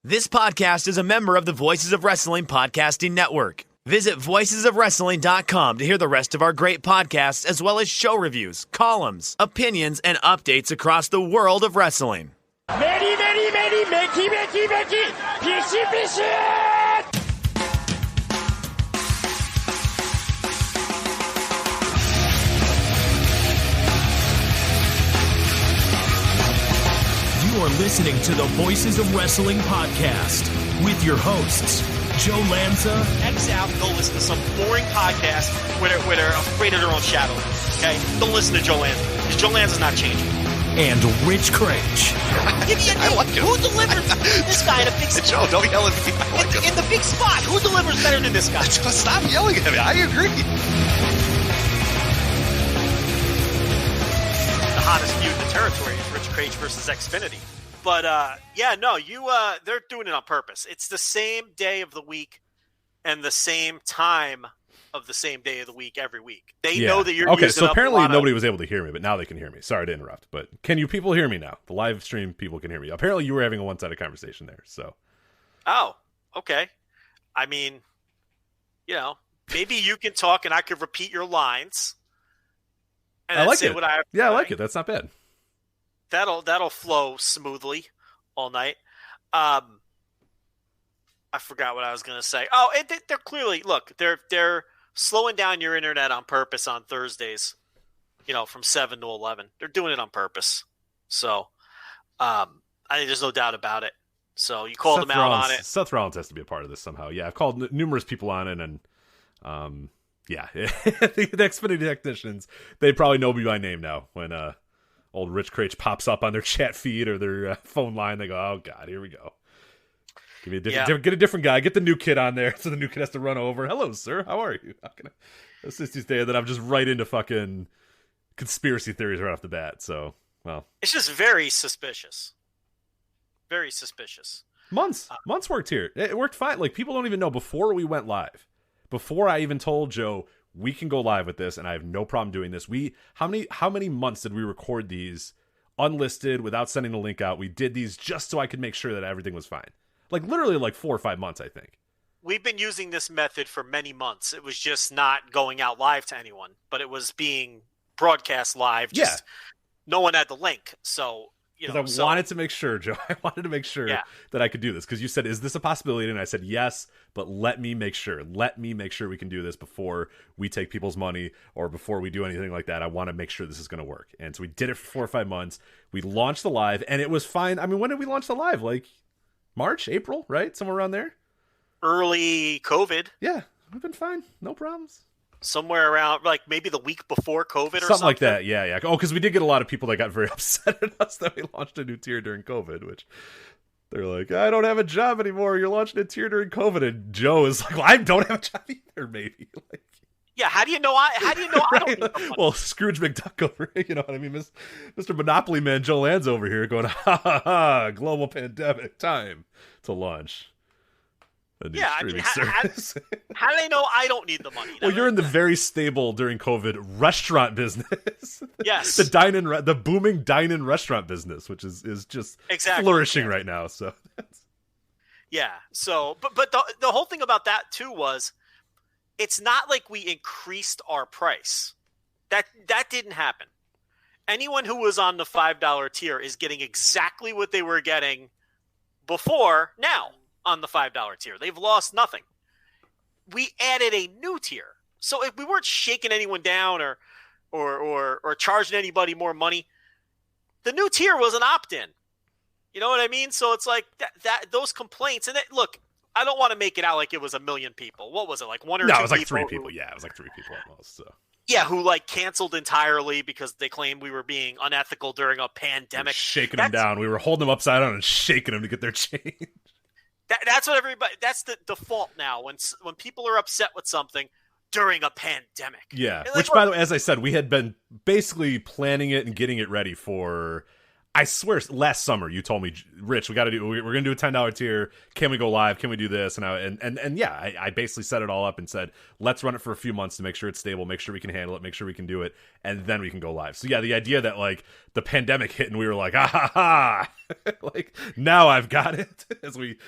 This podcast is a member of the Voices of Wrestling Podcasting Network. Visit voicesofwrestling.com to hear the rest of our great podcasts, as well as show reviews, columns, opinions, and updates across the world of wrestling. You are listening to the Voices of Wrestling podcast with your hosts, Joe Lanza. X out and go listen to some boring podcast where they're afraid of their own shadow. Okay? Don't listen to Joe Lanza, because Joe Lanza's not changing. And Rich Craich. Give me a name. Who delivers this guy in a big spot? Joe, don't yell at me. In the big spot, who delivers better than this guy? Stop yelling at me. I agree. The hottest feud in the territory is Rich Craich versus Xfinity. But they're doing it on purpose. It's the same day of the week and the same time of the same day of the week every week. They know that you're okay. So apparently nobody was able to hear me, but now they can hear me. Sorry to interrupt, but can you people hear me now? The live stream people can hear me. Apparently you were having a one-sided conversation there. So. Oh, okay. I mean, maybe you can talk and I could repeat your lines. And I like say it. What I I like it. That's not bad. That'll flow smoothly all night. I forgot what I was going to say. Oh, and they're clearly they're slowing down your internet on purpose on Thursdays. From 7 to 11. They're doing it on purpose. So, I think there's no doubt about it. So you called them out on it. Seth Rollins has to be a part of this somehow. Yeah, I've called numerous people on it, and yeah, the Xfinity technicians, they probably know me by name now when old Rich Craich pops up on their chat feed or their phone line. They go, oh, God, here we go. Give me a different, Get a different guy. Get the new kid on there so the new kid has to run over. Hello, sir. How are you? How can I assist you today? Then I'm just right into fucking conspiracy theories right off the bat. So, well. It's just very suspicious. Very suspicious. Months worked here. It worked fine. Like, people don't even know before we went live. Before I even told Joe we can go live with this, and I have no problem doing this. How many months did we record these unlisted without sending the link out? We did these just so I could make sure that everything was fine. Like literally 4 or 5 months, I think. We've been using this method for many months. It was just not going out live to anyone, but it was being broadcast live. Just no one had the link. So, wanted to make sure, Joe. I wanted to make sure that I could do this because you said, "Is this a possibility?" And I said, "Yes, but let me make sure. Let me make sure we can do this before we take people's money or before we do anything like that. I want to make sure this is going to work." And so we did it for 4 or 5 months. We launched the live, and it was fine. I mean, when did we launch the live? Like March, April, right? Somewhere around there. Early COVID. Yeah, we've been fine. No problems. Somewhere around, maybe the week before COVID or something. Something like that, yeah. Oh, because we did get a lot of people that got very upset at us that we launched a new tier during COVID, which they're like, I don't have a job anymore. You're launching a tier during COVID. And Joe is like, well, I don't have a job either, maybe. Yeah, how do you know I don't need the money? Well, Scrooge McDuck over here, you know what I mean? Mr. Monopoly Man Joe Lanza over here going, ha ha ha, global pandemic, time to launch a new streaming service. How do they know I don't need the money? Well, you're in the very stable during COVID restaurant business. Yes. The booming dine-in restaurant business, which is just flourishing right now. So yeah. So, but the whole thing about that too was, it's not like we increased our price. That didn't happen. Anyone who was on the $5 tier is getting exactly what they were getting before now on the $5 tier. They've lost nothing. We added a new tier. So if we weren't shaking anyone down or charging anybody more money, the new tier was an opt-in. You know what I mean? So it's like that those complaints. And look, I don't want to make it out like it was a million people. What was it, like one or two people? No, it was like 3 people. Yeah, it was like 3 people almost. So. Yeah, who canceled entirely because they claimed we were being unethical during a pandemic. Shaking them down. We were holding them upside down and shaking them to get their change. That's what everybody. That's the default now. When people are upset with something during a pandemic. Yeah, which by the way, as I said, we had been basically planning it and getting it ready for, I swear, last summer you told me, Rich, we're gonna do a $10 tier. Can we go live? Can we do this? And yeah, I basically set it all up and said, let's run it for a few months to make sure it's stable, make sure we can handle it, make sure we can do it, and then we can go live. So yeah, the idea that like the pandemic hit and we were like, ah ha ha, like now I've got it as we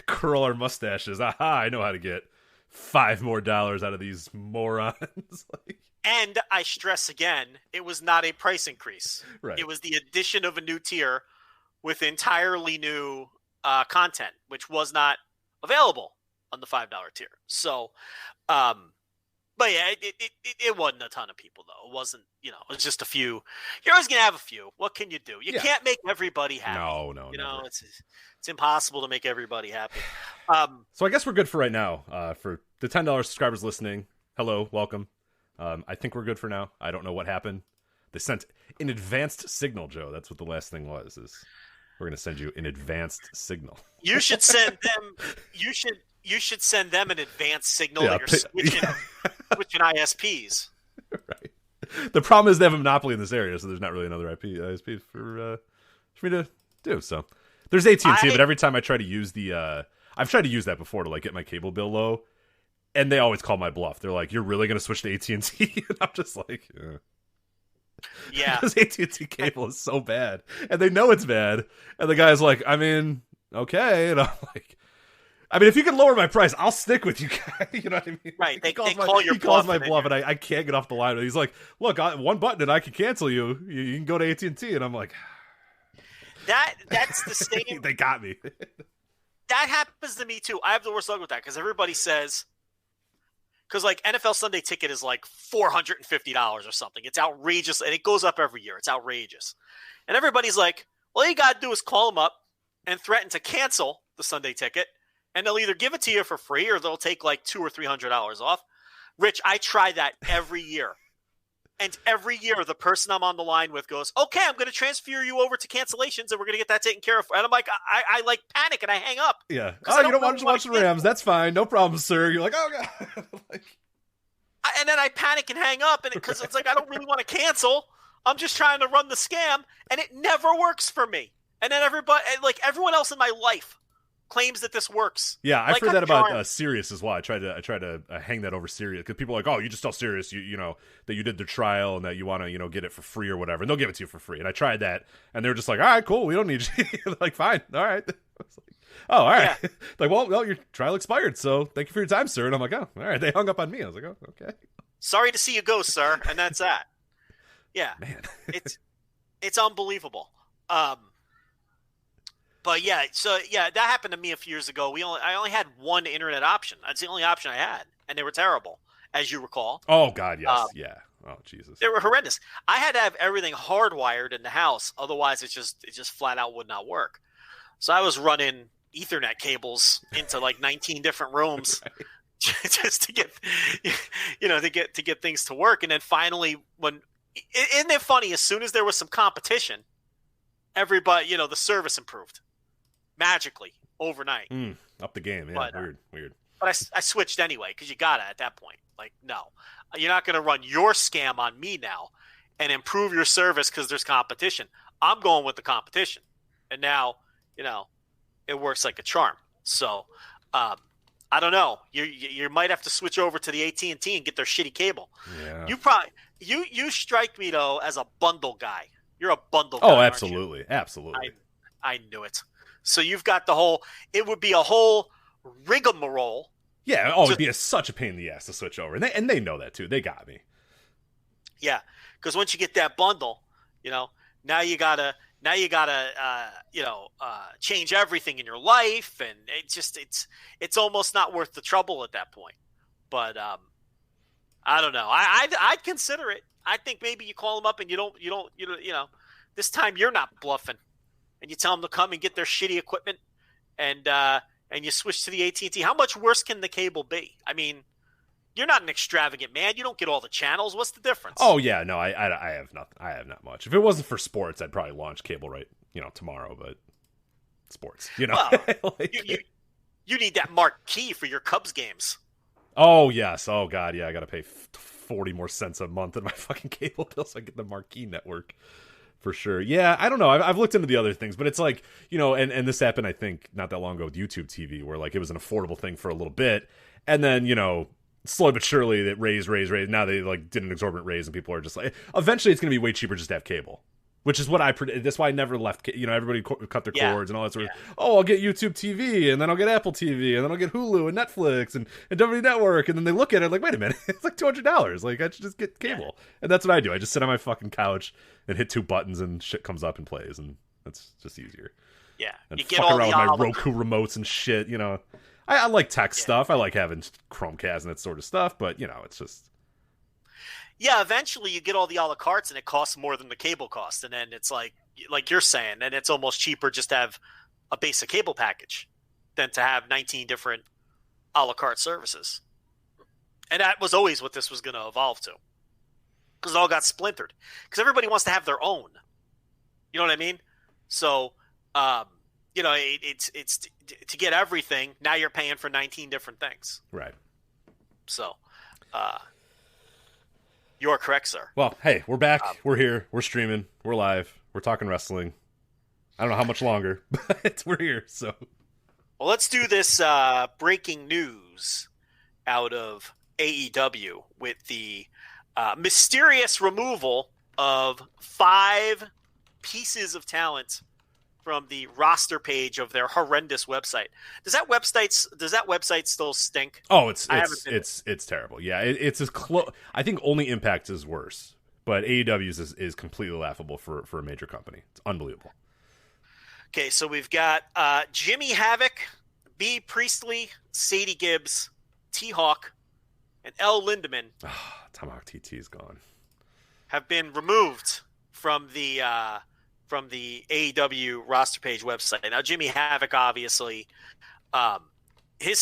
curl our mustaches. Aha, I know how to get $5 more out of these morons. Like, and I stress again, it was not a price increase. Right. It was the addition of a new tier with entirely new content, which was not available on the $5 tier. So, but yeah, it wasn't a ton of people though. It wasn't, it was just a few. You're always gonna have a few. What can you do? You can't make everybody happy. No. It's impossible to make everybody happy. So I guess we're good for right now. For the $10 subscribers listening, hello, welcome. I think we're good for now. I don't know what happened. They sent an advanced signal, Joe. That's what the last thing was. Is we're going to send you an advanced signl. You should send them. You should send them an advanced signal that you're switching ISPs. Right. The problem is they have a monopoly in this area, so there's not really another ISP for me to do. So there's AT&T, but every time I try to use I've tried to use that before to like get my cable bill low. And they always call my bluff. They're like, "You're really going to switch to AT&T?" And I'm just like, "Yeah." Because AT&T cable is so bad, and they know it's bad. And the guy's like, "I mean, okay." And I'm like, "I mean, if you can lower my price, I'll stick with you guys." You know what I mean? Right? He calls my bluff, and I can't get off the line. And he's like, "Look, one button, and I can cancel you. You can go to AT&T." And I'm like, "That's the same." They got me. That happens to me too. I have the worst luck with that because everybody says. Because like NFL Sunday Ticket is like $450 or something. It's outrageous, and it goes up every year. It's outrageous, and everybody's like, "All you gotta do is call them up and threaten to cancel the Sunday Ticket, and they'll either give it to you for free or they'll take like $200 or $300 off." Rich, I try that every year, and every year the person I'm on the line with goes, "Okay, I'm going to transfer you over to cancellations, and we're going to get that taken care of." And I'm like, I like panic and I hang up. Yeah. Oh, you don't want to watch the Rams? That's fine, no problem, sir. You're like, oh god. And then I panic and hang up, and because it's like I don't really want to cancel. I'm just trying to run the scam, and it never works for me. And then everyone else in my life claims that this works. Yeah, I've heard that about Sirius as well. I try to hang that over Sirius because people are like, "Oh, you just tell Sirius you know that you did the trial and that you want to get it for free or whatever," and they'll give it to you for free. And I tried that, and they're just like, "All right, cool, we don't need you." Like, fine, all right. I was like, "Oh, all right." Yeah. Like, well, your trial expired, so thank you for your time, sir. And I'm like, "Oh, all right." They hung up on me. I was like, "Oh, okay." Sorry to see you go, sir, and that's that. Yeah, man, it's unbelievable. But yeah, that happened to me a few years ago. I only had one internet option. That's the only option I had, and they were terrible, as you recall. Oh God, yes, yeah. Oh Jesus, they were horrendous. I had to have everything hardwired in the house, otherwise it just flat out would not work. So I was running Ethernet cables into like 19 different rooms right. Just to get to get things to work. And then finally, isn't it funny? As soon as there was some competition, everybody, the service improved. Magically overnight. Up the game. Yeah, but, weird. But I switched anyway because you got it at that point. Like, no, you're not going to run your scam on me now and improve your service because there's competition. I'm going with the competition, and now it works like a charm. So I don't know. You might have to switch over to the AT&T and get their shitty cable. Yeah. You strike me though as a bundle guy. You're a bundle guy. Oh, absolutely, absolutely. I knew it. So you've got it would be a whole rigmarole. Yeah, it'd be such a pain in the ass to switch over. And they know that too. They got me. Yeah, because once you get that bundle, now you gotta change everything in your life, and it's almost not worth the trouble at that point. But I don't know. I'd consider it. I think maybe you call them up and you don't this time you're not bluffing. And you tell them to come and get their shitty equipment, and you switch to the AT&T. How much worse can the cable be? I mean, you're not an extravagant man. You don't get all the channels. What's the difference? Oh yeah, no, I have nothing. I have not much. If it wasn't for sports, I'd probably launch cable right, tomorrow. But sports, Well, you need that marquee for your Cubs games. Oh yes. Oh God, yeah. I got to pay 40 more cents a month in my fucking cable bill so I get the marquee network. For sure. Yeah, I don't know. I've looked into the other things, but it's like, and this happened, I think, not that long ago with YouTube TV, where like it was an affordable thing for a little bit. And then, slowly but surely it raised. Now they like did an exorbitant raise, and people are just like, eventually it's going to be way cheaper just to have cable. Which is what that's why I never left, everybody cut their cords and all that sort of, I'll get YouTube TV, and then I'll get Apple TV, and then I'll get Hulu and Netflix and WWE Network, and then they look at it like, wait a minute, it's like $200, like I should just get cable. And that's what I do. I just sit on my fucking couch and hit 2 buttons and shit comes up and plays, and that's just easier. Yeah. And you get fuck all around the with my Roku remotes and shit, I like tech stuff. I like having Chromecast and that sort of stuff, but, it's just... Yeah, eventually you get all the a la cartes and it costs more than the cable cost. And then it's like you're saying, and it's almost cheaper just to have a basic cable package than to have 19 different a la carte services. And that was always what this was going to evolve to. Because it all got splintered. Because everybody wants to have their own. You know what I mean? So, it's to get everything, now you're paying for 19 different things. Right. So, you're correct, sir. Well, hey, we're back. We're here. We're streaming. We're live. We're talking wrestling. I don't know how much longer, but we're here. So, well, let's do this breaking news out of AEW with the mysterious removal of 5 pieces of talent from the roster page of their horrendous website. Does that website still stink? Oh, it's terrible. Yeah, it's as close. I think only Impact is worse, but AEW's is completely laughable for a major company. It's unbelievable. Okay, so we've got Jimmy Havoc, B. Priestley, Sadie Gibbs, T-Hawk, and L. Lindemann. Tomahawk TT is gone. Have been removed from the AEW roster page website. Now, Jimmy Havoc, obviously, his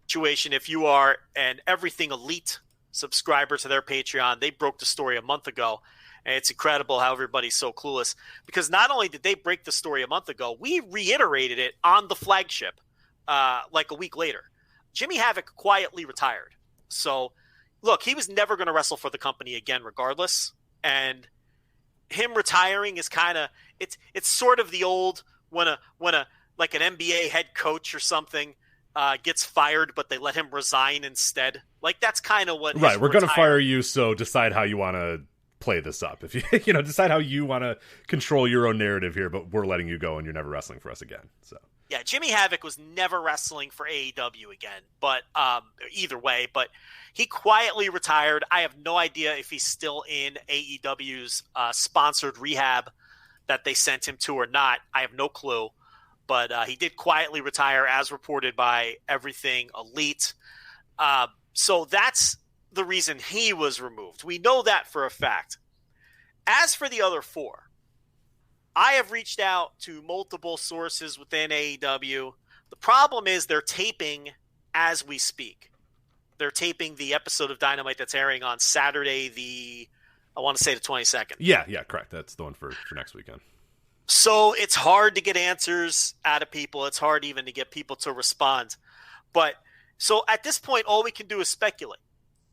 situation, if you are an Everything Elite subscriber to their Patreon, they broke the story a month ago. And it's incredible how everybody's so clueless. Because not only did they break the story a month ago, we reiterated it on the flagship like a week later. Jimmy Havoc quietly retired. So, look, he was never going to wrestle for the company again regardless. And him retiring is kind of it's sort of the old when a like an NBA head coach or something gets fired, but they let him resign instead. Like that's kind of what. Right, we're going to fire you, so decide how you want to play this up. If you decide how you want to control your own narrative here, but we're letting you go, and you're never wrestling for us again. So. Yeah, Jimmy Havoc was never wrestling for AEW again, but either way, but he quietly retired. I have no idea if he's still in AEW's sponsored rehab that they sent him to or not. I have no clue, but he did quietly retire as reported by Everything Elite. So that's the reason he was removed. We know that for a fact. As for the other 4, I have reached out to multiple sources within AEW. The problem is they're taping as we speak. They're taping the episode of Dynamite that's airing on Saturday, I want to say the 22nd. Yeah, correct. That's the one for next weekend. So it's hard to get answers out of people. It's hard even to get people to respond. But so at this point, all we can do is speculate.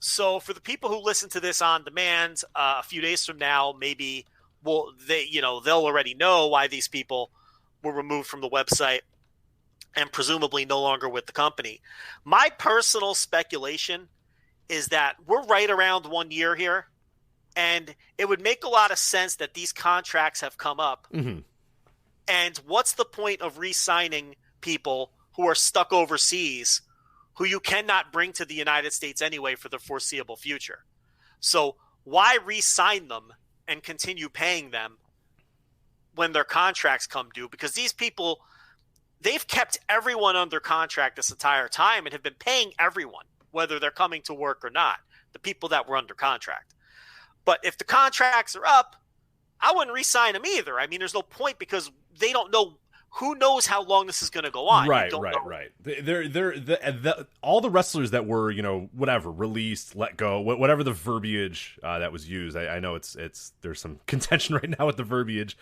So for the people who listen to this on demand, a few days from now, maybe they'll already know why these people were removed from the website and presumably no longer with the company. My personal speculation is that we're right around 1 year here, and it would make a lot of sense that these contracts have come up. Mm-hmm. And what's the point of re-signing people who are stuck overseas who you cannot bring to the United States anyway for the foreseeable future? So why re-sign them and continue paying them when their contracts come due? Because these people, they've kept everyone under contract this entire time and have been paying everyone, whether they're coming to work or not, the people that were under contract. But if the contracts are up, I wouldn't re-sign them either. I mean, there's no point because they don't know. Who knows how long this is going to go on? Right. All the wrestlers that were, whatever, released, let go, whatever the verbiage that was used. I know it's there's some contention right now with the verbiage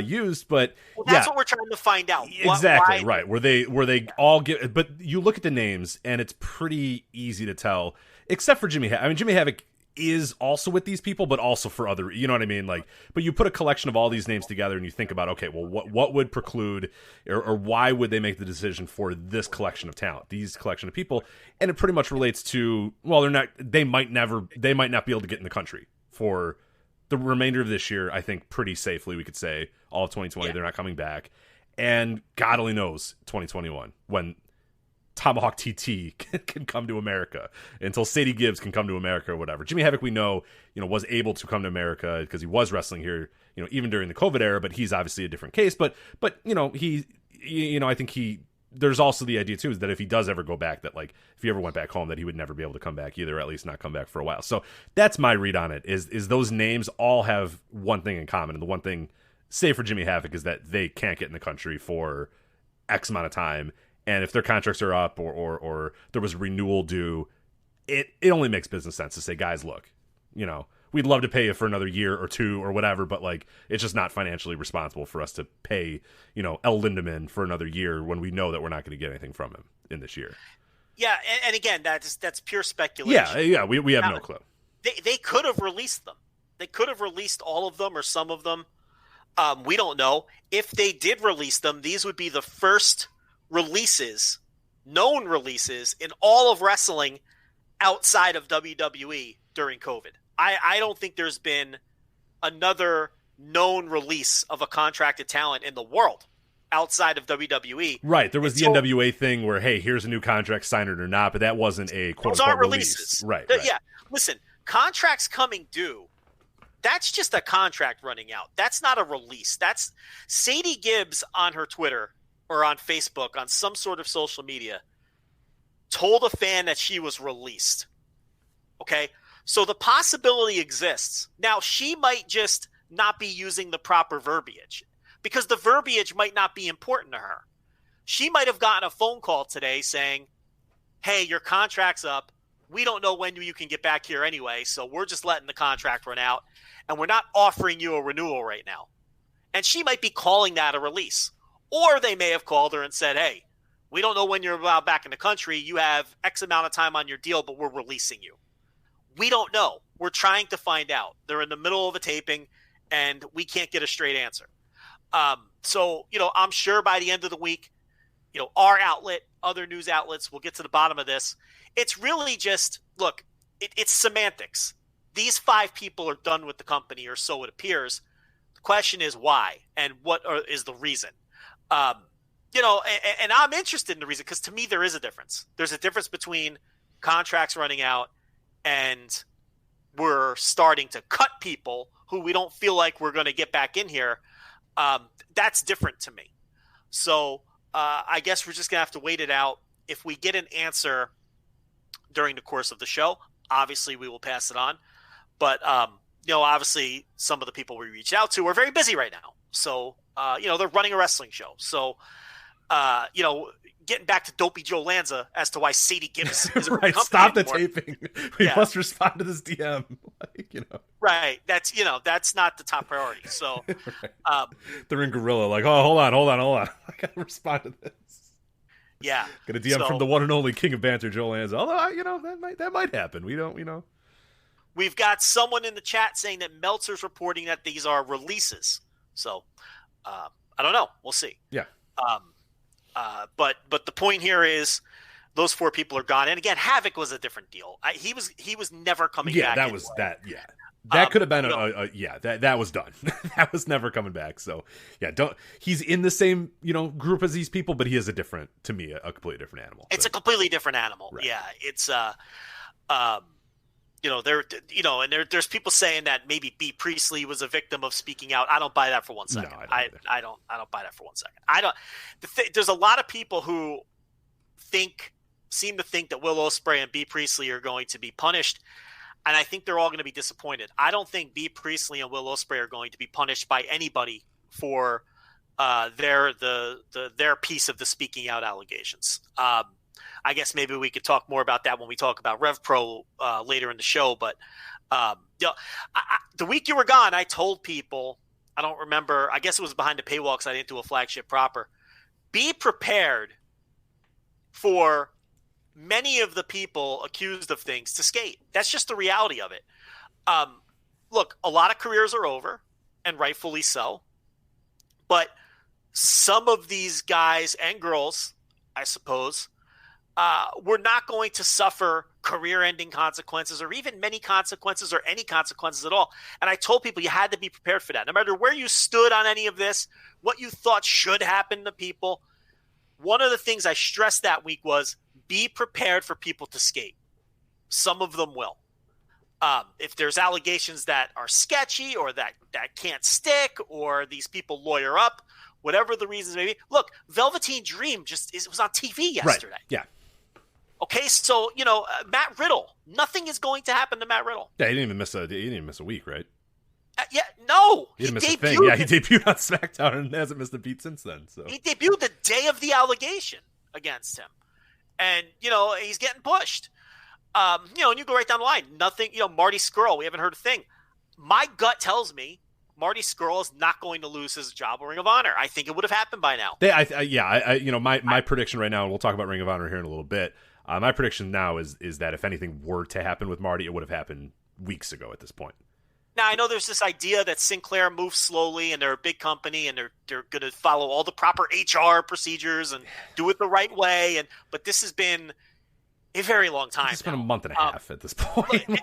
used, but that's what we're trying to find out. Exactly, right. Were they all get? But you look at the names, and it's pretty easy to tell, except for Jimmy Havoc. I mean, Jimmy Havoc, is also with these people, but also for other, you know what I mean? Like, but you put a collection of all these names together and you think about, okay, well, what would preclude or why would they make the decision for this collection of talent, these collection of people? And it pretty much relates to, well, they might not be able to get in the country for the remainder of this year. I think pretty safely we could say all of 2020, they're not coming back. And God only knows 2021 when Tomahawk TT can come to America, until Sadie Gibbs can come to America or whatever. Jimmy Havoc, we know, was able to come to America because he was wrestling here, even during the COVID era, but he's obviously a different case. But I think there's also the idea too, is that if he does ever go back, that like, if he ever went back home, that he would never be able to come back either, or at least not come back for a while. So that's my read on it, is those names all have one thing in common. And the one thing, say for Jimmy Havoc, is that they can't get in the country for X amount of time. And if their contracts are up or there was renewal due, it only makes business sense to say, guys, look, we'd love to pay you for another year or two or whatever, but like, it's just not financially responsible for us to pay, El Lindemann for another year when we know that we're not going to get anything from him in this year. Yeah, and again, that's pure speculation. Yeah, we have no clue. They could have released them. They could have released all of them or some of them. We don't know. If they did release them, these would be the first known releases in all of wrestling outside of WWE during COVID. I don't think there's been another known release of a contracted talent in the world outside of WWE. Right. There was the NWA thing where, hey, here's a new contract, sign it or not, but that wasn't a quote-unquote release. Right. Yeah. Listen, contracts coming due, that's just a contract running out. That's not a release. That's Sadie Gibbs on her Twitter or on Facebook, on some sort of social media, told a fan that she was released. Okay? So the possibility exists. Now, she might just not be using the proper verbiage because the verbiage might not be important to her. She might have gotten a phone call today saying, hey, your contract's up. We don't know when you can get back here anyway, so we're just letting the contract run out, and we're not offering you a renewal right now. And she might be calling that a release. Or they may have called her and said, hey, we don't know when you're allowed back in the country. You have X amount of time on your deal, but we're releasing you. We don't know. We're trying to find out. They're in the middle of a taping, and we can't get a straight answer. So, I'm sure by the end of the week, our outlet, other news outlets will get to the bottom of this. It's really just, look, it's semantics. These 5 people are done with the company, or so it appears. The question is why, and what is the reason? And I'm interested in the reason, because to me there is a difference. There's a difference between contracts running out and we're starting to cut people who we don't feel like we're going to get back in here. That's different to me. So I guess we're just going to have to wait it out. If we get an answer during the course of the show, obviously we will pass it on. But, obviously some of the people we reached out to are very busy right now. So, they're running a wrestling show. So, getting back to Dopey Joe Lanza as to why Sadie Gibbs is right. Stop the taping. We must respond to this DM. Right. That's not the top priority. So, right. They're in Gorilla. Like, oh, hold on. I gotta respond to this. Yeah. Get a DM from the one and only King of Banter, Joe Lanza. Although, that might happen. We don't. We've got someone in the chat saying that Meltzer's reporting that these are releases. So, I don't know. We'll see. Yeah. But the point here is those 4 people are gone. And again, Havoc was a different deal. He was never coming back. Yeah, that was that. Yeah, that could have been that was done. That was never coming back. So yeah, he's in the same group as these people, but he is a completely different animal. It's a completely different animal. Right. Yeah, it's there's people saying that maybe B. Priestley was a victim of speaking out. I don't buy that for 1 second. No, I don't buy that for 1 second. There's a lot of people who seem to think that Will Ospreay and B. Priestley are going to be punished, and I think they're all going to be disappointed. I don't think B. Priestley and Will Ospreay are going to be punished by anybody for their piece of the speaking out allegations. I guess maybe we could talk more about that when we talk about RevPro later in the show. But the week you were gone, I told people, I don't remember, I guess it was behind the paywall because I didn't do a flagship proper. Be prepared for many of the people accused of things to skate. That's just the reality of it. Look, a lot of careers are over, and rightfully so. But some of these guys and girls, I suppose, were not going to suffer career-ending consequences or even many consequences or any consequences at all. And I told people you had to be prepared for that. No matter where you stood on any of this, what you thought should happen to people, one of the things I stressed that week was be prepared for people to skate. Some of them will. If there's allegations that are sketchy or that can't stick or these people lawyer up, whatever the reasons may be. Look, Velveteen Dream it was on TV yesterday. Right. Yeah. Okay, so, Matt Riddle, nothing is going to happen to Matt Riddle. Yeah, he didn't even miss a week, right? No. He didn't miss a thing. Yeah, he debuted on SmackDown and hasn't missed a beat since then. So he debuted the day of the allegation against him. And, he's getting pushed. And you go right down the line. Nothing, Marty Scurll, we haven't heard a thing. My gut tells me Marty Scurll is not going to lose his job with Ring of Honor. I think it would have happened by now. My prediction right now, and we'll talk about Ring of Honor here in a little bit. My prediction now is that if anything were to happen with Marty, it would have happened weeks ago at this point. Now, I know there's this idea that Sinclair moves slowly and they're a big company and they're going to follow all the proper HR procedures and do it the right way. But this has been a very long time. It's been a month and a half at this point. And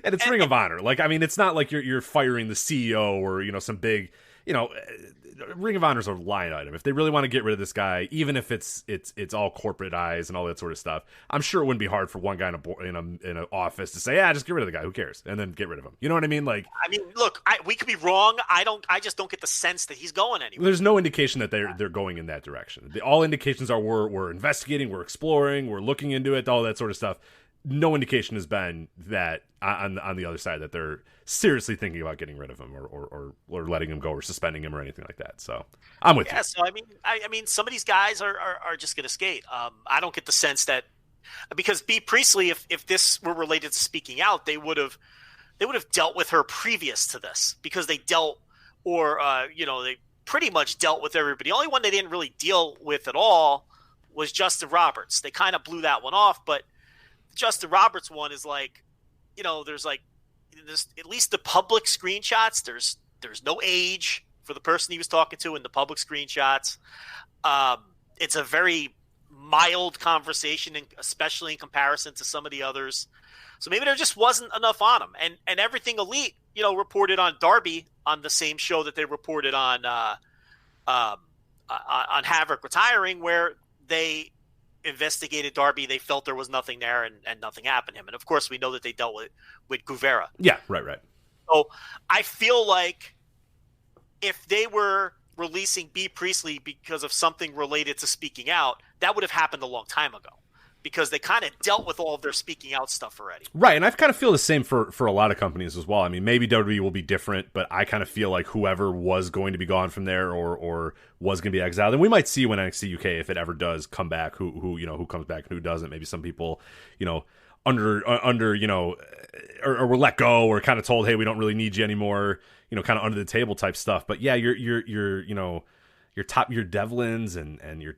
it's Ring of Honor. It's not like you're firing the CEO or, some big, Ring of Honor's a line item. If they really want to get rid of this guy, even if it's all corporate eyes and all that sort of stuff, I'm sure it wouldn't be hard for one guy in an office to say, just get rid of the guy. Who cares? And then get rid of him. You know what I mean? Look, we could be wrong. I just don't get the sense that he's going anywhere. There's no indication that they're going in that direction. All indications are we're investigating, we're exploring, we're looking into it, all that sort of stuff. No indication has been that on the other side that they're seriously thinking about getting rid of him or letting him go or suspending him or anything like that. So I'm with you. So I mean, some of these guys are just going to skate. I don't get the sense that because B. Priestley, if this were related to speaking out, they would have dealt with her previous to this because they dealt they pretty much dealt with everybody. The only one they didn't really deal with at all was Justin Roberts. They kind of blew that one off, but Justin Roberts one is there's at least the public screenshots. There's no age for the person he was talking to in the public screenshots. It's a very mild conversation, especially in comparison to some of the others. So maybe there just wasn't enough on him. And Everything Elite, reported on Darby on the same show that they reported on Havoc retiring, where they investigated Darby. They felt there was nothing there and nothing happened to him. And of course we know that they dealt with Guevara. Yeah, right. So I feel like if they were releasing B. Priestley because of something related to speaking out, that would have happened a long time ago because they kind of dealt with all of their speaking out stuff already. Right. And I kind of feel the same for a lot of companies as well. I mean, maybe WWE will be different, but I kind of feel like whoever was going to be gone from there or was going to be exiled, and we might see when NXT UK, if it ever does come back, who comes back and who doesn't. Maybe some people, under or were let go or kind of told, hey, we don't really need you anymore, kind of under the table type stuff. But yeah, your Devlins and your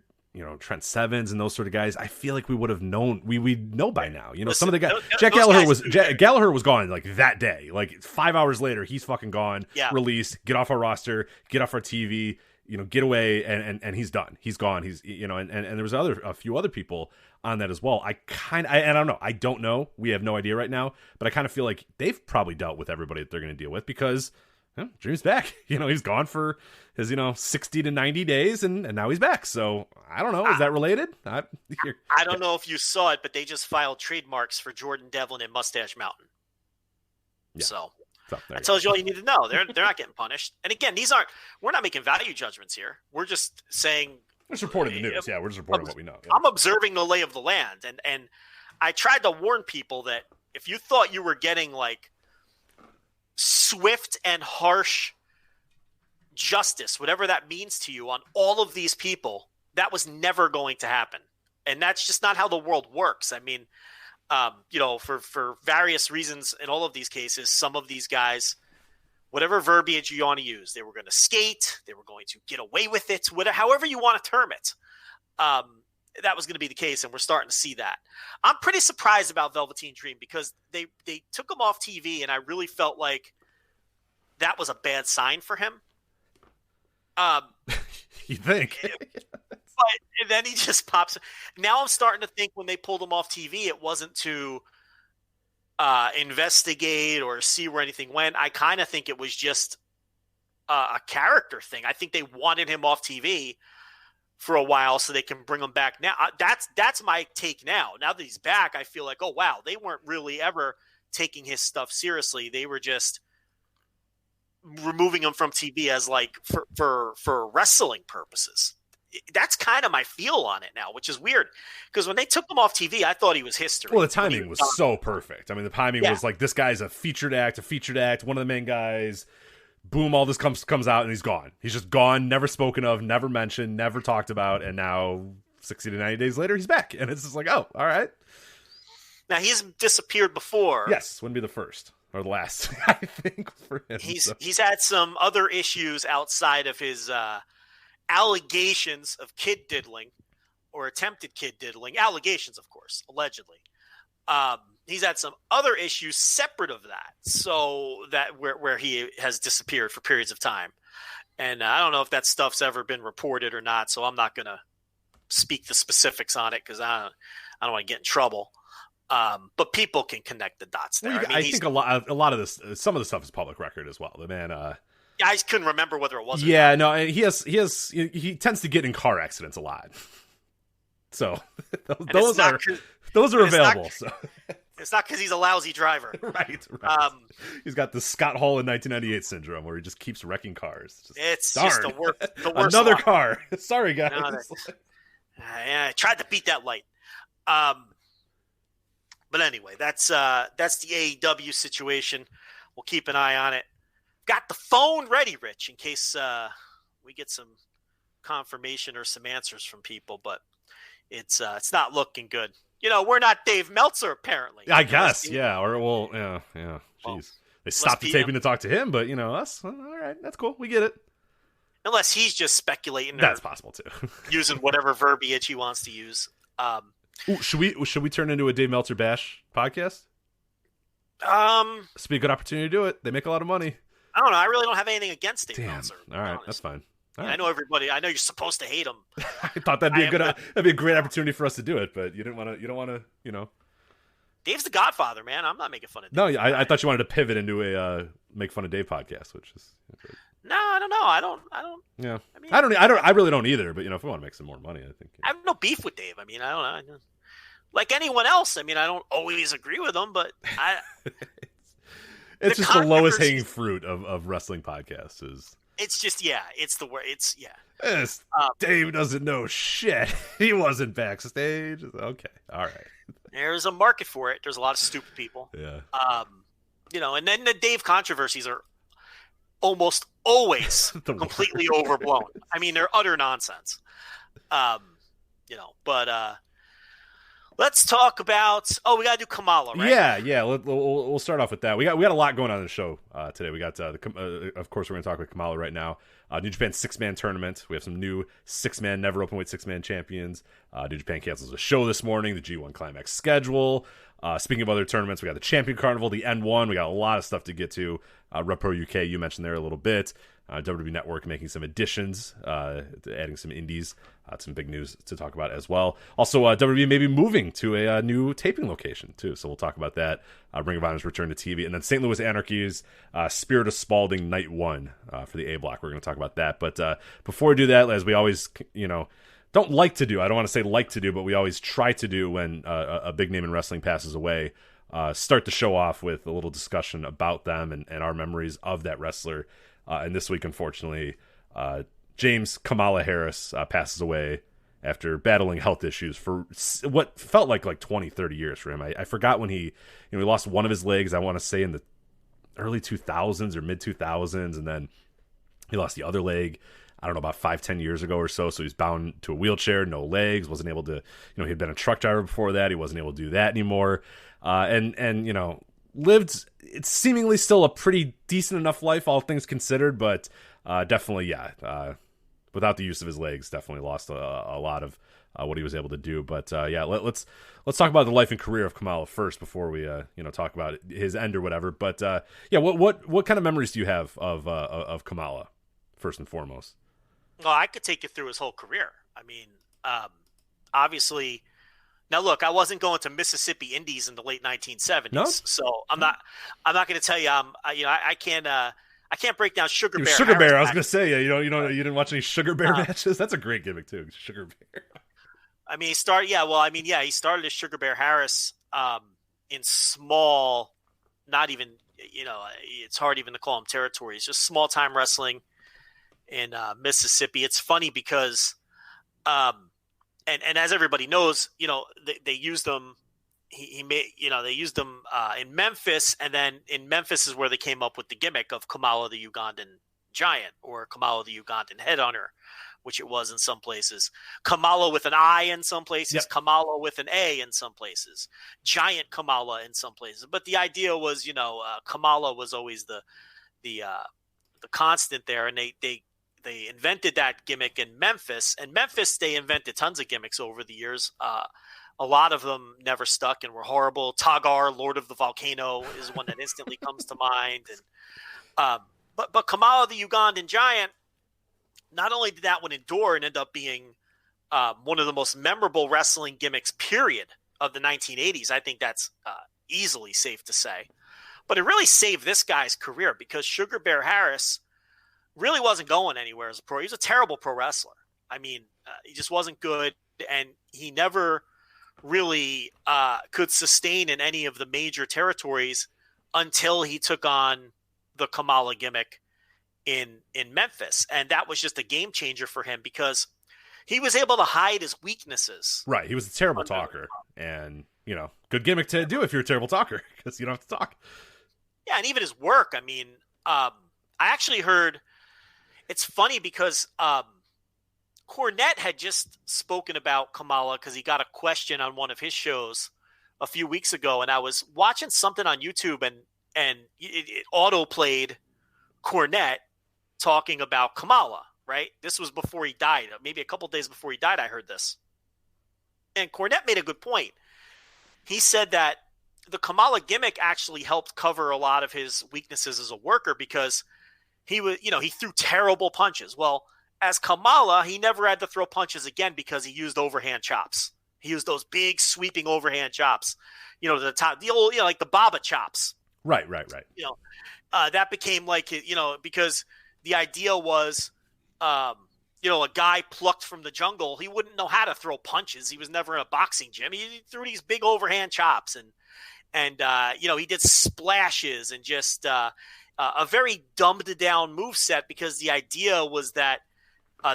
Trent Sevens and those sort of guys, I feel like we would have known. We know by now. Some of the guys. Jack Gallagher was gone like that day. Like 5 hours later, he's fucking gone. Yeah. Released. Get off our roster. Get off our TV. Get away. And he's done. He's gone. He's and there was a few other people on that as well. I don't know. I don't know. We have no idea right now. But I kind of feel like they've probably dealt with everybody that they're going to deal with because Dream's back. He's gone for his 60 to 90 days and now he's back. So I don't know. Is that related? I don't know if you saw it, but they just filed trademarks for Jordan Devlin and Mustache Mountain. Yeah. So that tells you all you need to know. They're not getting punished. And again, we're not making value judgments here. We're just saying. We're just reporting the news. Yeah, we're just reporting what we know. Yeah. I'm observing the lay of the land. And I tried to warn people that if you thought you were getting like swift and harsh justice, whatever that means to you, on all of these people, that was never going to happen. And that's just not how the world works. I mean, for various reasons in all of these cases, some of these guys, whatever verbiage you want to use, they were going to skate, they were going to get away with it, however you want to term it. that was going to be the case, and we're starting to see that. I'm pretty surprised about Velveteen Dream because they took him off TV, and I really felt like that was a bad sign for him. You think? But then he just pops. Now I'm starting to think when they pulled him off TV, it wasn't to investigate or see where anything went. I kind of think it was just a character thing. I think they wanted him off TV for a while so they can bring him back. Now that's my take now. Now that he's back, I feel like, oh wow, they weren't really ever taking his stuff seriously. They were just removing him from TV as like for wrestling purposes. That's kind of my feel on it now, which is weird because when they took him off TV, I thought he was history. Well, the timing was so perfect. I mean, the timing was like, this guy's a featured act, one of the main guys. Boom, all this comes out and he's gone. He's just gone, never spoken of, never mentioned, never talked about, and now 60 to 90 days later, he's back. And it's just like, oh, all right. Now, he's disappeared before. Yes, wouldn't be the first. Or the last, I think, for him. He's had some other issues outside of his allegations of kid diddling or attempted kid diddling. Allegations, of course, allegedly. He's had some other issues separate of that, so that where he has disappeared for periods of time. And I don't know if that stuff's ever been reported or not, so I'm not going to speak the specifics on it because I don't want to get in trouble. But people can connect the dots there. Well, I think a lot of this, some of the stuff is public record as well. The man, I just couldn't remember whether it was. Yeah, no, he tends to get in car accidents a lot. So those are available. It's not because he's a lousy driver, right? He's got the Scott Hall in 1998 syndrome, where he just keeps wrecking cars. It's just the worst. Another car. Sorry, guys. I tried to beat that light. But anyway, that's the AEW situation. We'll keep an eye on it. Got the phone ready, Rich, in case we get some confirmation or some answers from people. But it's not looking good. You know, we're not Dave Meltzer, apparently. I guess, yeah. Or yeah. Jeez, well, they stopped the taping to talk to him, but you know us. All right, that's cool. We get it. Unless he's just speculating. That's possible too. Using whatever verbiage he wants to use. Ooh, should we turn into a Dave Meltzer bash podcast? This would be a good opportunity to do it. They make a lot of money. I don't know. I really don't have anything against Dave Meltzer. All right, that's fine. I know everybody. I know you're supposed to hate him. I thought that'd be a great opportunity for us to do it, but you don't want to, you know. Dave's the Godfather, man. I'm not making fun of Dave. No, I thought you wanted to pivot into a make fun of Dave podcast, which is. No, I don't know. I don't. Yeah, I mean, I really don't either. But you know, if we want to make some more money, I think. I have no beef with Dave. I mean, I don't know. Like anyone else, I mean, I don't always agree with him, but it's just the lowest hanging fruit of wrestling podcasts is. It's just it's the word. Dave doesn't know shit. He wasn't backstage. Okay, all right. There's a market for it. There's a lot of stupid people. Yeah. You know, and then the Dave controversies are almost always completely overblown. I mean, they're utter nonsense. You know, but let's talk about. Oh, we gotta do Kamala, right? Yeah. We'll start off with that. We got a lot going on in the show today. We got of course we're gonna talk about Kamala right now. New Japan 6-man tournament. We have some new 6-man never openweight 6-man champions. New Japan cancels a show this morning. The G1 Climax schedule. Speaking of other tournaments, we got the Champion Carnival, the N1. We got a lot of stuff to get to. Repro UK, you mentioned there a little bit. WWE Network making some additions, adding some indies. Some big news to talk about as well. Also, WWE may be moving to a new taping location, too. So we'll talk about that. Ring of Honor's return to TV. And then St. Louis Anarchy's Spirit of Spalding Night 1 for the A block. We're going to talk about that. But before we do that, as we always, don't like to do, I don't want to say like to do, but we always try to do when a big name in wrestling passes away, start the show off with a little discussion about them and our memories of that wrestler. And this week, unfortunately, James Kamala Harris passes away after battling health issues for what felt like 20, 30 years for him. I forgot when he lost one of his legs, I want to say in the early 2000s or mid 2000s, and then he lost the other leg, I don't know, about 5-10 years ago or so. So he's bound to a wheelchair, no legs, wasn't able to, he'd been a truck driver before that. He wasn't able to do that anymore. And lived, it's seemingly still a pretty decent enough life, all things considered, but definitely, without the use of his legs, definitely lost a lot of what he was able to do. But yeah, let's talk about the life and career of Kamala first before we talk about his end or whatever. But yeah, what kind of memories do you have of Kamala first and foremost? Well, I could take you through his whole career. I mean, obviously, now look, I wasn't going to Mississippi Indies in the late 1970s, no? so I'm not going to tell you. I can't break down Sugar Bear. Sugar Bear, I was going to say, you didn't watch any Sugar Bear matches. That's a great gimmick too, Sugar Bear. I mean, he started as Sugar Bear Harris in small, not even, it's hard even to call them territories, just small time wrestling in Mississippi. It's funny because, and as everybody knows, they used them. They used them in Memphis, and then in Memphis is where they came up with the gimmick of Kamala the Ugandan Giant, or Kamala the Ugandan Headhunter, which it was in some places. Kamala with an I in some places, yep. Kamala with an A in some places, Giant Kamala in some places. But the idea was, Kamala was always the constant there, and they invented that gimmick in Memphis. And Memphis, they invented tons of gimmicks over the years. A lot of them never stuck and were horrible. Tagar, Lord of the Volcano, is one that instantly comes to mind. And but Kamala the Ugandan Giant, not only did that one endure and end up being one of the most memorable wrestling gimmicks, period, of the 1980s, I think that's easily safe to say. But it really saved this guy's career, because Sugar Bear Harris really wasn't going anywhere as a pro. He was a terrible pro wrestler. I mean, he just wasn't good, and he never really could sustain in any of the major territories until he took on the Kamala gimmick in Memphis. And that was just a game changer for him, because he was able to hide his weaknesses. Right. He was a terrible talker, and, good gimmick to do if you're a terrible talker, because you don't have to talk. Yeah. And even his work. I mean, I actually heard, it's funny because Cornette had just spoken about Kamala because he got a question on one of his shows a few weeks ago, and I was watching something on YouTube, and it auto-played Cornette talking about Kamala, right? This was before he died. Maybe a couple days before he died, I heard this. And Cornette made a good point. He said that the Kamala gimmick actually helped cover a lot of his weaknesses as a worker, because he was, he threw terrible punches. Well, as Kamala, he never had to throw punches again because he used overhand chops. He used those big sweeping overhand chops, to the top, the old, like the Baba chops. Right. That became like, because the idea was, a guy plucked from the jungle, he wouldn't know how to throw punches. He was never in a boxing gym. He threw these big overhand chops, and he did splashes, and just a very dumbed down moveset, because the idea was that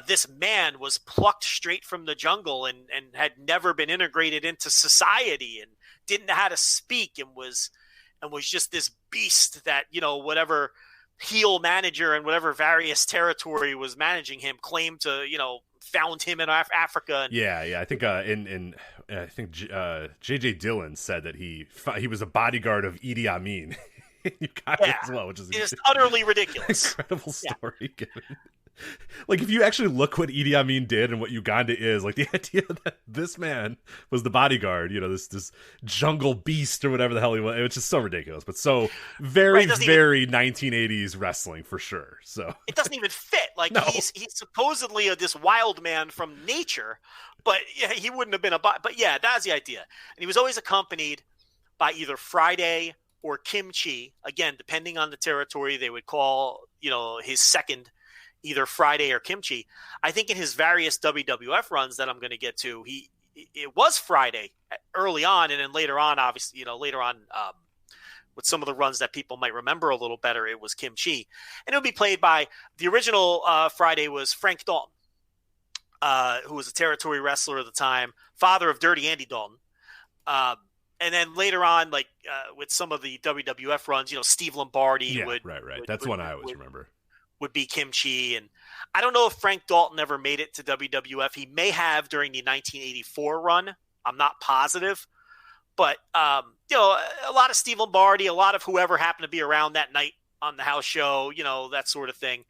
this man was plucked straight from the jungle and had never been integrated into society, and didn't know how to speak, and was just this beast that, whatever heel manager and whatever various territory was managing him claimed to, found him in Africa. Yeah. I think I think JJ Dillon said that he was a bodyguard of Idi Amin. You got it as well, which is just utterly ridiculous. Incredible story. Given. Like, if you actually look what Idi Amin did and what Uganda is, like the idea that this man was the bodyguard, this jungle beast or whatever the hell he was, it's just so ridiculous, but so very 1980s wrestling for sure. So it doesn't even fit. Like, no. He's supposedly this wild man from nature, but he wouldn't have been but yeah, that's the idea. And he was always accompanied by either Friday or Kimchi. Again, depending on the territory, they would call, his second either Friday or Kimchi. I think in his various WWF runs that I'm going to get to, it was Friday early on, and then later on, obviously, with some of the runs that people might remember a little better, it was Kimchi. And it would be played by, the original Friday was Frank Dalton, who was a territory wrestler at the time, father of Dirty Andy Dalton. And then later on, with some of the WWF runs, Steve Lombardi would... Right. That's one I always remember. Would be Kimchi. And I don't know if Frank Dalton ever made it to WWF. He may have during the 1984 run. I'm not positive. But, a lot of Steve Lombardi, a lot of whoever happened to be around that night on the house show, that sort of thing,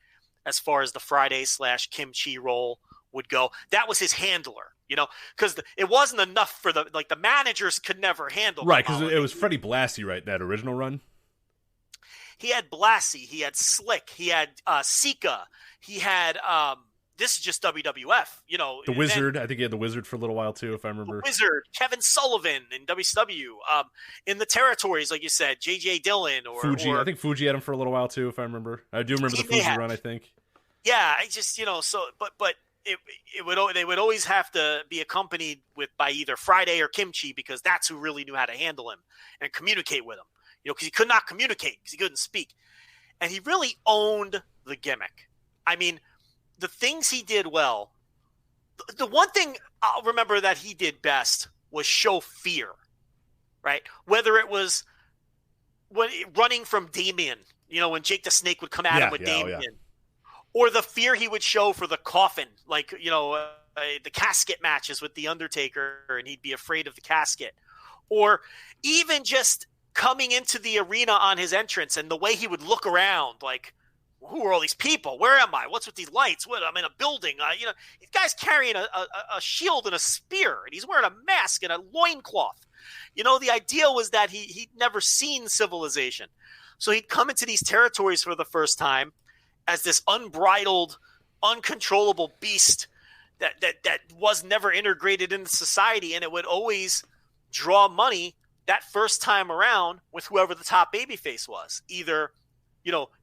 as far as the Friday / Kimchi role would go. That was his handler. because it wasn't enough for the managers could never handle. Right, because it was Freddie Blassie, right? That original run. He had Blassie, he had Slick, he had Sika, he had this is just WWF, The Wizard. I think he had the Wizard for a little while too, if I remember. The Wizard, Kevin Sullivan in WCW. In the territories, like you said, J.J. Dillon or Fuji. Or, I think Fuji had him for a little while too, if I remember. I do remember the Fuji run. I think. Yeah, I just but they would always have to be accompanied by either Friday or Kimchi, because that's who really knew how to handle him and communicate with him. Because he could not communicate because he couldn't speak, and he really owned the gimmick. I mean, the things he did well. The one thing I'll remember that he did best was show fear, right? Whether it was running from Damien, when Jake the Snake would come at him with Damien, or the fear he would show for the coffin, the casket matches with The Undertaker, and he'd be afraid of the casket, or even just coming into the arena on his entrance and the way he would look around, like, who are all these people? Where am I? What's with these lights? I'm in a building. This guy's carrying a shield and a spear, and he's wearing a mask and a loincloth. The idea was that he'd never seen civilization. So he'd come into these territories for the first time as this unbridled, uncontrollable beast that was never integrated into society, and it would always draw money that first time around with whoever the top babyface was. Either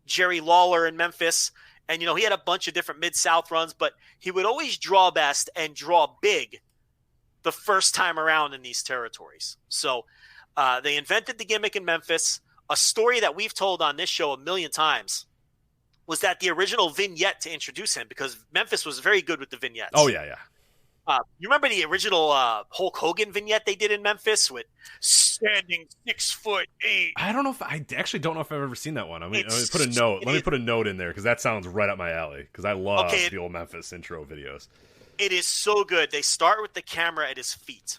Jerry Lawler in Memphis, and he had a bunch of different Mid-South runs, but he would always draw best and draw big the first time around in these territories. So they invented the gimmick in Memphis. A story that we've told on this show a million times was that the original vignette to introduce him, because Memphis was very good with the vignettes. Oh, yeah. You remember the original Hulk Hogan vignette they did in Memphis with standing 6'8"? I don't know if I actually don't know if I've ever seen that one. Let me put a note. Let me put a note in there, because that sounds right up my alley. Because I love the old Memphis intro videos. It is so good. They start with the camera at his feet,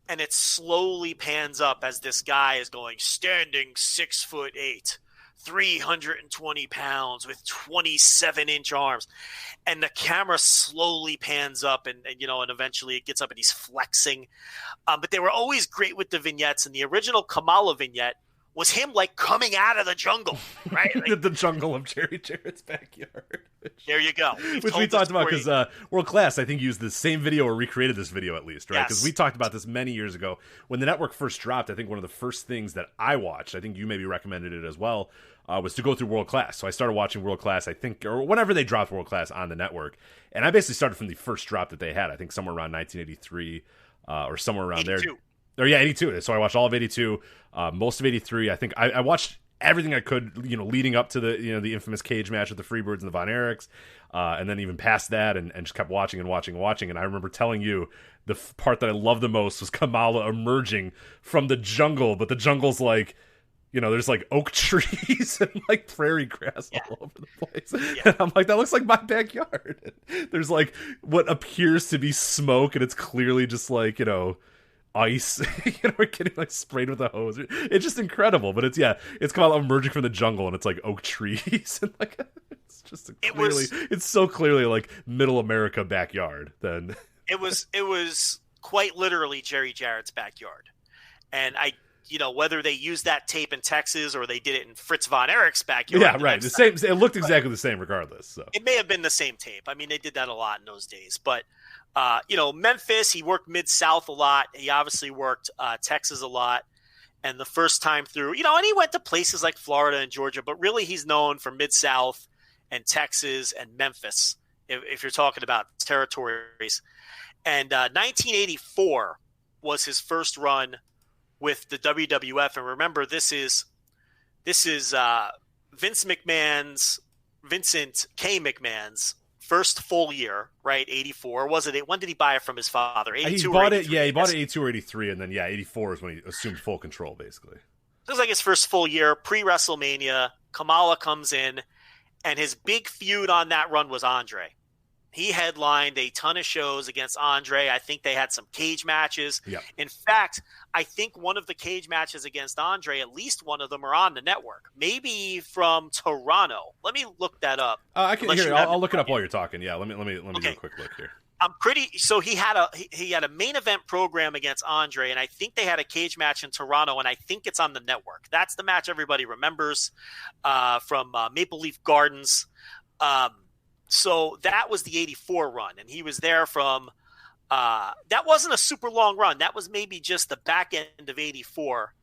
and it slowly pans up as this guy is going standing 6'8". 320 pounds with 27-inch arms, and the camera slowly pans up and eventually it gets up and he's flexing. But they were always great with the vignettes, and the original Kamala vignette was him coming out of the jungle, right? The jungle of Jerry Jarrett's backyard. There you go. Which we talked about, because World Class, I think, used the same video or recreated this video at least, right? Because we talked about this many years ago. When the network first dropped, I think one of the first things that I watched, I think you maybe recommended it as well, was to go through World Class. So I started watching World Class, I think, or whenever they dropped World Class on the network. And I basically started from the first drop that they had, I think somewhere around 1983 or somewhere around 82. There. Or 82. So I watched all of 82, most of 83. I think I watched everything I could, leading up to the infamous cage match with the Freebirds and the Von Erichs, and then even past that, and just kept watching and watching and watching. And I remember telling you the part that I loved the most was Kamala emerging from the jungle, but the jungle's there's oak trees and prairie grass all over the place. Yeah. And I'm like, that looks like my backyard. There's what appears to be smoke, and it's clearly just ice, getting sprayed with a hose. It's just incredible. But it's Kamala emerging from the jungle, and it's oak trees, and it's just it's so clearly middle America backyard. Then it was quite literally Jerry Jarrett's backyard, and whether they used that tape in Texas or they did it in Fritz Von Erich's backyard. Yeah, right. The same. It looked exactly the same, regardless. So it may have been the same tape. I mean, they did that a lot in those days. But Memphis, he worked Mid-South a lot. He obviously worked Texas a lot. And the first time through, and he went to places like Florida and Georgia, but really he's known for Mid-South and Texas and Memphis, if you're talking about territories. And 1984 was his first run with the WWF, and remember, this is Vincent K. McMahon's first full year, right? 84. Was it? When did he buy it from his father? 82 he bought it. Yeah, he bought it 82 or 83, and then 84 is when he assumed full control, basically. It was his first full year, pre-WrestleMania. Kamala comes in, and his big feud on that run was Andre. He headlined a ton of shows against Andre. I think they had some cage matches. Yep. In fact, I think one of the cage matches against Andre, at least one of them, are on the network. Maybe from Toronto. Let me look that up. I'll look it up while you're talking. Yeah, let me do a quick look here. I'm pretty. So he had a main event program against Andre, and I think they had a cage match in Toronto, and I think it's on the network. That's the match everybody remembers from Maple Leaf Gardens. So that was the '84 run, and he was there from. That wasn't a super long run. That was maybe just the back end of '84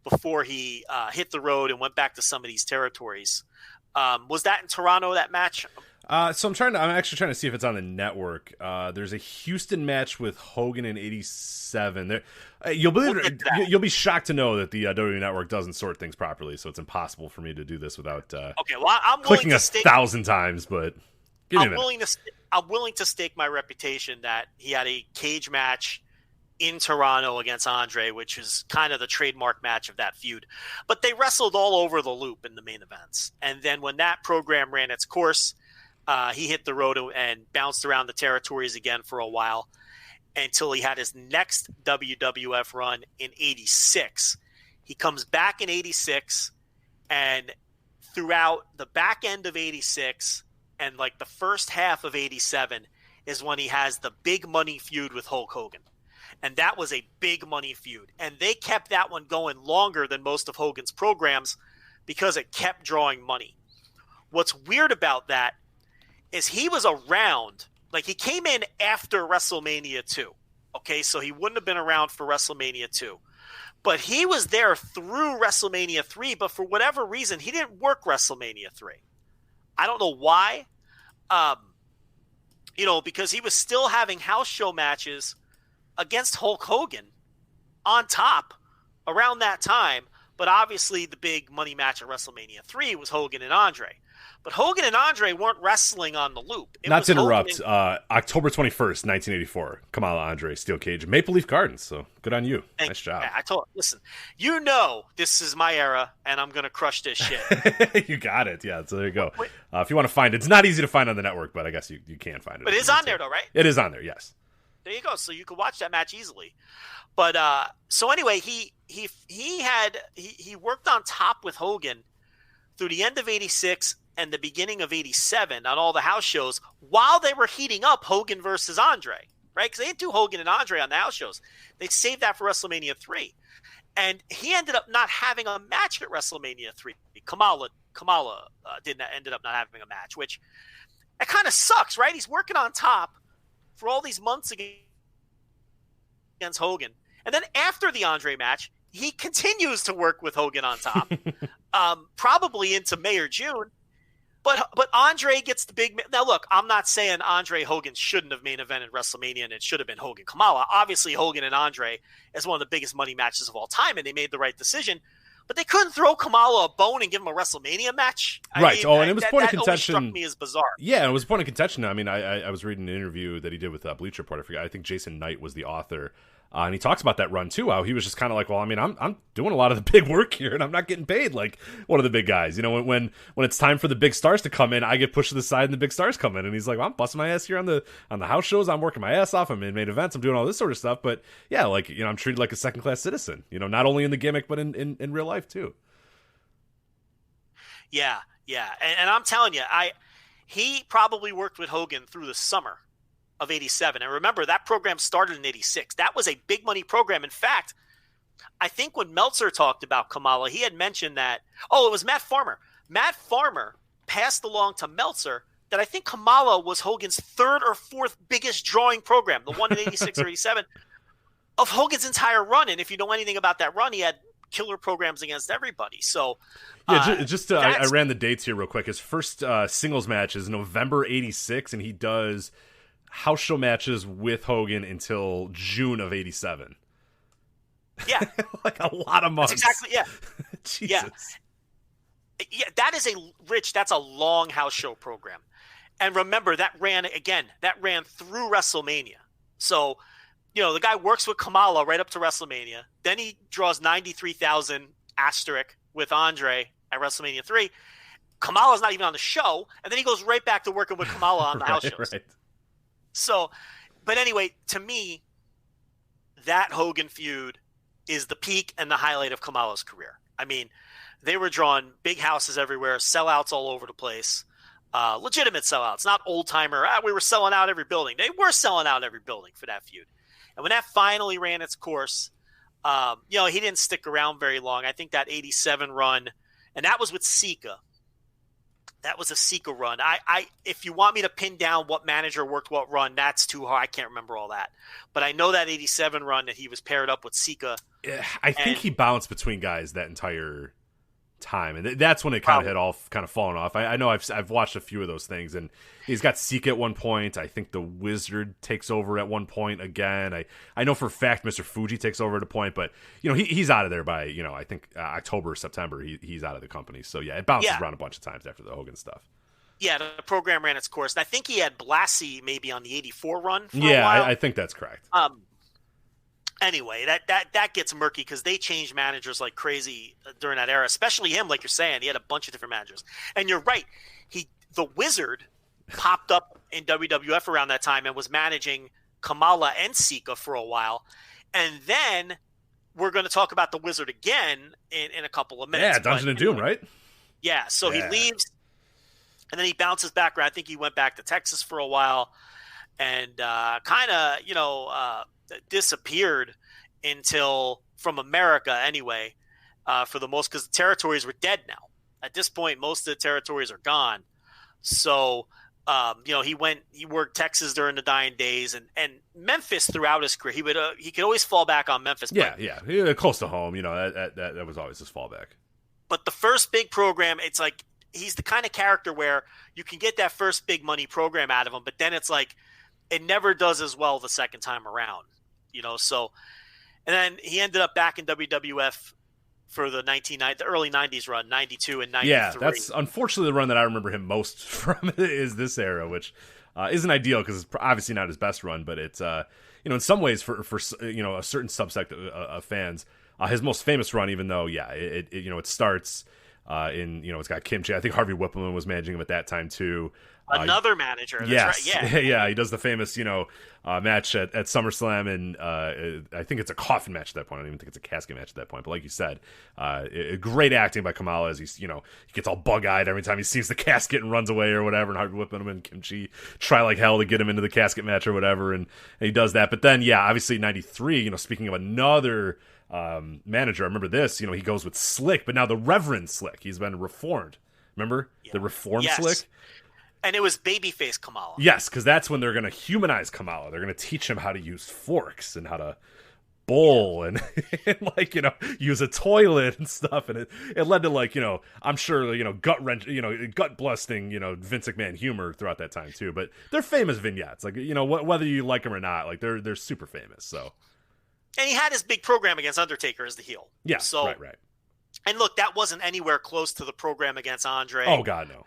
before he hit the road and went back to some of these territories. Was that in Toronto, that match? So I'm actually trying to see if it's on the network. There's a Houston match with Hogan in '87. You'll be shocked to know that the WWE Network doesn't sort things properly, so it's impossible for me to do this without okay. Well, I'm clicking 1,000 times, but give me a minute. I'm willing to stake my reputation that he had a cage match in Toronto against Andre, which is kind of the trademark match of that feud. But they wrestled all over the loop in the main events, and then when that program ran its course. He hit the road and bounced around the territories again for a while until he had his next WWF run in '86. He comes back in '86, and throughout the back end of '86 and like the first half of '87 is when he has the big money feud with Hulk Hogan. And that was a big money feud. And they kept that one going longer than most of Hogan's programs because it kept drawing money. What's weird about that is he was around, like he came in after WrestleMania 2. Okay, so he wouldn't have been around for WrestleMania 2. But he was there through WrestleMania 3, but for whatever reason, he didn't work WrestleMania 3. I don't know why. Because he was still having house show matches against Hulk Hogan on top around that time. But obviously the big money match at WrestleMania 3 was Hogan and Andre. But Hogan and Andre weren't wrestling on the loop. Not to interrupt, October 21st, 1984, Kamala Andre, Steel Cage, Maple Leaf Gardens. So good on you. Nice job. Yeah, listen, this is my era, and I'm going to crush this shit. You got it. Yeah, so there you go. If you want to find it, it's not easy to find on the network, but I guess you can find it. But it is on there, though, right? It is on there, yes. There you go. So you can watch that match easily. But so anyway, he worked on top with Hogan through the end of '86 and the beginning of '87 on all the house shows while they were heating up Hogan versus Andre, right? Because they didn't do Hogan and Andre on the house shows. They saved that for WrestleMania 3. And he ended up not having a match at WrestleMania 3. Kamala ended up not having a match, which it kind of sucks, right? He's working on top for all these months against Hogan. And then after the Andre match, he continues to work with Hogan on top, probably into May or June. But Andre gets the big – now, look, I'm not saying Andre Hogan shouldn't have main evented WrestleMania and it should have been Hogan Kamala. Obviously, Hogan and Andre is one of the biggest money matches of all time, and they made the right decision. But they couldn't throw Kamala a bone and give him a WrestleMania match. Right. And it was point of contention. That struck me as bizarre. Yeah, it was point of contention. I mean, I was reading an interview that he did with Bleacher Report. I think Jason Knight was the author. And he talks about that run, too, how he was just kind of like, well, I mean, I'm doing a lot of the big work here, and I'm not getting paid like one of the big guys. You know, when it's time for the big stars to come in, I get pushed to the side and the big stars come in. And he's like, well, I'm busting my ass here on the house shows. I'm working my ass off. I'm in main events. I'm doing all this sort of stuff. But, yeah, like, you know, I'm treated like a second-class citizen, you know, not only in the gimmick, but in real life, too. Yeah. And I'm telling you, he probably worked with Hogan through the summer of '87. And remember, that program started in '86. That was a big money program. In fact, I think when Meltzer talked about Kamala, he had mentioned that, it was Matt Farmer. Matt Farmer passed along to Meltzer that I think Kamala was Hogan's third or fourth biggest drawing program, the one in '86 or '87, of Hogan's entire run. And if you know anything about that run, he had killer programs against everybody. So I ran the dates here real quick. His first singles match is November '86, and he does house show matches with Hogan until June of '87. Yeah. Like a lot of months. That's exactly, yeah. Jesus. Yeah, that's a long house show program. And remember, that ran through WrestleMania. So, you know, the guy works with Kamala right up to WrestleMania. Then he draws 93,000 asterisk with Andre at WrestleMania 3. Kamala's not even on the show. And then he goes right back to working with Kamala on the house shows. Right. So, but anyway, to me, that Hogan feud is the peak and the highlight of Kamala's career. I mean, they were drawing big houses everywhere, sellouts all over the place. legitimate sellouts, not old timer. We were selling out every building. They were selling out every building for that feud. And when that finally ran its course, he didn't stick around very long. I think that 87 run, and that was with Sika. That was a Sika run. If you want me to pin down what manager worked what run, that's too hard. I can't remember all that. But I know that 87 run that he was paired up with Sika. Yeah, I think he bounced between guys that entire time, and that's when it kind of had all kind of fallen off. I know I've watched a few of those things, and he's got Sika at one point. I think the Wizard takes over at one point again. I know for a fact Mr. Fuji takes over at a point, but he's out of there by I think October or September he's out of the company. So yeah, it bounces around a bunch of times after the Hogan stuff. Yeah, the program ran its course, and I think he had Blassie maybe on the 84 run for a while. I think that's correct. Anyway, that gets murky because they changed managers like crazy during that era, especially him. Like you're saying, he had a bunch of different managers. And you're right. The Wizard popped up in WWF around that time and was managing Kamala and Sika for a while. And then we're going to talk about the Wizard again in a couple of minutes. Yeah, Dungeon and Doom, right? Yeah, so he leaves, and then he bounces back around. I think he went back to Texas for a while and kind of, disappeared until from America anyway, for the most, because the territories were dead now. At this point, most of the territories are gone. So, he worked Texas during the dying days and Memphis throughout his career. He could always fall back on Memphis. Yeah, close to home. That was always his fallback. But the first big program, it's like he's the kind of character where you can get that first big money program out of him, but then it's like it never does as well the second time around. So, and then he ended up back in WWF for the early 90s run, 92 and 93. Yeah, that's unfortunately the run that I remember him most from is this era, which isn't ideal because it's obviously not his best run, but it's, in some ways for a certain subsect of fans, his most famous run, even though, it starts it's got Kimchi. I think Harvey Whippleman was managing him at that time too. Another manager. That's right. Yeah. Yeah. He does the famous, match at SummerSlam, and I think it's a coffin match at that point. I don't even think it's a casket match at that point. But like you said, great acting by Kamala as he gets all bug-eyed every time he sees the casket and runs away or whatever, and Harvey Whippleman and Kimchi try like hell to get him into the casket match or whatever, and he does that. But then, obviously 93, speaking of another manager, I remember this, he goes with Slick, but now the Reverend Slick. He's been reformed. Remember? Yeah. The reformed Slick? And it was babyface Kamala. Yes, because that's when they're going to humanize Kamala. They're going to teach him how to use forks and how to bowl and use a toilet and stuff. And it led to I'm sure, gut wrench, gut busting, Vince McMahon humor throughout that time too. But they're famous vignettes. Whether you like them or not, they're super famous. So. And he had his big program against Undertaker as the heel. Yeah, so, right. And look, that wasn't anywhere close to the program against Andre. Oh, God, no.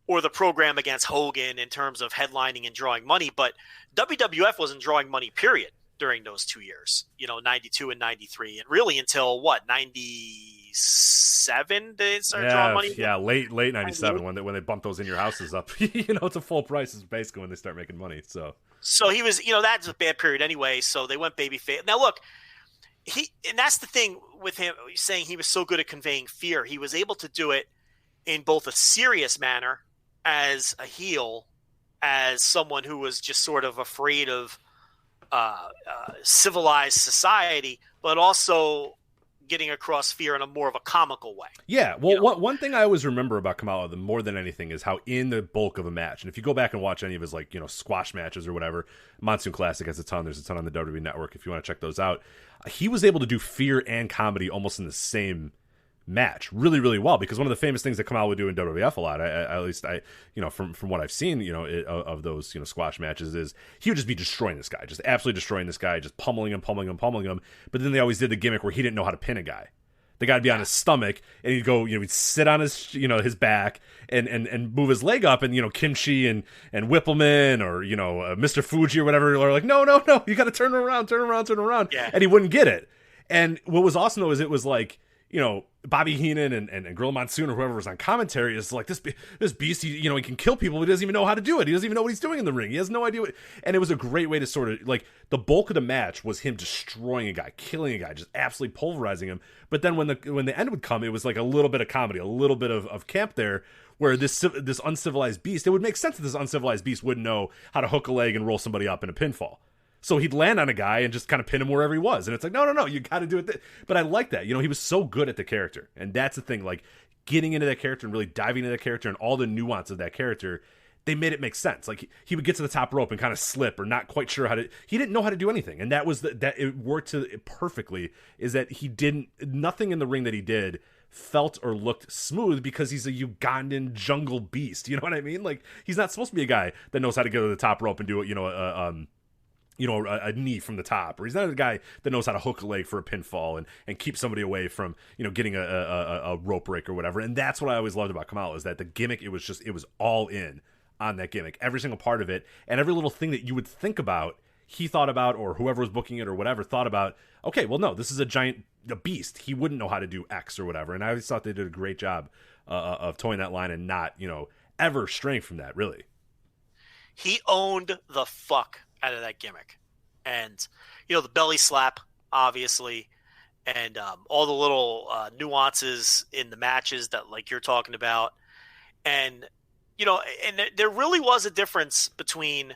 Or the program against Hogan in terms of headlining and drawing money. But WWF wasn't drawing money, period, during those 2 years, 92 and 93. And really until, 97 they started drawing money? Yeah, late 97 when they bumped those In Your Houses up. It's a full price is basically when they start making money. So he was, that's a bad period anyway. So they went babyface. Now, look, and that's the thing with him saying he was so good at conveying fear. He was able to do it in both a serious manner as a heel, as someone who was just sort of afraid of civilized society, but also getting across fear in a more of a comical way. Yeah, well, one thing I always remember about Kamala, more than anything, is how in the bulk of a match, and if you go back and watch any of his squash matches or whatever, Monsoon Classic has a ton. There's a ton on the WWE Network if you want to check those out. He was able to do fear and comedy almost in the same match really, really well, because one of the famous things that Kamala would do in WWF a lot, at least from what I've seen, of those, squash matches, is he would just be destroying this guy, just absolutely destroying this guy, just pummeling him. But then they always did the gimmick where he didn't know how to pin a guy. The guy'd be on his stomach, and he'd go, he'd sit on his, his back and move his leg up, and, Kimchi and Whippleman or, Mr. Fuji or whatever are like, no, you got to turn around. Yeah. And he wouldn't get it. And what was awesome, though, is it was like, you know, Bobby Heenan and Gorilla Monsoon or whoever was on commentary is like, this beast, he can kill people, but he doesn't even know how to do it. He doesn't even know what he's doing in the ring. He has no idea what, and it was a great way to sort of, like, the bulk of the match was him destroying a guy, killing a guy, just absolutely pulverizing him. But then when the end would come, it was like a little bit of comedy, a little bit of camp there, where this uncivilized beast, it would make sense that this uncivilized beast wouldn't know how to hook a leg and roll somebody up in a pinfall. So he'd land on a guy and just kind of pin him wherever he was. And it's like, no, you got to do it. But I like that. He was so good at the character. And that's the thing, like, getting into that character and really diving into that character and all the nuance of that character, they made it make sense. Like, he would get to the top rope and kind of slip or not quite sure how to, he didn't know how to do anything. And that was, that it worked perfectly, is that nothing in the ring that he did felt or looked smooth because he's a Ugandan jungle beast. You know what I mean? Like, he's not supposed to be a guy that knows how to go to the top rope and do it, a knee from the top, or he's not a guy that knows how to hook a leg for a pinfall and keep somebody away from, getting a rope break or whatever. And that's what I always loved about Kamala, is that the gimmick, it was all in on that gimmick, every single part of it, and every little thing that you would think about, he thought about, or whoever was booking it or whatever thought about, okay, well, no, this is a beast. He wouldn't know how to do X or whatever. And I always thought they did a great job of towing that line and not, ever straying from that, really. He owned the fuck out of that gimmick. And, the belly slap, obviously, and all the little nuances in the matches that, like, you're talking about. And, and there really was a difference between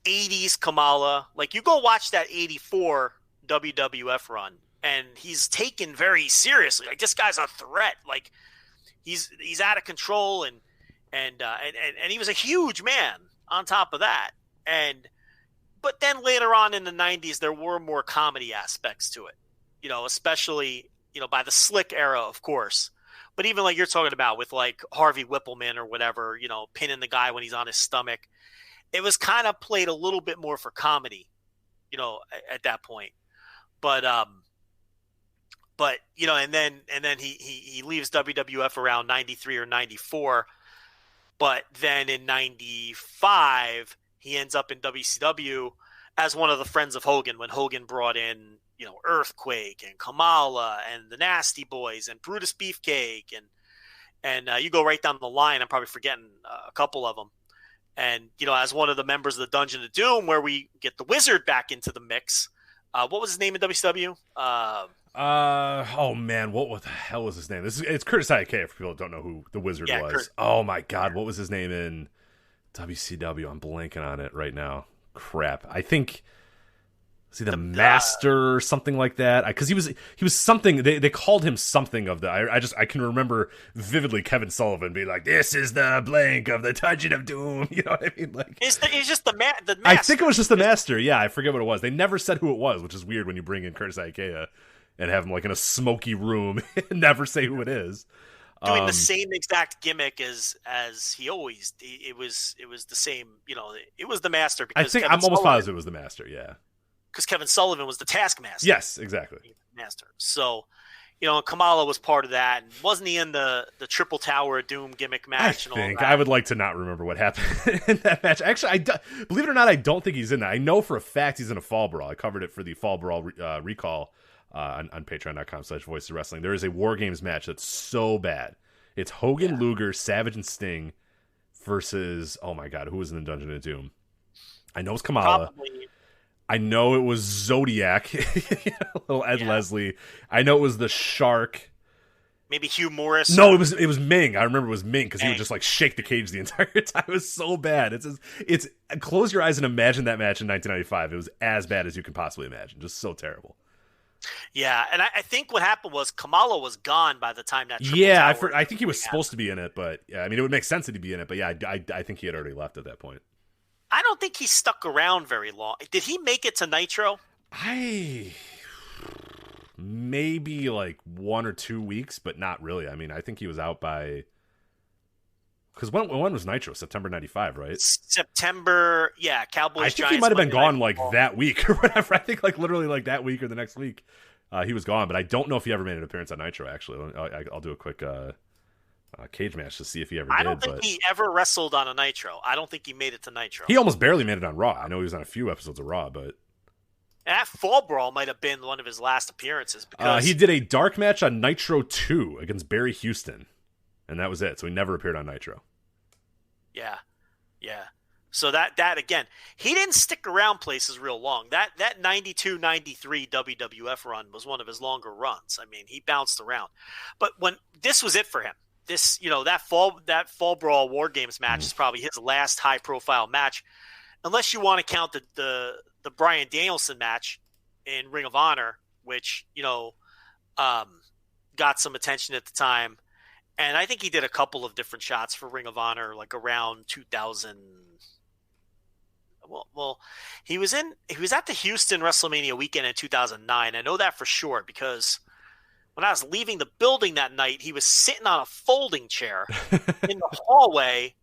80s Kamala. Like, you go watch that 84 WWF run, and he's taken very seriously. Like, this guy's a threat. Like, he's out of control, and he was a huge man on top of that. But then later on in the 90s, there were more comedy aspects to it, especially, by the Slick era, of course. But even like you're talking about with like Harvey Whippleman or whatever, pinning the guy when he's on his stomach, it was kind of played a little bit more for comedy, at that point. But and then he leaves WWF around 93 or 94. But then in 95, he ends up in WCW as one of the friends of Hogan when Hogan brought in, Earthquake and Kamala and the Nasty Boys and Brutus Beefcake and you go right down the line. I'm probably forgetting a couple of them. And, as one of the members of the Dungeon of Doom, where we get the Wizard back into the mix. What was his name in WCW? Oh man, what the hell was his name? It's Curtis IK, for people that don't know who the Wizard was. Oh my God, what was his name in WCW? I'm blanking on it right now. Crap. I think the Master or something like that. Because he was something. They called him something of the. I can remember vividly Kevin Sullivan being like, "This is the blank of the Dungeon of Doom." You know what I mean? Like, he's just the Master. I think it was just the Master. Yeah, I forget what it was. They never said who it was, which is weird when you bring in Curtis Ikea and have him like in a smoky room and never say who it is. Doing the same exact gimmick as he always. It was the same. It was the Master. Because I'm almost positive it was the Master. Yeah. Because Kevin Sullivan was the Taskmaster. Yes, exactly. Master. So, Kamala was part of that. And wasn't he in the Triple Tower of Doom gimmick match? I would like to not remember what happened in that match. Actually, believe it or not, I don't think he's in that. I know for a fact he's in a Fall Brawl. I covered it for the Fall Brawl recall on patreon.com/Voices of Wrestling. There is a War Games match that's so bad. It's Hogan, Luger, Savage, and Sting versus, oh my God, who was in the Dungeon of Doom? I know it's Kamala. Probably. I know it was Zodiac, little Ed Leslie. I know it was the Shark. Maybe Hugh Morris. No, it was Ming. I remember it was Ming because he would just like shake the cage the entire time. It was so bad. It's close your eyes and imagine that match in 1995. It was as bad as you can possibly imagine. Just so terrible. Yeah, and I think what happened was Kamala was gone by the time that. I think he was supposed to be in it, but yeah, I mean, it would make sense that he'd be in it, but yeah, I think he had already left at that point. I don't think he stuck around very long. Did he make it to Nitro? Maybe like 1 or 2 weeks, but not really. I mean, I think he was out by. Because when was Nitro? September 95, right? September, yeah. Cowboys. I think he might have been gone like that week or whatever. I think like literally like that week or the next week, he was gone. But I don't know if he ever made an appearance on Nitro. Actually, I'll do a quick cage match to see if he ever did. I don't think he ever wrestled on a Nitro. I don't think he made it to Nitro. He almost barely made it on Raw. I know he was on a few episodes of Raw, but And that fall brawl might have been one of his last appearances. Because he did a dark match on Nitro 2 against Barry Houston, and that was it. So he never appeared on Nitro. Yeah. So that again, he didn't stick around places real long. That 92-93 WWF run was one of his longer runs. I mean, he bounced around. But when this was it for him. This, that fall brawl War Games match is probably his last high profile match, unless you want to count the Bryan Danielson match in Ring of Honor, which got some attention at the time, and I think he did a couple of different shots for Ring of Honor, like around 2000. Well, he was at the Houston WrestleMania weekend in 2009. I know that for sure because when I was leaving the building that night, he was sitting on a folding chair in the hallway,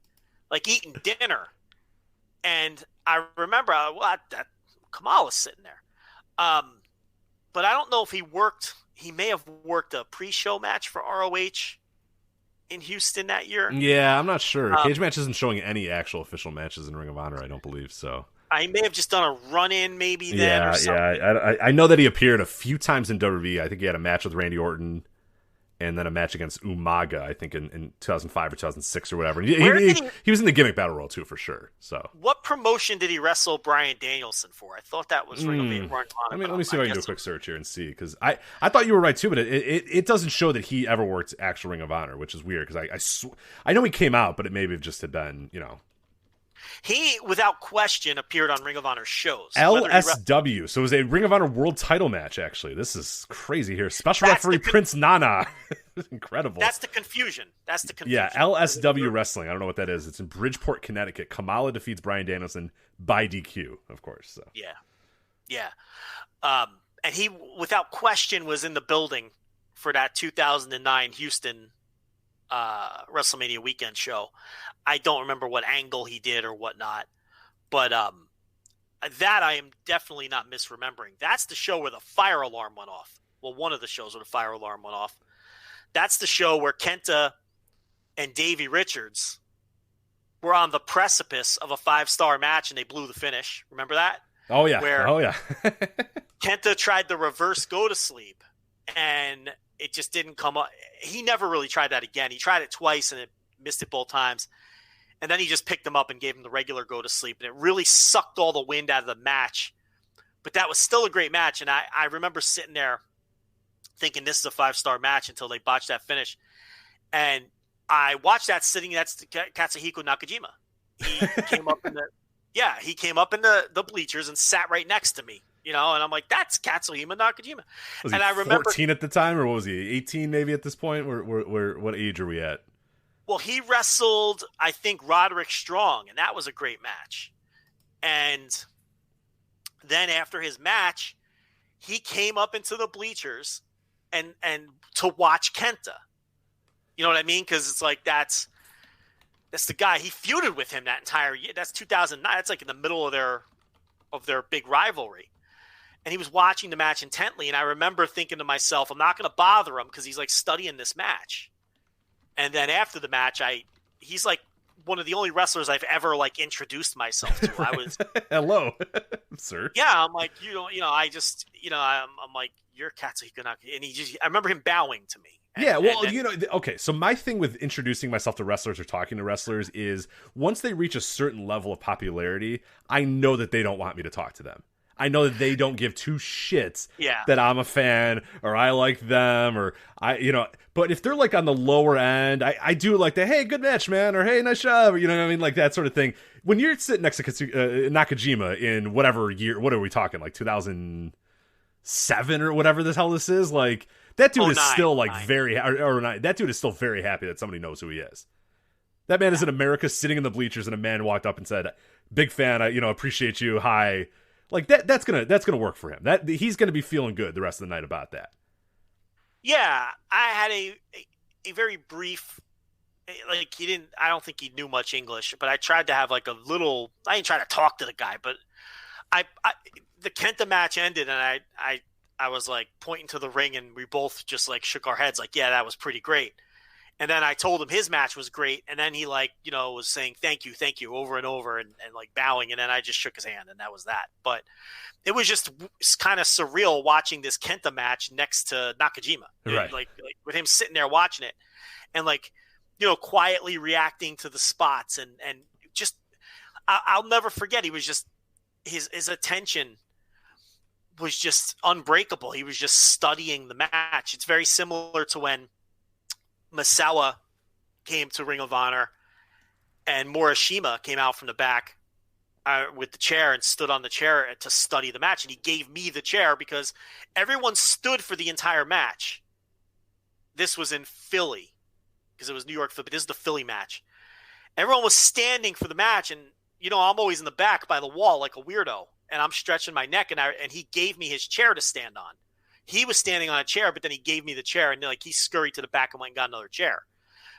like eating dinner. And I remember that Kamala was sitting there. But I don't know if he may have worked a pre-show match for ROH in Houston that year. Yeah, I'm not sure. Cage Match isn't showing any actual official matches in Ring of Honor, I don't believe, so. I may have just done a run-in maybe then or something. Yeah. I know that he appeared a few times in WWE. I think he had a match with Randy Orton and then a match against Umaga, I think, in 2005 or 2006 or whatever. He was in the Gimmick Battle Royal, too, for sure. So, what promotion did he wrestle Bryan Danielson for? I thought that was Ring of Honor. Let me see if I can do a quick search here and see, because I thought you were right, too, but it doesn't show that he ever worked actual Ring of Honor, which is weird, because I know he came out, but it maybe just had been, He, without question, appeared on Ring of Honor shows. LSW. So it was a Ring of Honor World Title match, actually. This is crazy here. Special referee Prince Nana. Incredible. That's the confusion. Yeah, LSW Wrestling. I don't know what that is. It's in Bridgeport, Connecticut. Kamala defeats Bryan Danielson by DQ, of course. So. Yeah. And he, without question, was in the building for that 2009 Houston WrestleMania weekend show. I don't remember what angle he did or whatnot, but that I am definitely not misremembering. That's the show where the fire alarm went off. Well, one of the shows where the fire alarm went off. That's the show where Kenta and Davey Richards were on the precipice of a 5-star match and they blew the finish. Remember that? Oh yeah. Where Kenta tried the reverse go to sleep and it just didn't come up. He never really tried that again. He tried it twice and it missed it both times. And then he just picked him up and gave him the regular go to sleep. And it really sucked all the wind out of the match. But that was still a great match. And I remember sitting there thinking this is a 5-star match until they botched that finish. And I watched that sitting next to Katsuhiko Nakajima. He came up in the bleachers and sat right next to me. And I'm like, that's Katsuhiko Nakajima. Was he 14 at the time, or what was he, 18 maybe at this point? What age are we at? Well, he wrestled, I think, Roderick Strong, and that was a great match. And then after his match, he came up into the bleachers and to watch Kenta. You know what I mean? Because it's like that's the guy. He feuded with him that entire year. That's 2009. That's like in the middle of their big rivalry. And he was watching the match intently, and I remember thinking to myself, I'm not going to bother him because he's like studying this match. And then after the match, he's like one of the only wrestlers I've ever like introduced myself to. I was hello, sir. Yeah, I'm like I'm like, you're Katsuhiko Nakajima, and I remember him bowing to me. Okay. So my thing with introducing myself to wrestlers or talking to wrestlers is once they reach a certain level of popularity, I know that they don't want me to talk to them. I know that they don't give two shits that I'm a fan or I like them or but if they're like on the lower end, I do like the, hey, good match, man, or hey, nice job, or, you know what I mean? Like that sort of thing. When you're sitting next to Nakajima in whatever year, what are we talking? Like 2007 or whatever the hell this is? Like that dude is still like that dude is still very happy that somebody knows who he is. That man is in America sitting in the bleachers and a man walked up and said, big fan, appreciate you. Hi. Like that's gonna work for him. That he's gonna be feeling good the rest of the night about that. Yeah, I had a very brief, like I don't think he knew much English, but I tried to have like a little. I didn't try to talk to the guy, but the Kenta match ended, and I was like pointing to the ring, and we both just like shook our heads, like, yeah, that was pretty great. And then I told him his match was great. And then he was saying, thank you over and over and like bowing. And then I just shook his hand and that was that. But it was just kind of surreal watching this Kenta match next to Nakajima. Right. Like with him sitting there watching it and quietly reacting to the spots and just, I'll never forget. He was just, his attention was just unbreakable. He was just studying the match. It's very similar to when Misawa came to Ring of Honor and Morishima came out from the back with the chair and stood on the chair to study the match. And he gave me the chair because everyone stood for the entire match. This was in Philly because it was New York, but this is the Philly match. Everyone was standing for the match. And, I'm always in the back by the wall like a weirdo. And I'm stretching my neck and he gave me his chair to stand on. He was standing on a chair, but then he gave me the chair and he scurried to the back and went and got another chair.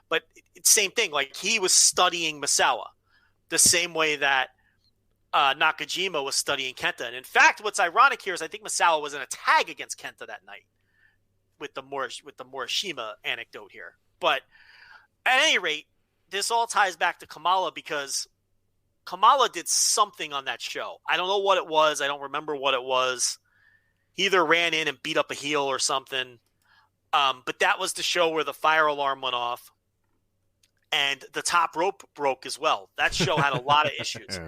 But it's same thing. Like he was studying Misawa the same way that Nakajima was studying Kenta. And in fact, what's ironic here is I think Misawa was in a tag against Kenta that night with the Morishima anecdote here. But at any rate, this all ties back to Kamala because Kamala did something on that show. I don't know what it was. I don't remember what it was. He either ran in and beat up a heel or something. But that was the show where the fire alarm went off and the top rope broke as well. That show had a lot of issues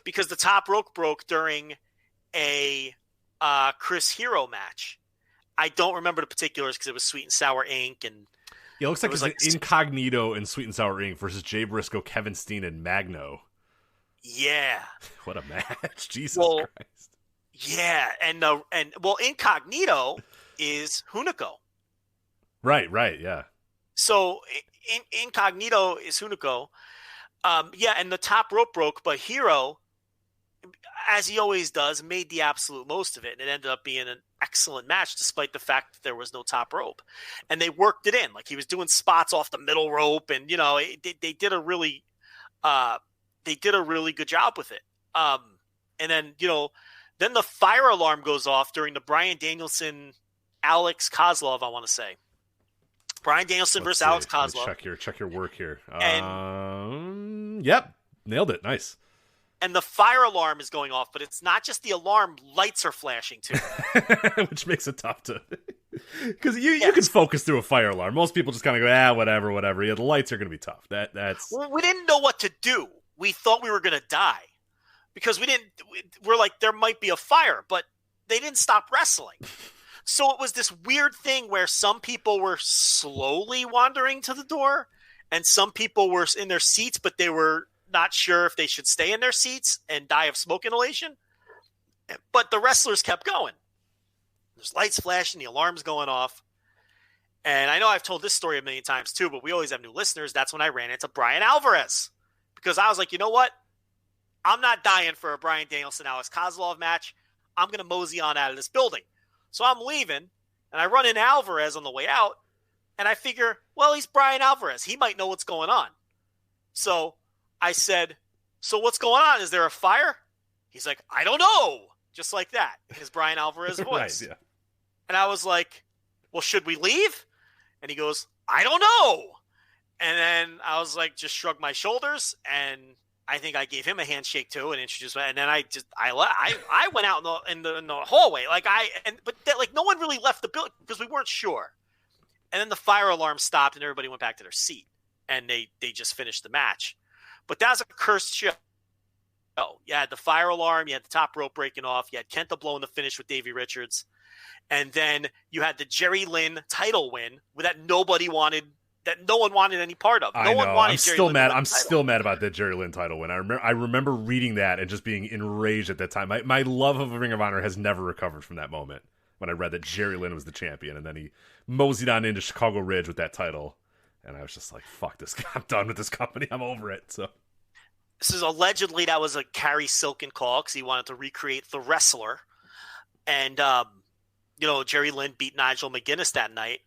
because the top rope broke during a Chris Hero match. I don't remember the particulars because it was Sweet and Sour Inc. And it looks like it was Incognito and Sweet and Sour Inc. versus Jay Briscoe, Kevin Steen, and Magno. Yeah. What a match. Jesus Christ. Yeah, and Incognito is Hunico. Right, yeah. So Incognito is Hunico. And the top rope broke, but Hero, as he always does, made the absolute most of it, and it ended up being an excellent match despite the fact that there was no top rope. And they worked it in. Like he was doing spots off the middle rope, and they did a really good job with it. And then, then the fire alarm goes off during the Bryan Danielson, Alex Kozlov, I want to say. Bryan Danielson versus Alex Kozlov. Check your work here. And, yep, nailed it. Nice. And the fire alarm is going off, but it's not just the alarm; lights are flashing too, which makes it tough to because you can focus through a fire alarm. Most people just kind of go, whatever. Yeah, the lights are going to be tough. That's. Well, we didn't know what to do. We thought we were going to die because we're like, there might be a fire, but they didn't stop wrestling. So it was this weird thing where some people were slowly wandering to the door and some people were in their seats, but they were not sure if they should stay in their seats and die of smoke inhalation. But the wrestlers kept going. There's lights flashing, the alarm's going off. And I know I've told this story a million times too, but we always have new listeners. That's when I ran into Brian Alvarez. Because I was like, you know what? I'm not dying for a Bryan Danielson Alex Kozlov match. I'm going to mosey on out of this building. So I'm leaving, and I run into Alvarez on the way out, and I figure, well, he's Brian Alvarez. He might know what's going on. So I said, so what's going on? Is there a fire? He's like, I don't know. Just like that, in his Brian Alvarez voice. Right, yeah. And I was like, well, should we leave? And he goes, I don't know. And then I was like, just shrugged my shoulders, and I think I gave him a handshake too, and introduced me. And then I went out in the hallway, but no one really left the building because we weren't sure. And then the fire alarm stopped, and everybody went back to their seat, and they just finished the match. But that was a cursed show. You had the fire alarm, you had the top rope breaking off, you had Kenta blowing the finish with Davey Richards, and then you had the Jerry Lynn title win that no one wanted any part of. I know. I'm still mad. I'm still mad about that Jerry Lynn title win. I remember reading that and just being enraged at that time. My love of Ring of Honor has never recovered from that moment when I read that Jerry Lynn was the champion, and then he moseyed on into Chicago Ridge with that title, and I was just like, "Fuck this! I'm done with this company. I'm over it." So this is allegedly that was a Carrie Silken call because he wanted to recreate the wrestler, and Jerry Lynn beat Nigel McGuinness that night,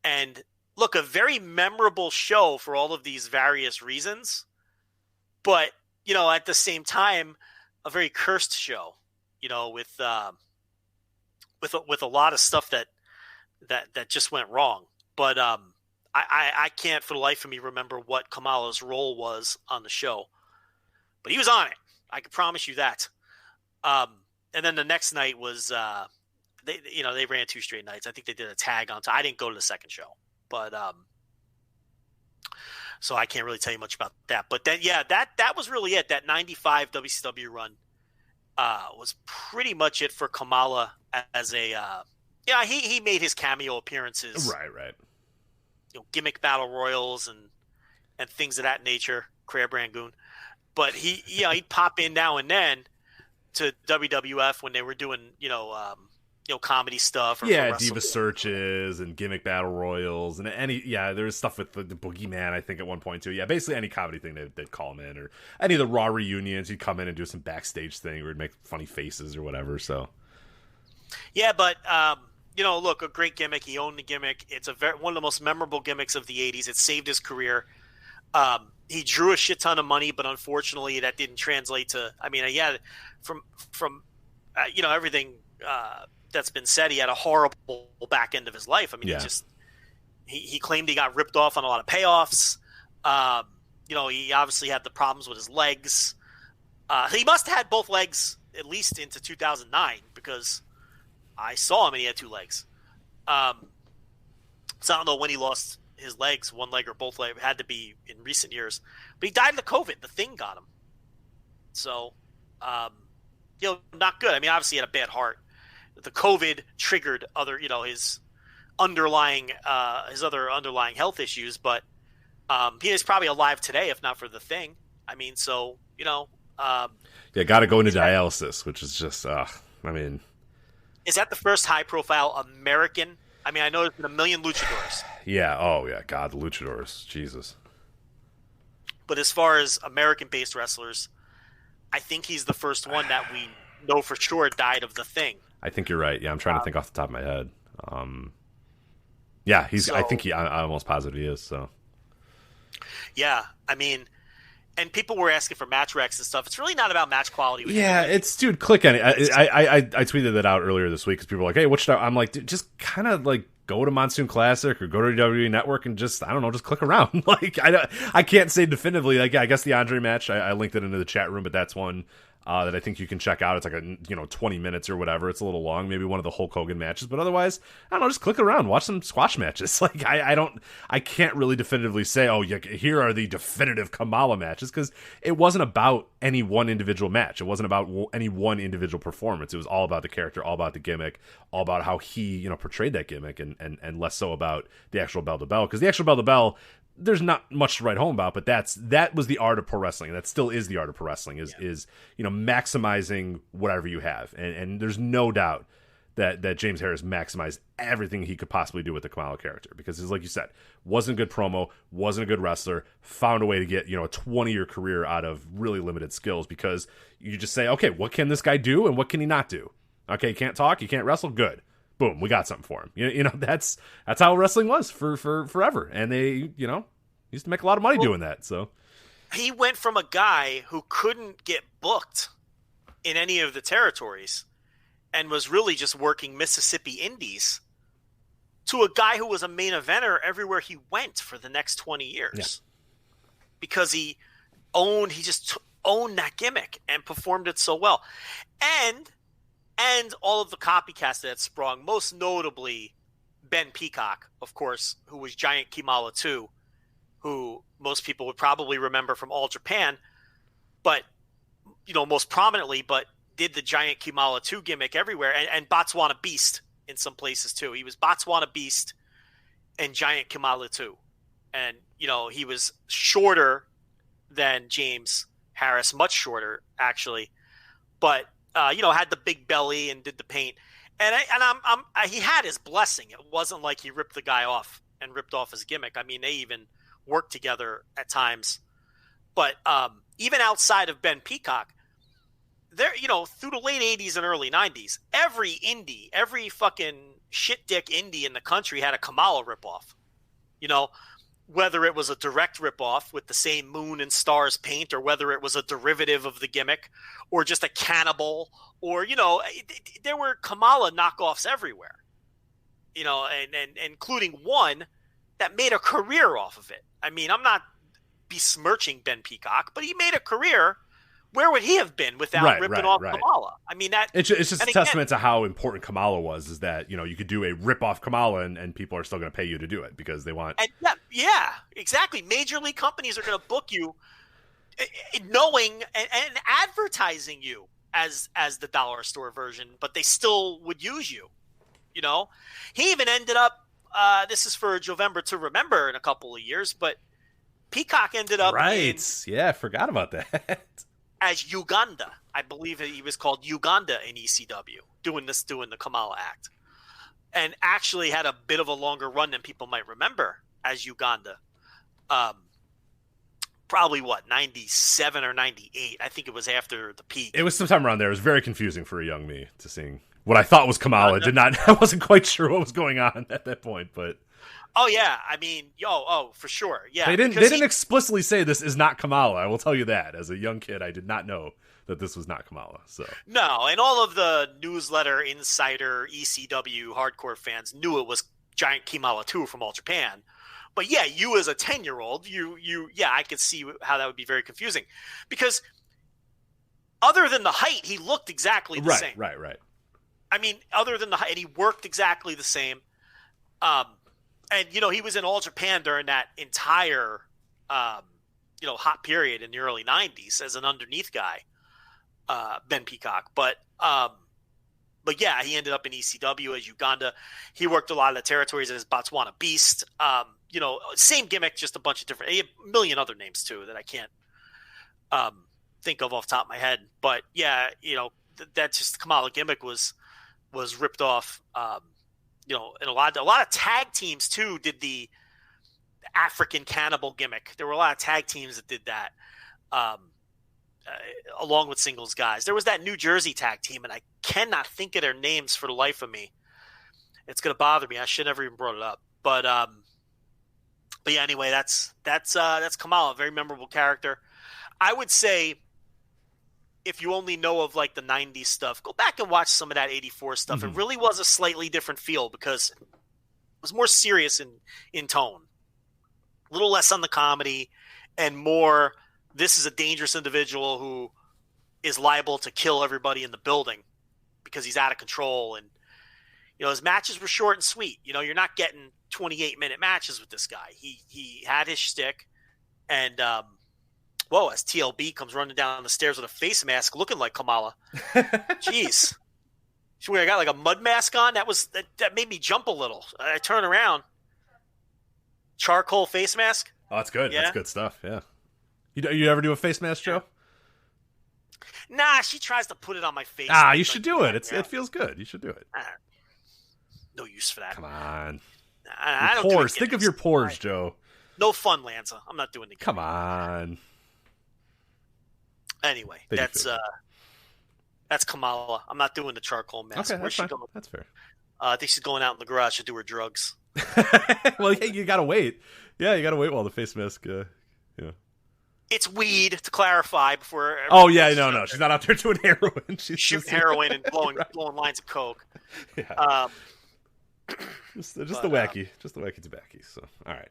and. Look, a very memorable show for all of these various reasons, but at the same time, a very cursed show. With a lot of stuff that just went wrong. But I can't for the life of me remember what Kamala's role was on the show, but he was on it. I can promise you that. And then the next night was they ran 2 straight nights. I think they did a tag on. I didn't go to the second show, but so I can't really tell you much about that. But then that was really it. That 95 WCW run was pretty much it for Kamala as a he made his cameo appearances. Right. Gimmick battle royals and things of that nature, Crab Rangoon. But he'd pop in now and then to WWF when they were doing comedy stuff. Or Diva searches and gimmick battle royals and there was stuff with the Boogeyman, I think, at one point too. Yeah, basically any comedy thing they'd call him in, or any of the Raw reunions, he'd come in and do some backstage thing where he'd make funny faces or whatever. So yeah, but look, a great gimmick. He owned the gimmick. It's one of the most memorable gimmicks of the 80s. It saved his career. He drew a shit ton of money, but unfortunately that didn't translate to, from everything that's been said, he had a horrible back end of his life. He claimed he got ripped off on a lot of payoffs. He obviously had the problems with his legs. He must have had both legs at least into 2009, because I saw him and he had 2 legs. So I don't know when he lost his legs, one leg or both legs. It had to be in recent years. But he died of COVID. The Thing got him. So, not good. Obviously he had a bad heart. The COVID triggered other, his underlying, other underlying health issues. But he is probably alive today, if not for The Thing. got to go into dialysis, which is just, Is that the first high-profile American? I know there's been a million luchadors. Yeah. Oh, yeah. God, the luchadors. Jesus. But as far as American-based wrestlers, I think he's the first one that we know for sure died of The Thing. I think you're right. Yeah, I'm trying to think off the top of my head. I think I'm almost positive he is. So. Yeah, and people were asking for match recs and stuff. It's really not about match quality. Dude, click on it. I tweeted that out earlier this week because people were like, hey, which I'm like, dude, just kind of like go to Monsoon Classic or go to WWE Network and just, I don't know, just click around. I can't say definitively. I guess the Andre match, I linked it into the chat room, but that's one that I think you can check out. It's like 20 minutes or whatever. It's a little long, maybe one of the Hulk Hogan matches, but otherwise, I don't know, just click around, watch some squash matches. I can't really definitively say, oh, here are the definitive Kamala matches, because it wasn't about any one individual match. It wasn't about any one individual performance. It was all about the character, all about the gimmick, all about how he, portrayed that gimmick, and less so about the actual bell to bell, because the actual bell to bell, there's not much to write home about, but that was the art of pro wrestling. That still is the art of pro wrestling, is maximizing whatever you have. And there's no doubt that James Harris maximized everything he could possibly do with the Kamala character, because like you said, wasn't a good promo, wasn't a good wrestler, found a way to get, a 20-year career out of really limited skills, because you just say, okay, what can this guy do and what can he not do? Okay, he can't talk, he can't wrestle, good. Boom, we got something for him. That's how wrestling was for forever. And they, used to make a lot of money doing that. So he went from a guy who couldn't get booked in any of the territories and was really just working Mississippi indies to a guy who was a main eventer everywhere he went for the next 20 years. Yeah. Because he just owned that gimmick and performed it so well. And all of the copycats that sprung, most notably Ben Peacock, of course, who was Giant Kamala 2, who most people would probably remember from All Japan, but, most prominently, but did the Giant Kamala 2 gimmick everywhere, and Botswana Beast in some places too. He was Botswana Beast and Giant Kamala 2. And, he was shorter than James Harris, much shorter, actually, but had the big belly and did the paint, and he had his blessing. It wasn't like he ripped the guy off and ripped off his gimmick. They even worked together at times, but even outside of Ben Peacock, there, through the late 80s and early 90s, every fucking shit dick indie in the country had a Kamala ripoff. Whether it was a direct ripoff with the same moon and stars paint, or whether it was a derivative of the gimmick, or just a cannibal, or, there were Kamala knockoffs everywhere, and including one that made a career off of it. I mean, I'm not besmirching Ben Peacock, but he made a career. Where would he have been without ripping off Kamala? I mean, it's just a testament to how important Kamala was. Is that you could do a rip off Kamala and people are still going to pay you to do it because they want. And yeah, exactly. Major league companies are going to book you, knowing and advertising you as the dollar store version, but they still would use you. He even ended up. This is for Jovember to remember in a couple of years, but Peacock ended up I forgot about that. As Uganda. I believe he was called Uganda in ECW, doing the Kamala act. And actually had a bit of a longer run than people might remember as Uganda. Probably 97 or 98. I think it was after the peak. It was sometime around there. It was very confusing for a young me to seeing what I thought was Kamala. I wasn't quite sure what was going on at that point, but... Oh, yeah. I mean, for sure. Yeah. They didn't explicitly say this is not Kamala. I will tell you that. As a young kid, I did not know that this was not Kamala. So no, and all of the newsletter, insider, ECW hardcore fans knew it was Giant Kamala 2 from All Japan. But yeah, you as a 10-year-old, I could see how that would be very confusing. Because other than the height, he looked exactly the same. Right. I mean, other than the height, and he worked exactly the same. And, he was in All Japan during that entire, hot period in the early 90s as an underneath guy, Ben Peacock. But yeah, he ended up in ECW as Uganda. He worked a lot of the territories as Botswana Beast. Same gimmick, just a bunch of different, a million other names too that I can't think of off the top of my head. But yeah, that just Kamala gimmick was ripped off. And a lot of tag teams too did the African cannibal gimmick. There were a lot of tag teams that did that, along with singles guys. There was that New Jersey tag team, and I cannot think of their names for the life of me. It's gonna bother me. I should never even brought it up. But yeah. Anyway, that's Kamala, a very memorable character. I would say, if you only know of like the 90s stuff, go back and watch some of that 84 stuff. Mm-hmm. It really was a slightly different feel because it was more serious in tone, a little less on the comedy and more, this is a dangerous individual who is liable to kill everybody in the building because he's out of control. And, his matches were short and sweet. You're not getting 28-minute matches with this guy. He had his shtick, and, as TLB comes running down the stairs with a face mask looking like Kamala. Jeez. I got like a mud mask on. That made me jump a little. I turn around. Charcoal face mask. Oh, that's good. Yeah? That's good stuff. Yeah. You ever do a face mask, Joe? Nah, she tries to put it on my face. You should do it. It feels good. You should do it. No use for that. Come on. I don't pores. Think of your pores, Joe. No fun, Lanza. I'm not doing the gimmick. Come on. Anyway, that's Kamala. I'm not doing the charcoal mask. Okay, that's fair. I think she's going out in the garage to do her drugs. Well, yeah, you gotta wait. Yeah, you gotta wait while the face mask. It's weed, to clarify before. Oh yeah, no, she's not out there doing heroin. She's shooting heroin and blowing lines of coke. Yeah. Just the wacky tobacco. So all right.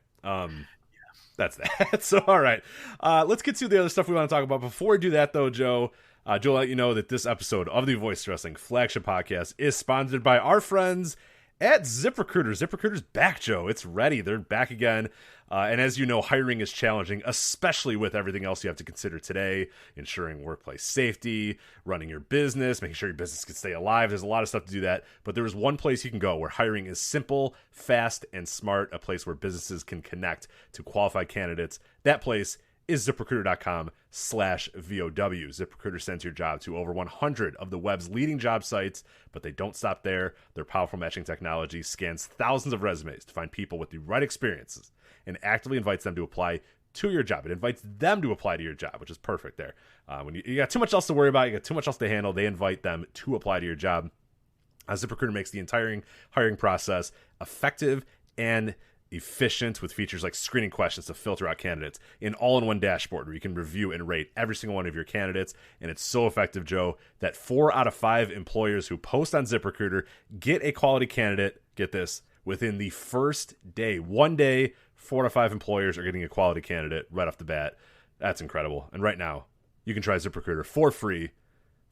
That's that. So, all right. Let's get to the other stuff we want to talk about. Before we do that, though, Joe will let you know that this episode of the Voice Wrestling Flagship Podcast is sponsored by our friends at ZipRecruiter. ZipRecruiter's back, Joe. It's ready. They're back again. And as you know, hiring is challenging, especially with everything else you have to consider today, ensuring workplace safety, running your business, making sure your business can stay alive. There's a lot of stuff to do that. But there is one place you can go where hiring is simple, fast, and smart, a place where businesses can connect to qualified candidates. That place is ZipRecruiter.com/VOW. ZipRecruiter sends your job to over 100 of the web's leading job sites, but they don't stop there. Their powerful matching technology scans thousands of resumes to find people with the right experiences and actively invites them to apply to your job. It invites them to apply to your job, which is perfect there. When you got too much else to worry about, you got too much else to handle, they invite them to apply to your job. ZipRecruiter makes the entire hiring process effective and efficient with features like screening questions to filter out candidates, an all-in-one dashboard where you can review and rate every single one of your candidates. And it's so effective, Joe, that 4 out of 5 employers who post on ZipRecruiter get a quality candidate, get this, within the first day. One day, 4 to 5 employers are getting a quality candidate right off the bat. That's incredible. And right now, you can try ZipRecruiter for free.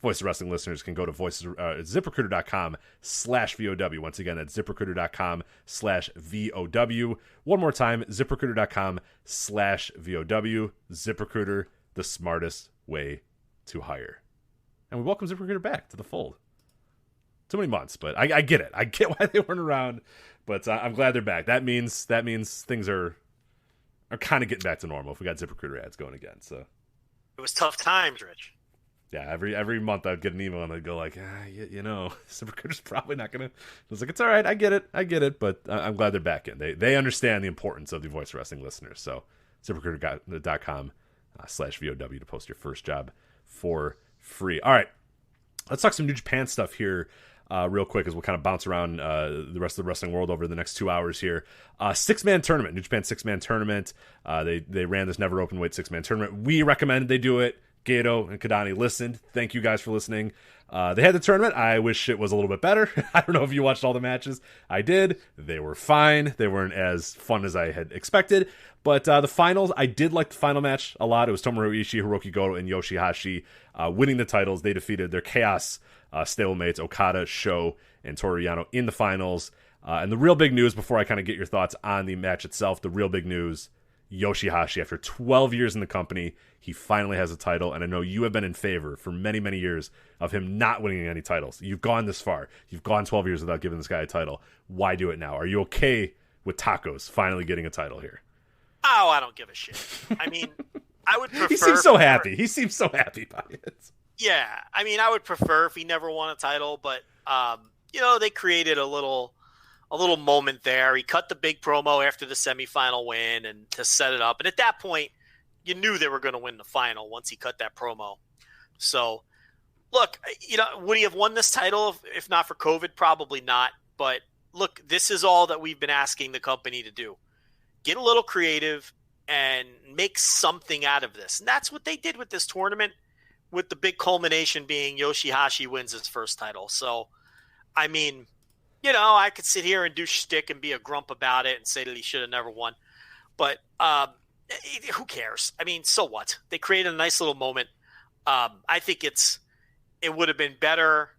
Voice of Wrestling listeners can go to ZipRecruiter.com/VOW. Once again, that's ZipRecruiter.com/VOW. One more time, ZipRecruiter.com/VOW. ZipRecruiter, the smartest way to hire. And we welcome ZipRecruiter back to the fold. Too many months, but I get it. I get why they weren't around, but I'm glad they're back. That means things are kind of getting back to normal if we got ZipRecruiter ads going again. So it was tough times, Rich. Yeah, every month I'd get an email and I'd go like, ZipRecruiter's probably not gonna. I was like, it's all right, I get it, but I'm glad they're back in. They understand the importance of the Voice Wrestling listeners. So ZipRecruiter.com/VOW to post your first job for free. All right, let's talk some New Japan stuff here real quick as we'll kind of bounce around the rest of the wrestling world over the next 2 hours here. 6-man tournament, New Japan 6-man tournament. They ran this never open weight 6-man tournament. We recommended they do it. Gato and Kadani listened. Thank you guys for listening. They had the tournament. I wish it was a little bit better. I don't know if you watched all the matches. I did. They were fine. They weren't as fun as I had expected. But the finals, I did like the final match a lot. It was Tomohiro Ishii, Hiroki Goto, and YOSHI-HASHI winning the titles. They defeated their Chaos stablemates, Okada, Sho, and Toru Yano in the finals. And the real big news, before I kind of get your thoughts on the match itself, the real big news, YOSHI-HASHI, after 12 years in the company, he finally has a title, and I know you have been in favor for many, many years of him not winning any titles. You've gone this far. You've gone 12 years without giving this guy a title. Why do it now? Are you okay with Tacos finally getting a title here? Oh, I don't give a shit. I mean, I would prefer... He seems so happy. He seems so happy by it. Yeah, I mean, I would prefer if he never won a title, but, they created a little moment there. He cut the big promo after the semifinal win and to set it up. And at that point, you knew they were going to win the final once he cut that promo. So, look, would he have won this title if not for COVID? Probably not. But look, this is all that we've been asking the company to do. Get a little creative and make something out of this. And that's what they did with this tournament, with the big culmination being YOSHI-HASHI wins his first title. So, I mean, I could sit here and do shtick and be a grump about it and say that he should have never won. But who cares? I mean, so what? They created a nice little moment. I think it would have been better.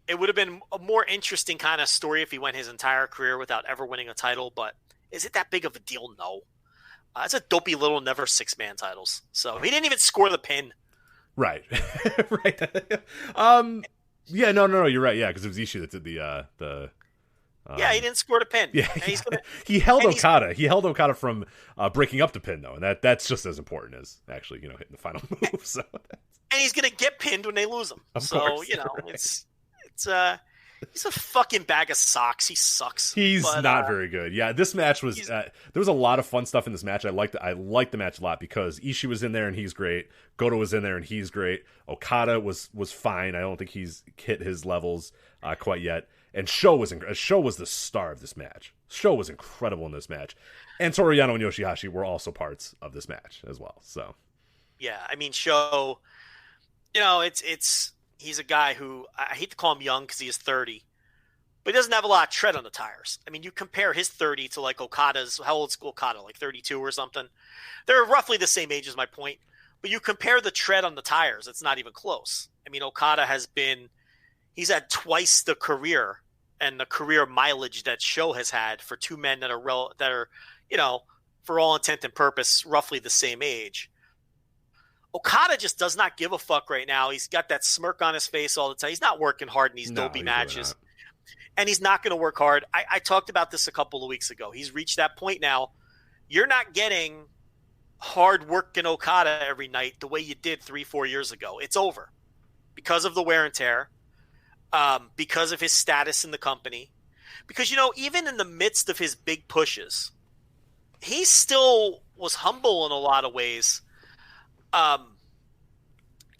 It would have been a more interesting kind of story if he went his entire career without ever winning a title. But is it that big of a deal? No. It's a dopey little never 6-man titles. So he didn't even score the pin. Right. Right. Yeah, no, you're right. Yeah, because it was Ishii that did the he didn't score the pin. Yeah, he held Okada. He held Okada from breaking up the pin, though, and that's just as important as actually, hitting the final move. So, and he's gonna get pinned when they lose him. Of course, right. He's a fucking bag of socks. He sucks. He's not very good. Yeah, this match was there was a lot of fun stuff in this match. I liked the match a lot because Ishii was in there and he's great. Goto was in there and he's great. Okada was fine. I don't think he's hit his levels quite yet. And Sho was the star of this match. Sho was incredible in this match. And Toru Yano and YOSHI-HASHI were also parts of this match as well. So yeah, I mean, Sho, he's a guy who, I hate to call him young because he is 30, but he doesn't have a lot of tread on the tires. I mean, you compare his 30 to like Okada's, how old is Okada, like 32 or something? They're roughly the same age, is my point. But you compare the tread on the tires, it's not even close. I mean, Okada he's had twice the career and the career mileage that Sho has had for two men that are, for all intent and purpose, roughly the same age. Okada just does not give a fuck right now. He's got that smirk on his face all the time. He's not working hard in these dopey matches. And he's not going to work hard. I talked about this a couple of weeks ago. He's reached that point now. You're not getting hard work in Okada every night the way you did 3-4 years ago. It's over because of the wear and tear, because of his status in the company. Because, even in the midst of his big pushes, he still was humble in a lot of ways.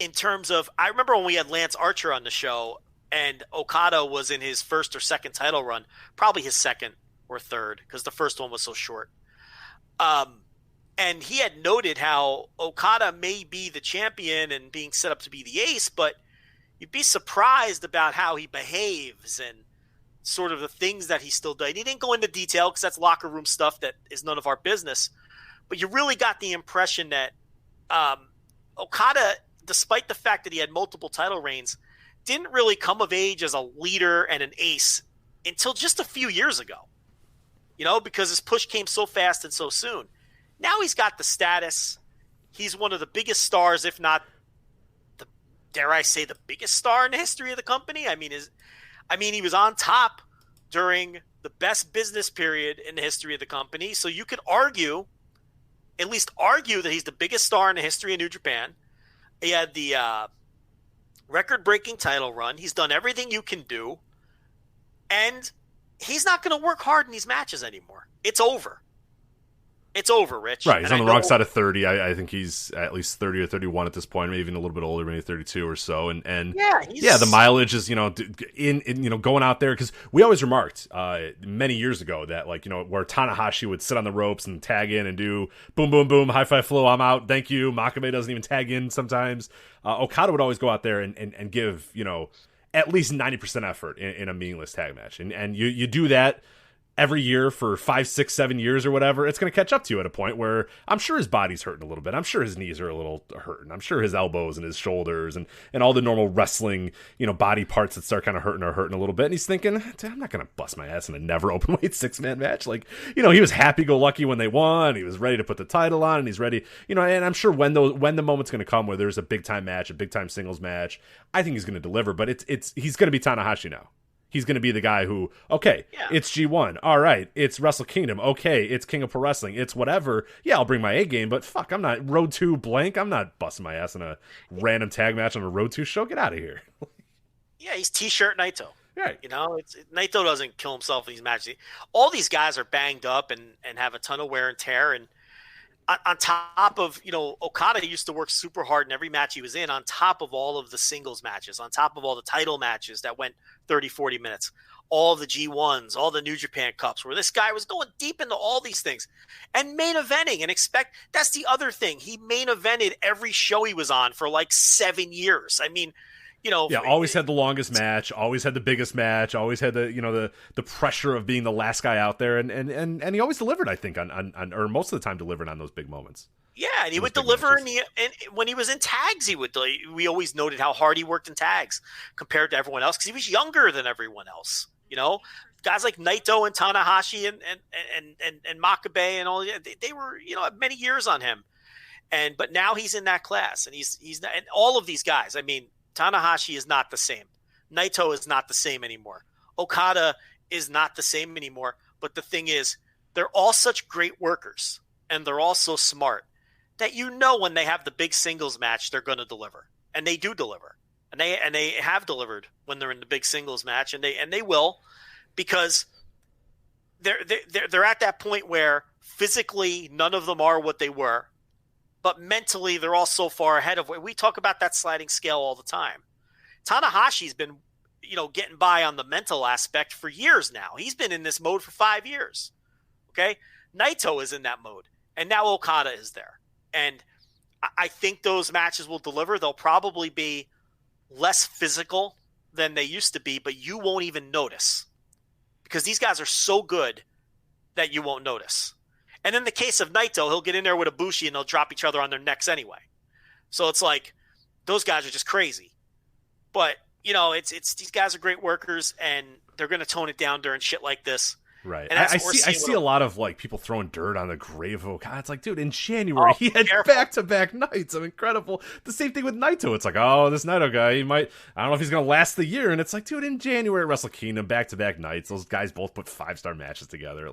In terms of, I remember when we had Lance Archer on the show and Okada was in his first or second title run, probably his second or third, because the first one was so short. And he had noted how Okada may be the champion and being set up to be the ace, but you'd be surprised about how he behaves and sort of the things that he still did. He didn't go into detail because that's locker room stuff that is none of our business. But you really got the impression that Okada, despite the fact that he had multiple title reigns, didn't really come of age as a leader and an ace until just a few years ago. Because his push came so fast and so soon. Now he's got the status. He's one of the biggest stars, if not, dare I say, the biggest star in the history of the company. I mean, he was on top during the best business period in the history of the company. So you could at least argue that he's the biggest star in the history of New Japan. He had the record-breaking title run. He's done everything you can do. And he's not going to work hard in these matches anymore. It's over. It's over, Rich. Right, he's on the wrong side of 30. I think he's at least 30 or 31 at this point, maybe even a little bit older, maybe 32 or so. And the mileage is, in going out there, because we always remarked many years ago that, where Tanahashi would sit on the ropes and tag in and do boom, boom, boom, high five flow, I'm out, thank you. Makabe doesn't even tag in sometimes. Okada would always go out there and give, at least 90% effort in a meaningless tag match. And you do that every year for 5, 6, 7 years or whatever, it's going to catch up to you at a point where I'm sure his body's hurting a little bit. I'm sure his knees are a little hurting. I'm sure his elbows and his shoulders and all the normal wrestling, body parts that start kind of hurting are hurting a little bit. And he's thinking, I'm not going to bust my ass in a never open weight 6-man match. He was happy-go-lucky when they won. He was ready to put the title on, and he's ready, and I'm sure when the moment's going to come where there's a big-time match, a big-time singles match, I think he's going to deliver, but he's going to be Tanahashi now. He's going to be the guy who, it's G1. All right, it's Wrestle Kingdom. Okay, it's King of Pro Wrestling. It's whatever. Yeah, I'll bring my A game, but fuck, I'm not Road 2 blank. I'm not busting my ass in a random tag match on a Road 2 show. Get out of here. Yeah, he's T-shirt Naito. Right. Naito doesn't kill himself in these matches. All these guys are banged up and have a ton of wear and tear. And on top of, Okada used to work super hard in every match he was in, on top of all of the singles matches, on top of all the title matches that went 30, 40 minutes, all the G1s, all the New Japan Cups, where this guy was going deep into all these things and main eventing and that's the other thing. He main evented every show he was on for 7 years. I mean, always had the longest match, always had the biggest match, always had the pressure of being the last guy out there, and he always delivered. I think on or most of the time delivered on those big moments. Yeah, and he would deliver and when he was in tags, we always noted how hard he worked in tags compared to everyone else because he was younger than everyone else. Guys like Naito and Tanahashi and Makabe and all, they were many years on him, but now he's in that class and he's not, and all of these guys. I mean, Tanahashi is not the same. Naito is not the same anymore. Okada is not the same anymore. But the thing is, they're all such great workers, and they're all so smart that when they have the big singles match, they're going to deliver, and they do deliver, and they have delivered when they're in the big singles match, and they will, because they're at that point where physically none of them are what they were. But mentally, they're all so far ahead of we talk about that sliding scale all the time. Tanahashi's been, getting by on the mental aspect for years now. He's been in this mode for 5 years. Okay. Naito is in that mode. And now Okada is there. And I think those matches will deliver. They'll probably be less physical than they used to be, but you won't even notice because these guys are so good that you won't notice. And in the case of Naito, he'll get in there with a Bushi and they'll drop each other on their necks anyway. So it's those guys are just crazy. But, it's these guys are great workers and they're going to tone it down during shit like this. Right. I see a lot of people throwing dirt on the grave of Okada. It's dude, in January he had back-to-back nights of incredible. The same thing with Naito. It's this Naito guy, I don't know if he's going to last the year. And it's dude, in January at Wrestle Kingdom, back-to-back nights, those guys both put 5-star matches together.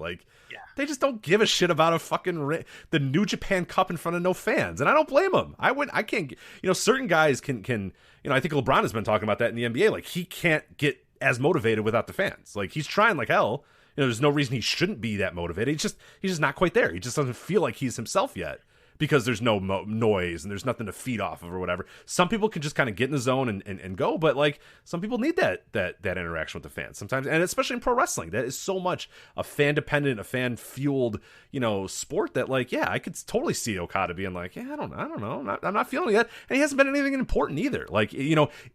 They just don't give a shit about the New Japan Cup in front of no fans. And I don't blame them. I can't, certain guys can, I think LeBron has been talking about that in the NBA. He can't get as motivated without the fans. He's trying like hell. There's no reason he shouldn't be that motivated. He's just not quite there. He just doesn't feel like he's himself yet because there's no noise and there's nothing to feed off of or whatever. Some people can just kind of get in the zone and go, but some people need that interaction with the fans sometimes, and especially in pro wrestling, that is so much a fan dependent, a fan fueled, sport that I could totally see Okada being I don't know, I'm not feeling it yet, and he hasn't been anything important either.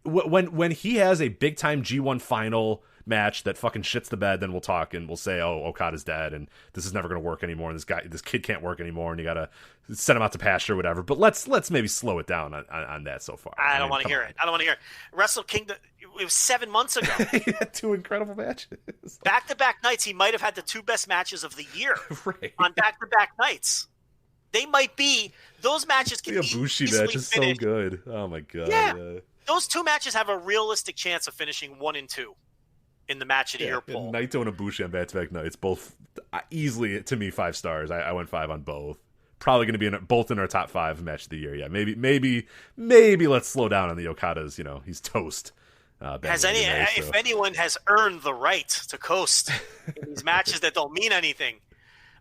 When he has a big time G1 final. match that fucking shits the bed, then we'll talk and we'll say, oh, Okada's dead and this is never going to work anymore, and this kid can't work anymore, and you got to send him out to pasture or whatever. But let's maybe slow it down on that so far. I don't want to hear it. I don't want to hear it. Wrestle Kingdom, it was 7 months ago. He had 2 incredible matches. Back-to-back nights, he might have had the 2 best matches of the year right. on back-to-back nights. They might be, those matches can the easily Ibushi match is finish. so good. Oh my god. Yeah. Those 2 matches have a realistic chance of finishing 1 and 2 in the match of the year poll. Naito and Ibushi on back-to-back nights, both easily, to me, 5 stars. I went 5 on both. Probably going to be both in our top 5 match of the year. Yeah, maybe let's slow down on the Okadas. He's toast. If anyone has earned the right to coast in these matches that don't mean anything,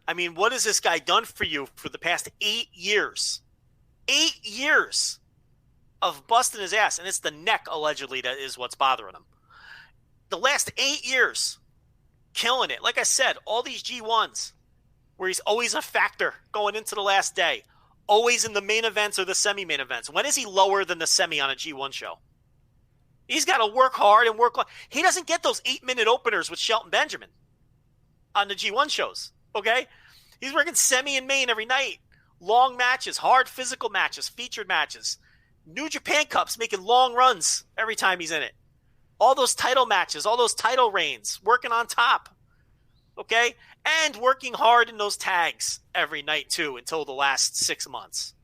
I mean, what has this guy done for you for the past 8 years? 8 years of busting his ass, and it's the neck, allegedly, that is what's bothering him. The last 8 years, killing it. Like I said, all these G1s, where he's always a factor going into the last day, always in the main events or the semi-main events. When is he lower than the semi on a G1 show? He's got to work hard and work long. He doesn't get those 8-minute openers with Shelton Benjamin on the G1 shows, okay? He's working semi and main every night. Long matches, hard physical matches, featured matches. New Japan Cups, making long runs every time he's in it. All those title matches, all those title reigns, working on top, okay? And working hard in those tags every night, too, until the last 6 months.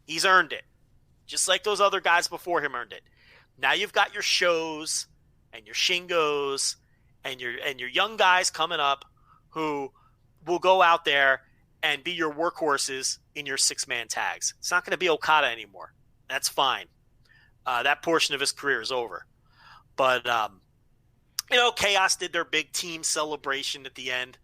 He's earned it, just like those other guys before him earned it. Now you've got your shows and your Shingos and your young guys coming up who will go out there and be your workhorses in your 6-man tags. It's not going to be Okada anymore. That's fine. That portion of his career is over. But, Chaos did their big team celebration at the end.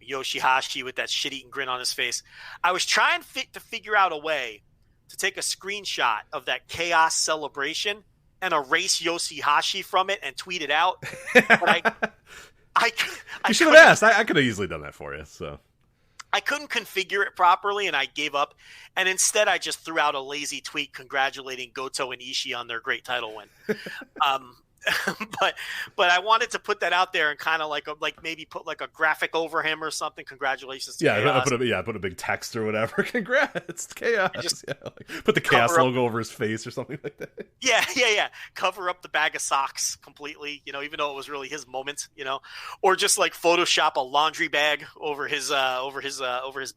YOSHI-HASHI with that shit-eating grin on his face. I was trying to figure out a way to take a screenshot of that Chaos celebration and erase YOSHI-HASHI from it and tweet it out. But I you should have asked. I could have easily done that for you. So I couldn't configure it properly, and I gave up. And instead, I just threw out a lazy tweet congratulating Goto and Ishii on their great title win. But I wanted to put that out there and kind of like maybe put like a graphic over him or something. Congratulations to Chaos. Put a big text or whatever. Congrats, Chaos. Put the Chaos logo over his face or something like that. Yeah. Cover up the bag of socks completely, even though it was really his moment, or just like Photoshop a laundry bag over his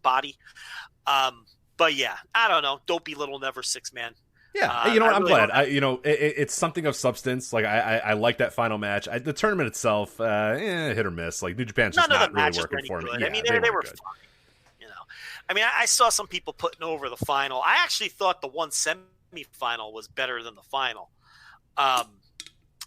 body. But yeah, I don't know. Don't belittle Never 6-man. Yeah, you know what? I'm glad. It's something of substance. Like I like that final match. The tournament itself, hit or miss. Like New Japan's just not really working for me. Yeah, I mean, they were fun. I mean, I saw some people putting over the final. I actually thought the one semi-final was better than the final.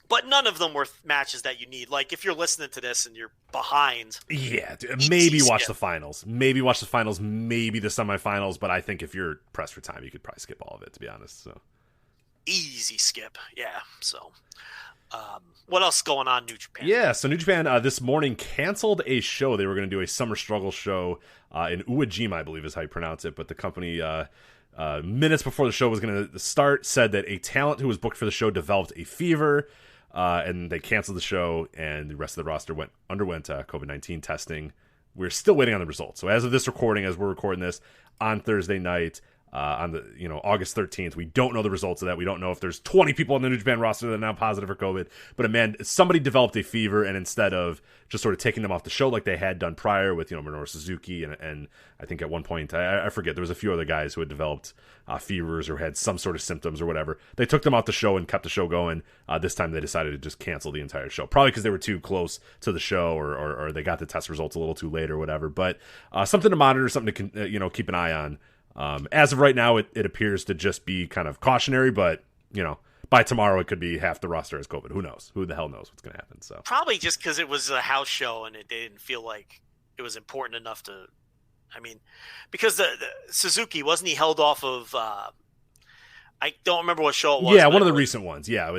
But none of them were matches that you need. Like, if you're listening to this and you're behind. Yeah, maybe watch the finals. Maybe watch the finals, maybe the semifinals. But I think if you're pressed for time, you could probably skip all of it, to be honest. So easy skip. Yeah, so what else is going on New Japan? Yeah, so New Japan this morning canceled a show. They were going to do a Summer Struggle show in Uwajima, I believe is how you pronounce it. But the company, minutes before the show was going to start, said that a talent who was booked for the show developed a fever. And they canceled the show, and the rest of the roster underwent COVID-19 testing. We're still waiting on the results. So as of this recording, as we're recording this on Thursday night, on the August 13th, we don't know the results of that. We don't know if there's 20 people on the New Japan roster that are now positive for COVID. But somebody developed a fever, and instead of just sort of taking them off the show like they had done prior with Minoru Suzuki and I think at one point I forget, there was a few other guys who had developed fevers or had some sort of symptoms or whatever. They took them off the show and kept the show going. This time they decided to just cancel the entire show, probably because they were too close to the show or they got the test results a little too late or whatever. But something to monitor, something to keep an eye on. As of right now, it appears to just be kind of cautionary, but by tomorrow it could be half the roster has COVID. Who knows? Who the hell knows what's going to happen? So probably just because it was a house show and they didn't feel like it was important enough to. I mean, because the Suzuki, wasn't he held off of? I don't remember what show it was. Yeah, one of the recent ones. Yeah,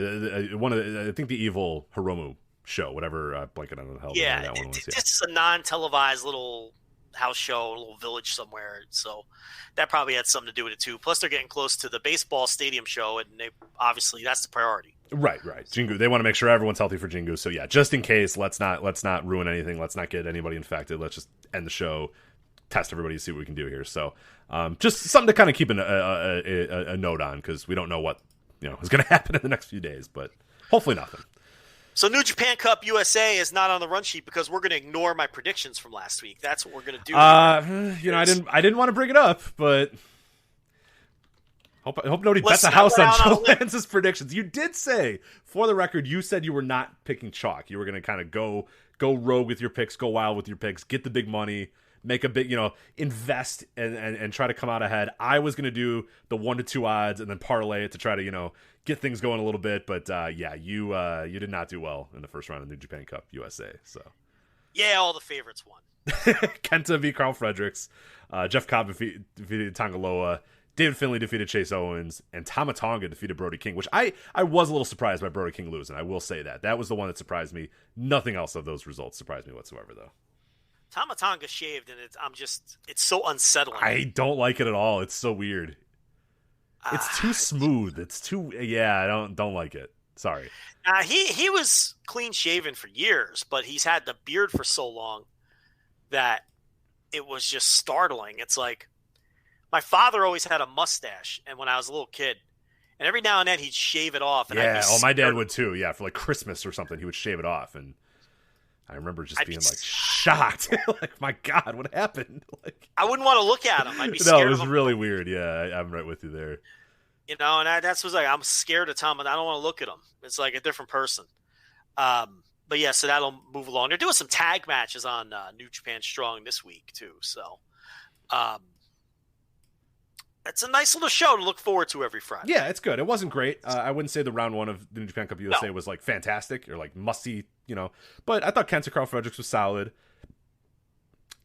one of I think the Evil Hiromu show, whatever. Blanket on the hell. Yeah, that one was. Yeah. This is a non-televised little house show, a little village somewhere, so that probably had something to do with it too. Plus, they're getting close to the baseball stadium show, and they obviously that's the priority. Right. Jingu. They want to make sure everyone's healthy for Jingu. So yeah, just in case, let's not ruin anything. Let's not get anybody infected. Let's just end the show, test everybody, see what we can do here. So just something to kind of keep a note on, because we don't know what is going to happen in the next few days, but hopefully nothing. So New Japan Cup USA is not on the run sheet because we're going to ignore my predictions from last week. That's what we're going to do. I didn't want to bring it up, but hope nobody bet the house on Joe Lance's predictions. You did say, for the record, you said you were not picking chalk. You were going to kind of go rogue with your picks, go wild with your picks, get the big money, make a big, invest and try to come out ahead. I was going to do the 1 to 2 odds and then parlay it to try to, get things going a little bit. But you did not do well in the first round of New Japan Cup USA. So yeah, all the favorites won. Kenta v. Carl Fredericks, Jeff Cobb defeated Tangaloa, David Finlay defeated Chase Owens, and Tama Tonga defeated Brody King, which I was a little surprised by Brody King losing. I will say that. That was the one that surprised me. Nothing else of those results surprised me whatsoever, though. Tama Tonga shaved, and it's so unsettling. I don't like it at all. It's so weird. It's too smooth. It's too, I don't like it. Sorry. He was clean shaven for years, but he's had the beard for so long that it was just startling. It's like, my father always had a mustache, and when I was a little kid, and every now and then he'd shave it off. And my dad would too. Yeah, for like Christmas or something, he would shave it off, and I remember just being like shocked, like, my God, what happened? Like, I wouldn't want to look at him. I'd be scared. No, it was really weird. Yeah, I'm right with you there. And that's what's like, I'm scared of Tom, and I don't want to look at him. It's like a different person. But yeah, so that'll move along. They're doing some tag matches on New Japan Strong this week too. So, it's a nice little show to look forward to every Friday. Yeah, it's good. It wasn't great. I wouldn't say the round 1 of the New Japan Cup USA was like fantastic or like must-see, But I thought Kenta Carl Fredericks was solid.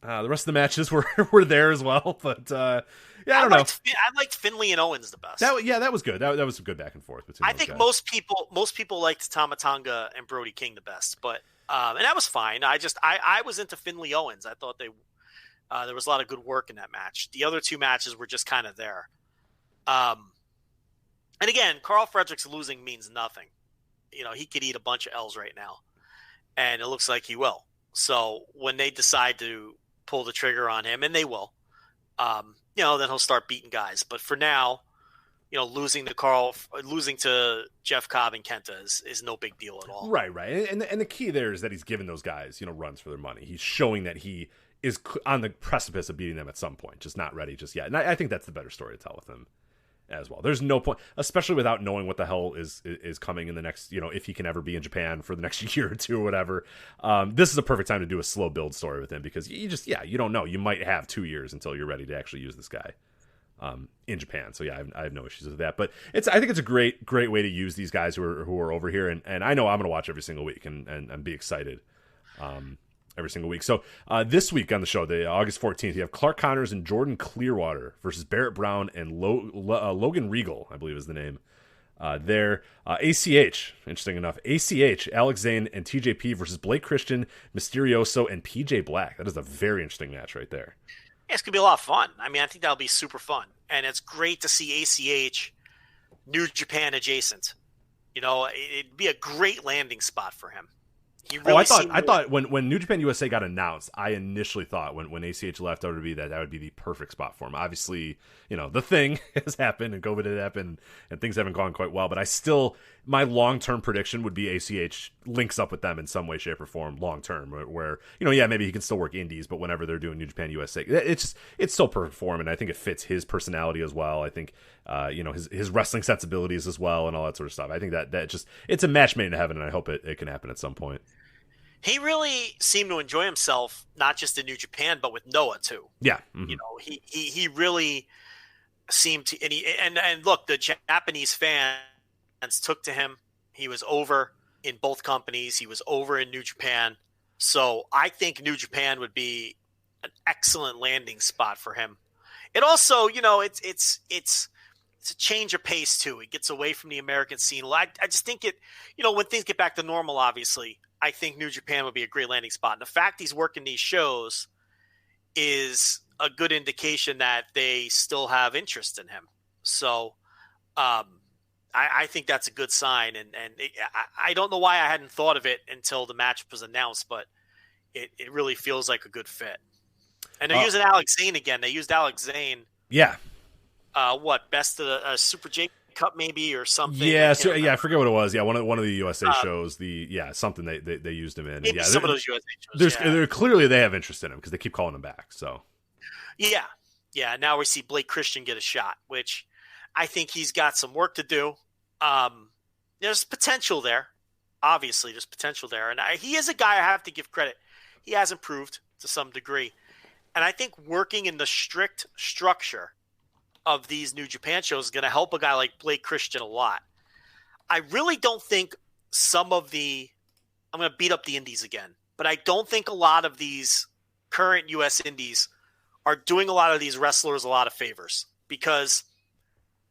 The rest of the matches were there as well. But I don't know. I liked Finlay and Owens the best. That was good. That was a good back and forth between. I think most people liked Tama Tonga and Brody King the best. But and that was fine. I was into Finlay Owens. I thought there was a lot of good work in that match. The other 2 matches were just kind of there. And again, Carl Fredericks losing means nothing. He could eat a bunch of L's right now, and it looks like he will. So when they decide to pull the trigger on him, and they will, then he'll start beating guys. But for now, losing to Jeff Cobb and Kenta is no big deal at all. Right. And the key there is that he's giving those guys, runs for their money. He's showing that he is on the precipice of beating them at some point, just not ready just yet. And I think that's the better story to tell with him as well. There's no point, especially without knowing what the hell is coming in the next, if he can ever be in Japan for the next year or 2 or whatever. This is a perfect time to do a slow build story with him, because you don't know. You might have 2 years until you're ready to actually use this guy in Japan. So yeah, I have no issues with that. But I think it's a great way to use these guys who are over here, and I know I'm going to watch every single week and be excited. Every single week. So this week on the show, the August 14th, you have Clark Connors and Jordan Clearwater versus Barrett Brown and Logan Regal, I believe is the name. There, ACH, interesting enough, ACH, Alex Zane and TJP versus Blake Christian, Mysterioso, and PJ Black. That is a very interesting match right there. Yeah, it's going to be a lot of fun. I mean, I think that'll be super fun. And it's great to see ACH New Japan adjacent. It'd be a great landing spot for him. I thought when New Japan USA got announced, I initially thought when ACH left WWE that would be the perfect spot for him. Obviously, the thing has happened and COVID had happened and things haven't gone quite well, but my long-term prediction would be ACH links up with them in some way, shape, or form long-term, where maybe he can still work indies, but whenever they're doing New Japan USA, it's so perfect for him, and I think it fits his personality as well. I think his wrestling sensibilities as well and all that sort of stuff. I think that just, it's a match made in heaven, and I hope it can happen at some point. He really seemed to enjoy himself, not just in New Japan, but with Noah too. Yeah, mm-hmm. He really seemed to, and look, the Japanese fans took to him. He was over in both companies. He was over in New Japan. So I think New Japan would be an excellent landing spot for him. It also, it's a change of pace too. It gets away from the American scene. I just think when things get back to normal, obviously, I think New Japan would be a great landing spot. And the fact he's working these shows is a good indication that they still have interest in him. So, I think that's a good sign, and I don't know why I hadn't thought of it until the match was announced, but it really feels like a good fit. And they're using Alex Zane again. They used Alex Zane. Yeah. Best of the Super J Cup maybe or something? Yeah, I forget what it was. Yeah, one of the USA shows. Something they used him in. Maybe some of those USA shows. They're clearly they have interest in him because they keep calling him back. So. Yeah. Now we see Blake Christian get a shot, which I think he's got some work to do. There's potential there. Obviously, there's potential there. And he is a guy I have to give credit. He has improved to some degree. And I think working in the strict structure of these New Japan shows is going to help a guy like Blake Christian a lot. I really don't think I'm going to beat up the indies again, but I don't think a lot of these current U.S. indies are doing a lot of these wrestlers a lot of favors, because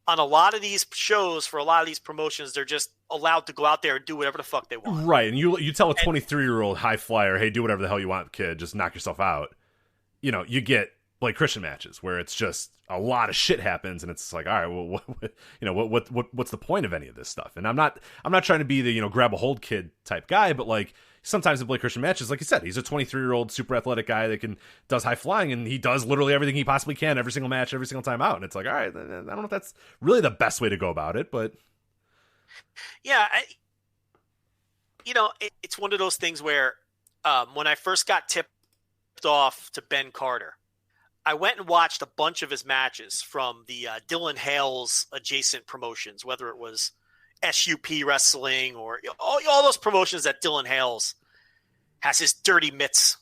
on a lot of these shows for a lot of these promotions, they're just allowed to go out there and do whatever the fuck they want. Right. And you tell a 23-year-old high flyer, hey, do whatever the hell you want, kid, just knock yourself out. You get Blake Christian matches where it's just a lot of shit happens, and it's like, all right, well, what's the point of any of this stuff? And I'm not trying to be the grab a hold kid type guy, but like sometimes in Blake Christian matches, like you said, he's a 23-year-old super athletic guy that does high flying, and he does literally everything he possibly can every single match, every single time out. And it's like, all right, I don't know if that's really the best way to go about it, but yeah, it's one of those things where when I first got tipped off to Ben Carter, I went and watched a bunch of his matches from the Dylan Hales adjacent promotions, whether it was SUP Wrestling or all those promotions that Dylan Hales has his dirty mitts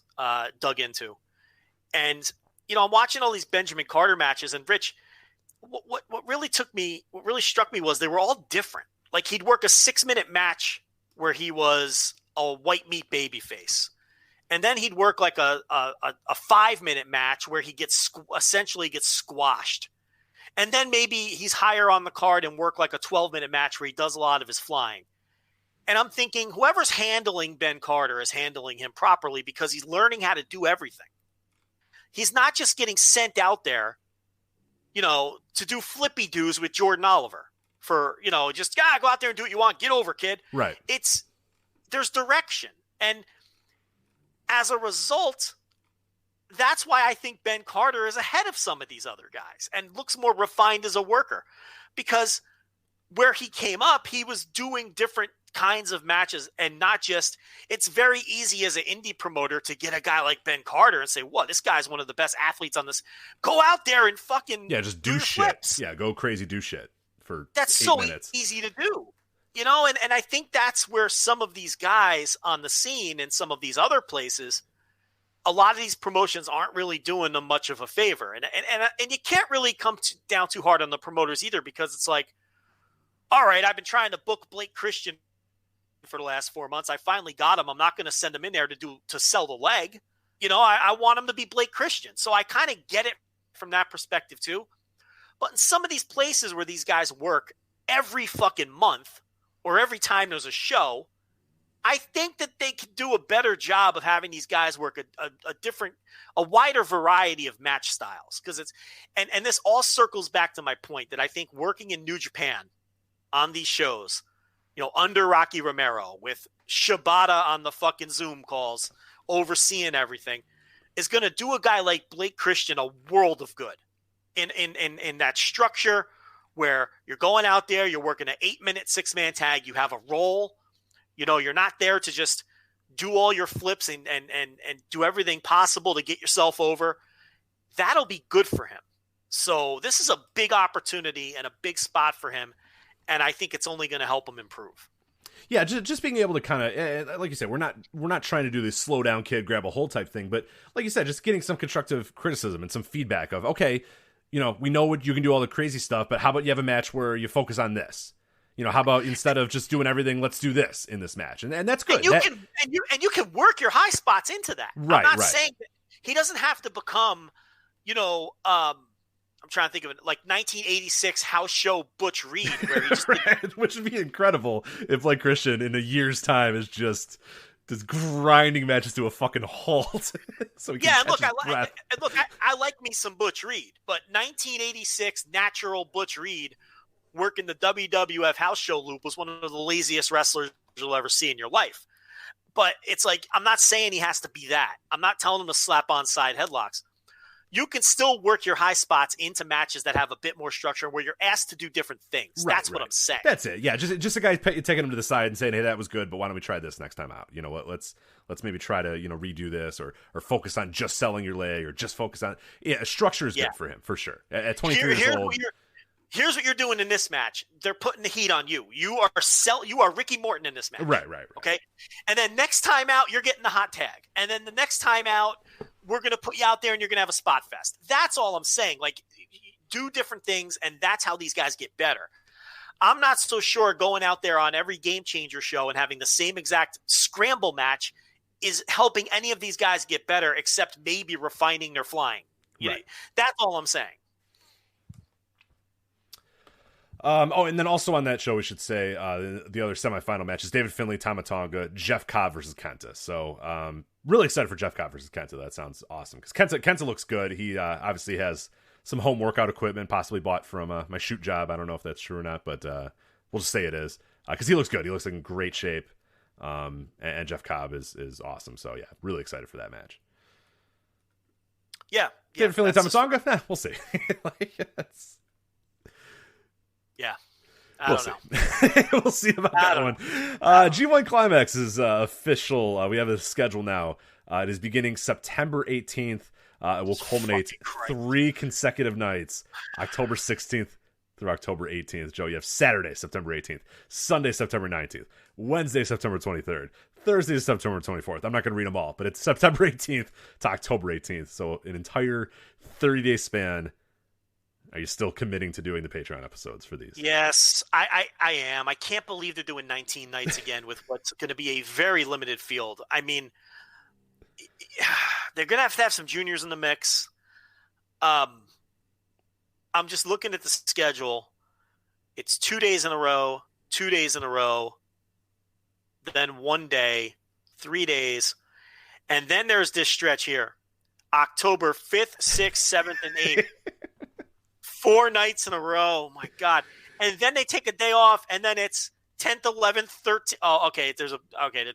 dug into. And, I'm watching all these Benjamin Carter matches, and Rich, what really struck me was they were all different. Like, he'd work a 6-minute match where he was a white meat babyface. And then he'd work like a 5-minute match where he essentially gets squashed. And then maybe he's higher on the card and work like a 12-minute match where he does a lot of his flying. And I'm thinking whoever's handling Ben Carter is handling him properly, because he's learning how to do everything. He's not just getting sent out there, to do flippy doos with Jordan Oliver for, just go out there and do what you want. Get over, kid. Right. There's direction. And as a result, that's why I think Ben Carter is ahead of some of these other guys and looks more refined as a worker, because where he came up, he was doing different kinds of matches, and not just, it's very easy as an indie promoter to get a guy like Ben Carter and say, what, this guy's one of the best athletes on this. Go out there and fucking just do shit. Flips. Yeah, go crazy, do shit for that's 8 so minutes. Easy to do. And I think that's where some of these guys on the scene and some of these other places, a lot of these promotions aren't really doing them much of a favor. And you can't really come down too hard on the promoters either, because it's like, all right, I've been trying to book Blake Christian for the last 4 months. I finally got him. I'm not going to send him in there to sell the leg. I want him to be Blake Christian. So I kind of get it from that perspective too. But in some of these places where these guys work every fucking month, or every time there's a show, I think that they could do a better job of having these guys work a wider variety of match styles. Because and this all circles back to my point that I think working in New Japan on these shows, under Rocky Romero with Shibata on the fucking Zoom calls, overseeing everything, is going to do a guy like Blake Christian a world of good in that structure, where you're going out there, you're working an 8-minute 6-man tag, you have a role, you're not there to just do all your flips and do everything possible to get yourself over. That'll be good for him. So this is a big opportunity and a big spot for him, and I think it's only going to help him improve. Yeah, just being able to kind of, like you said, we're not trying to do this slow down kid, grab a hold type thing, but like you said, just getting some constructive criticism and some feedback of, okay, we know what you can do, all the crazy stuff, but how about you have a match where you focus on this? How about instead of just doing everything, let's do this in this match, and that's good. And you can work your high spots into that. Right, I'm not saying that he doesn't have to become, I'm trying to think of it, like 1986 house show Butch Reed, where he just right, which would be incredible if Blake Christian in a year's time is just grinding matches to a fucking halt. So he can I like me some Butch Reed, but 1986 natural Butch Reed working the WWF house show loop was one of the laziest wrestlers you'll ever see in your life. But it's like, I'm not saying he has to be that. I'm not telling him to slap on side headlocks. You can still work your high spots into matches that have a bit more structure where you're asked to do different things. That's what I'm saying. That's it. Yeah, just a guy taking him to the side and saying, "Hey, that was good, but why don't we try this next time out? You know what? Let's maybe try to redo this or focus on just selling your leg or just focus on structure is good for him for sure. At 23 years old." Here's what you're doing in this match. They're putting the heat on you. You are Ricky Morton in this match. Right. Okay? And then next time out, you're getting the hot tag. And then the next time out, we're going to put you out there and you're going to have a spot fest. That's all I'm saying. Like, do different things, and that's how these guys get better. I'm not so sure going out there on every Game Changer show and having the same exact scramble match is helping any of these guys get better, except maybe refining their flying. Right. That's all I'm saying. And then also on that show, we should say the other semifinal match is David Finlay, Tama Tonga, Jeff Cobb versus Kenta. So really excited for Jeff Cobb versus Kenta. That sounds awesome because Kenta looks good. He obviously has some home workout equipment, possibly bought from my shoot job. I don't know if that's true or not, but we'll just say it is because he looks good. He looks like in great shape. And Jeff Cobb is awesome. So yeah, really excited for that match. Yeah. David Finlay, Tama Tonga. We'll see. Yeah. We'll see. We'll see about that one. G1 Climax is official. We have a schedule now. It is beginning September 18th. It will culminate 3 consecutive nights, October 16th through October 18th. Joe, you have Saturday, September 18th, Sunday, September 19th, Wednesday, September 23rd, Thursday, September 24th. I'm not going to read them all, but it's September 18th to October 18th. So an entire 30-day span. Are you still committing to doing the Patreon episodes for these? Yes, I am. I can't believe they're doing 19 nights again with what's going to be a very limited field. I mean, they're going to have some juniors in the mix. I'm just looking at the schedule. It's 2 days in a row, 2 days in a row, then 1 day, 3 days, and then there's this stretch here. October 5th, 6th, 7th, and 8th. 4 nights in a row. My God. And then they take a day off, and then it's 10th, 11th, 13th. Oh, okay. There's the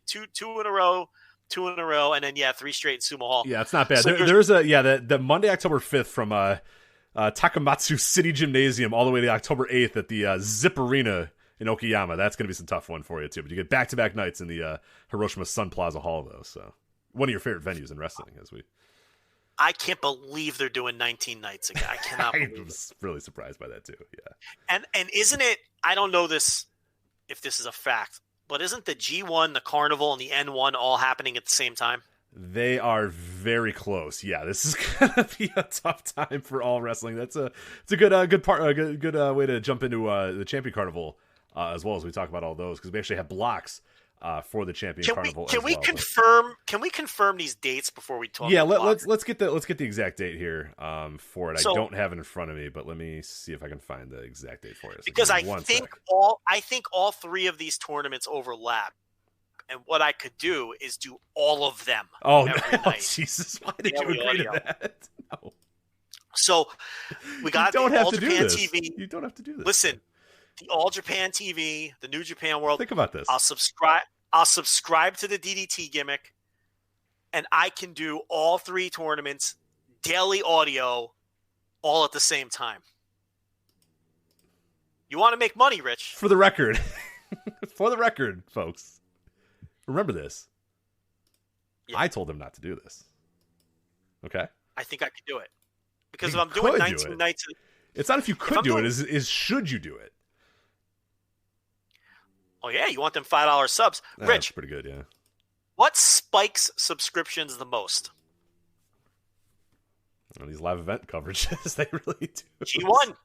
two in a row, 2 in a row, and then 3 straight in Sumo Hall. Yeah, it's not bad. So there's the Monday, October 5th from Takamatsu City Gymnasium all the way to October 8th at the Zip Arena in Okayama. That's going to be some tough one for you too. But you get back-to-back nights in the Hiroshima Sun Plaza Hall, though. So one of your favorite venues in wrestling, I can't believe they're doing 19 nights again. I cannot believe I was really surprised by that too. Yeah. And isn't it, I don't know if this is a fact, but isn't the G1, the Carnival, and the N1 all happening at the same time? They are very close. Yeah, this is gonna be a tough time for all wrestling. It's a good way to jump into the Champion Carnival as well as we talk about all those because we actually have blocks for the Champion Carnival. Can we confirm these dates before we talk? Yeah, let's get the exact date here for it. I don't have it in front of me, but let me see if I can find the exact date for it. So because I think all 3 of these tournaments overlap. And what I could do is do all of them. Oh, every no. night. Jesus. Why did you agree to that? No. So we got the All Japan TV. You don't have to do this. Listen, the All Japan TV, the New Japan World. Think about this. I'll subscribe to the DDT gimmick, and I can do all 3 tournaments, daily audio, all at the same time. You want to make money, Rich? For the record. For the record, folks. Remember this. Yeah. I told him not to do this. Okay? I think I could do it. Because if I'm doing 19 nights... It's not if you could do it, is should you do it? Oh, yeah, you want them $5 subs. Rich. That's pretty good, yeah. What spikes subscriptions the most? Well, these live event coverages, they really do. G1.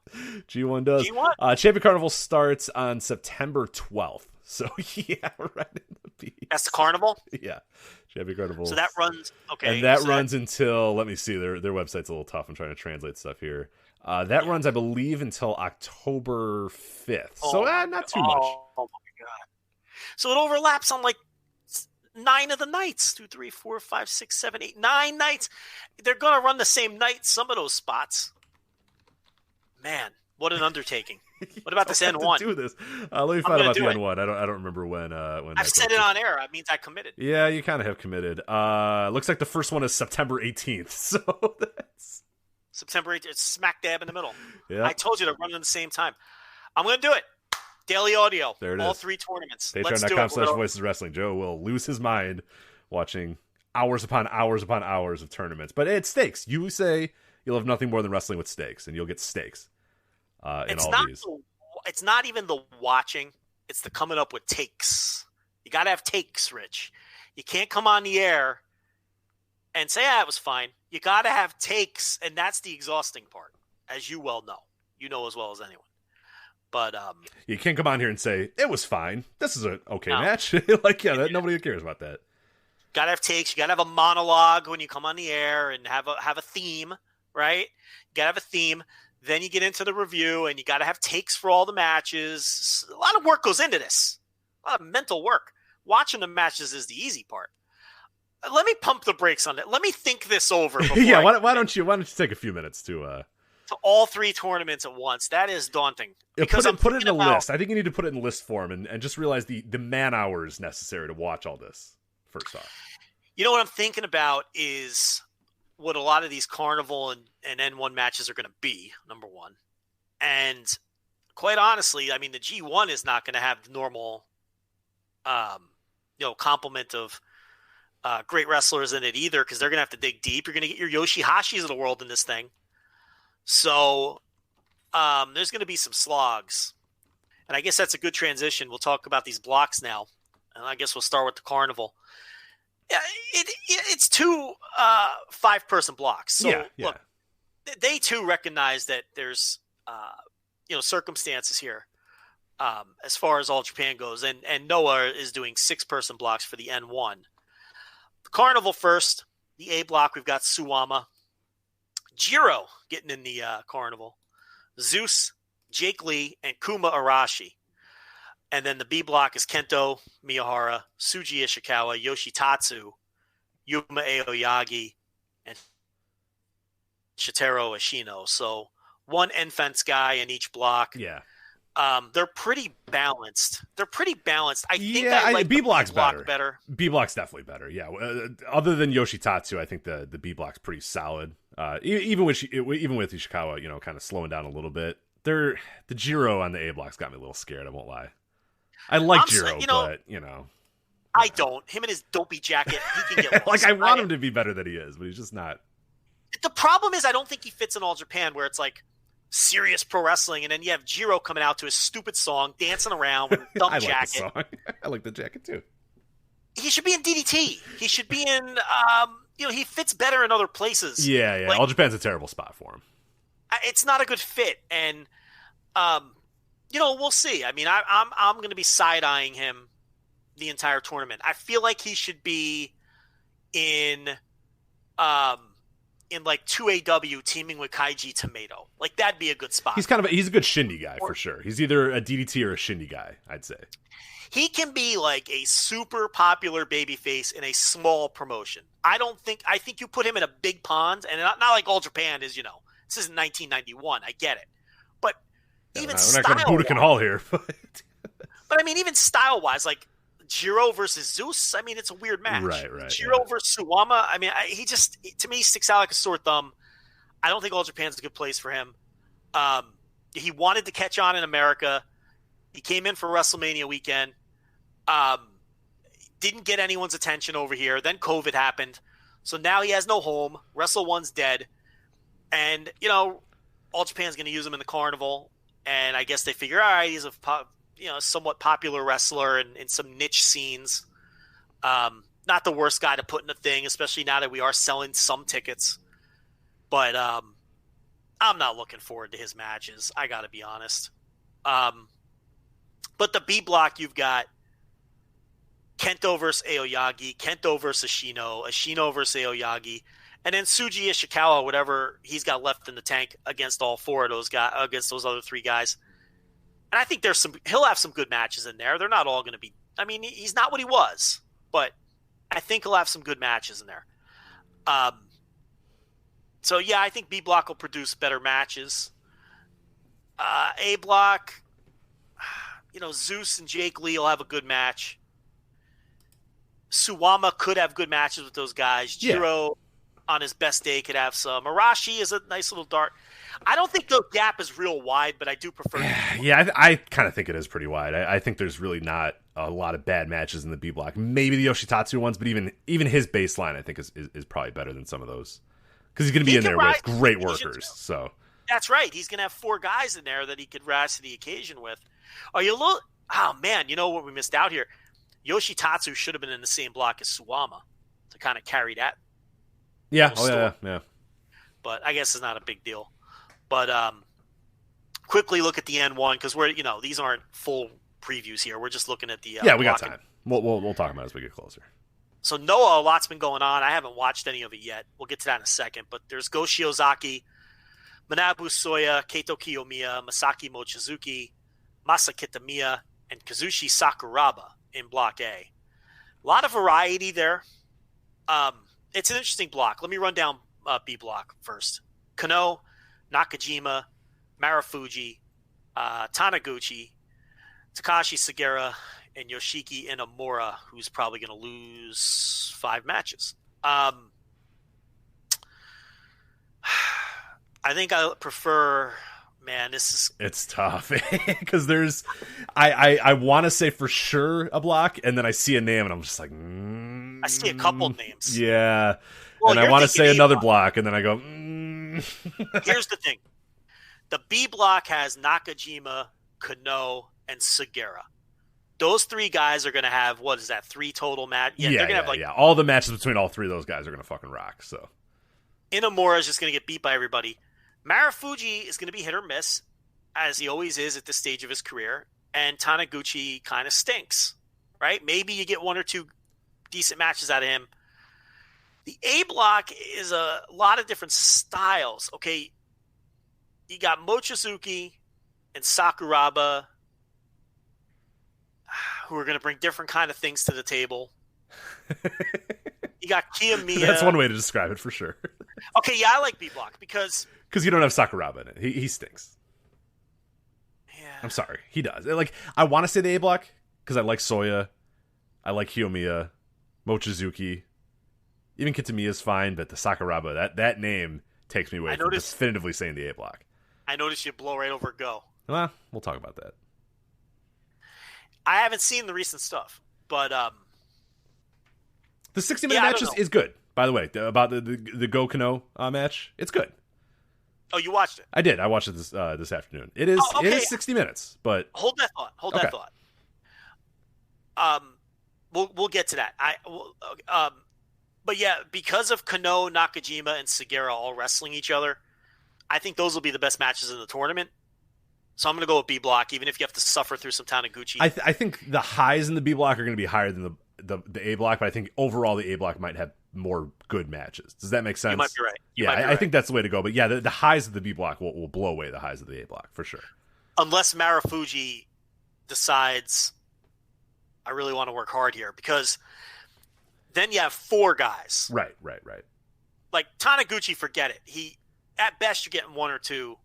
G1 does. G1. Champion Carnival starts on September 12th. So, yeah, right in the beat. That's the Carnival? Yeah. Champion Carnival. So that runs, okay. And that runs until, let me see, their website's a little tough. I'm trying to translate stuff here. That runs, I believe, until October 5th. So, not too much. Oh, my God. So it overlaps on, 9 of the nights. 2, 3, 4, 5, 6, 7, 8, 9 nights. They're going to run the same night, some of those spots. Man, what an undertaking. What about this N1? Do this. Let me find about the N1. I don't remember when. I've said it on air. That means I committed. Yeah, you kind of have committed. Looks like the first one is September 18th. So that's September 18th. It's smack dab in the middle. Yeah. I told you to run at the same time. I'm going to do it. Daily audio. There it all is. 3 tournaments. Patreon.com/voiceswrestling. Joe will lose his mind watching hours upon hours upon hours of tournaments. But it's stakes. You say you'll have nothing more than wrestling with stakes, and you'll get stakes in all these. It's not even the watching. It's the coming up with takes. You got to have takes, Rich. You can't come on the air and say, it was fine. You got to have takes, and that's the exhausting part, as you well know. You know as well as anyone. But you can't come on here and say, it was fine. This is an okay match. Nobody cares about that. Got to have takes. You got to have a monologue when you come on the air and have a theme, right? You got to have a theme. Then you get into the review, and you got to have takes for all the matches. A lot of work goes into this. A lot of mental work. Watching the matches is the easy part. Let me pump the brakes on it. Let me think this over. Yeah, why don't you take a few minutes to all 3 tournaments at once? That is daunting. Because put it in a list. I think you need to put it in list form and just realize the man hours necessary to watch all this. First off, you know what I'm thinking about is what a lot of these Carnival and N1 matches are going to be, number one. And quite honestly, I mean, the G1 is not going to have the normal, complement of great wrestlers in it either, because they're going to have to dig deep. You're going to get your YOSHI-HASHIs of the world in this thing. So there's going to be some slogs. And I guess that's a good transition. We'll talk about these blocks now. And I guess we'll start with the Carnival. It's 2 5-person blocks. So look, they too recognize that there's circumstances here as far as All Japan goes, and Noah is doing 6-person blocks for the N1. The Carnival first, the A block, we've got Suwama, Jiro getting in the Carnival, Zeus, Jake Lee, and Kuma Arashi. And then the B block is Kento Miyahara, Tsuji Ishikawa, Yoshitatsu, Yuma Aoyagi, and Shitaro Ashino. So 1 N-Fence guy in each block. Yeah. They're pretty balanced. I think I like B block's better. B block's definitely better. Yeah. Other than Yoshitatsu, I think the B block's pretty solid. Even with Ishikawa, kind of slowing down a little bit. The Jiro on the A block's got me a little scared. I won't lie. I like Jiro, but I don't. Him and his dopey jacket, he can get lost. I want him to be better than he is, but he's just not. The problem is I don't think he fits in All Japan, where it's like serious pro wrestling, and then you have Jiro coming out to his stupid song, dancing around with a dumb I jacket. Like the song. I like the jacket too. He should be in DDT. He should be in. He fits better in other places. Yeah. All Japan's a terrible spot for him. It's not a good fit, and we'll see. I mean, I'm going to be side-eyeing him the entire tournament. I feel like he should be in 2AW teaming with Kaiji Tomato. Like, that'd be a good spot. He's a good shindy guy for sure. He's either a DDT or a shindy guy, I'd say. He can be like a super popular babyface in a small promotion. I think you put him in a big pond, and not like All Japan is, this isn't 1991. I get it. But even we're not going to Budokan Hall here. But I mean, even style-wise, like Jiro versus Zeus, I mean, it's a weird match. Right. Jiro versus Suwama, I mean, to me, sticks out like a sore thumb. I don't think All Japan's a good place for him. He wanted to catch on in America. He came in for WrestleMania weekend. Didn't get anyone's attention over here. Then COVID happened. So now he has no home. Wrestle One's dead. And, All Japan's going to use him in the Carnival. And I guess they figure, all right, he's a somewhat popular wrestler in some niche scenes. Not the worst guy to put in the thing, especially now that we are selling some tickets. But I'm not looking forward to his matches. I got to be honest. But the B block, you've got Kento versus Aoyagi, Kento versus Ashino versus Aoyagi, and then Tsuji Ishikawa, whatever he's got left in the tank against all 4 of those guys, against those other 3 guys. And I think he'll have some good matches in there. They're not all going to be. I mean, he's not what he was, but I think he'll have some good matches in there. So yeah, I think B block will produce better matches. A block, Zeus and Jake Lee will have a good match. Suwama could have good matches with those guys. Jiro on his best day could have some. Arashi is a nice little dart. I don't think the gap is real wide, but I do prefer. Yeah, I kind of think it is pretty wide. I think there's really not a lot of bad matches in the B block. Maybe the Yoshitatsu ones, but even his baseline, I think is probably better than some of those because he's going to be in there with great workers. So that's right. He's going to have 4 guys in there that he could rise to the occasion with. Are you a little? Oh man, you know what we missed out here? Yoshitatsu should have been in the same block as Suwama to kind of carry that. Yeah. Yeah. But I guess it's not a big deal. But quickly look at the N1 because we're these aren't full previews here. We're just looking at the we got time. We'll talk about it as we get closer. So Noah, a lot's been going on. I haven't watched any of it yet. We'll get to that in a second. But there's Go Shiozaki, Manabu Soya, Keito Kiyomiya, Masaki Mochizuki, Masa Kitamiya, and Kazushi Sakuraba in Block A. A lot of variety there. It's an interesting block. Let me run down B block first. Kano, Nakajima, Marufuji, Taniguchi, Takashi Sugiura, and Yoshiki Inamura, who's probably going to lose 5 matches. I think I prefer. Man, it's tough because there's I want to say for sure a block, and then I see a name and I'm just like I see a couple names. Yeah. Well, and I want to say another block, and then I go Here's the thing. The B block has Nakajima, Kano, and Sugiura. Those 3 guys are going to have, 3 total matches? Yeah, they're going to have all the matches between all 3 of those guys are going to fucking rock. So Inamura is just going to get beat by everybody. Marufuji is going to be hit or miss, as he always is at this stage of his career. And Taniguchi kind of stinks, right? Maybe you get 1 or 2 decent matches out of him. The A block is a lot of different styles. Okay, you got Mochizuki and Sakuraba, who are going to bring different kind of things to the table. You got Kiyomiya. That's one way to describe it for sure. Okay, yeah, I like B block because you don't have Sakuraba in it. He stinks. Yeah, I'm sorry, he does. Like I want to say the A block because I like Soya, I like Kiyomiya, Mochizuki, even Kitamiya is fine, but the Sakuraba that name takes me away from definitively saying the A block. I noticed you blow right over Go. Well, we'll talk about that. I haven't seen the recent stuff, but the 60-minute match is good. By the way, about the Go Kano match, it's good. Oh, you watched it? I did. I watched it this afternoon. It is It is 60 minutes, but hold that thought. We'll get to that. But yeah, because of Kano, Nakajima, and Sugiura all wrestling each other, I think those will be the best matches in the tournament. So I'm going to go with B block, even if you have to suffer through some Taniguchi. I think the highs in the B block are going to be higher than the A block, but I think overall the A block might have more good matches. Does that make sense? You might be right. I think that's the way to go. But yeah, the highs of the B block will blow away the highs of the A block for sure. Unless Marufuji decides, I really want to work hard here, because then you have 4 guys. Right. Like Taniguchi, forget it. At best, you're getting 1 or 2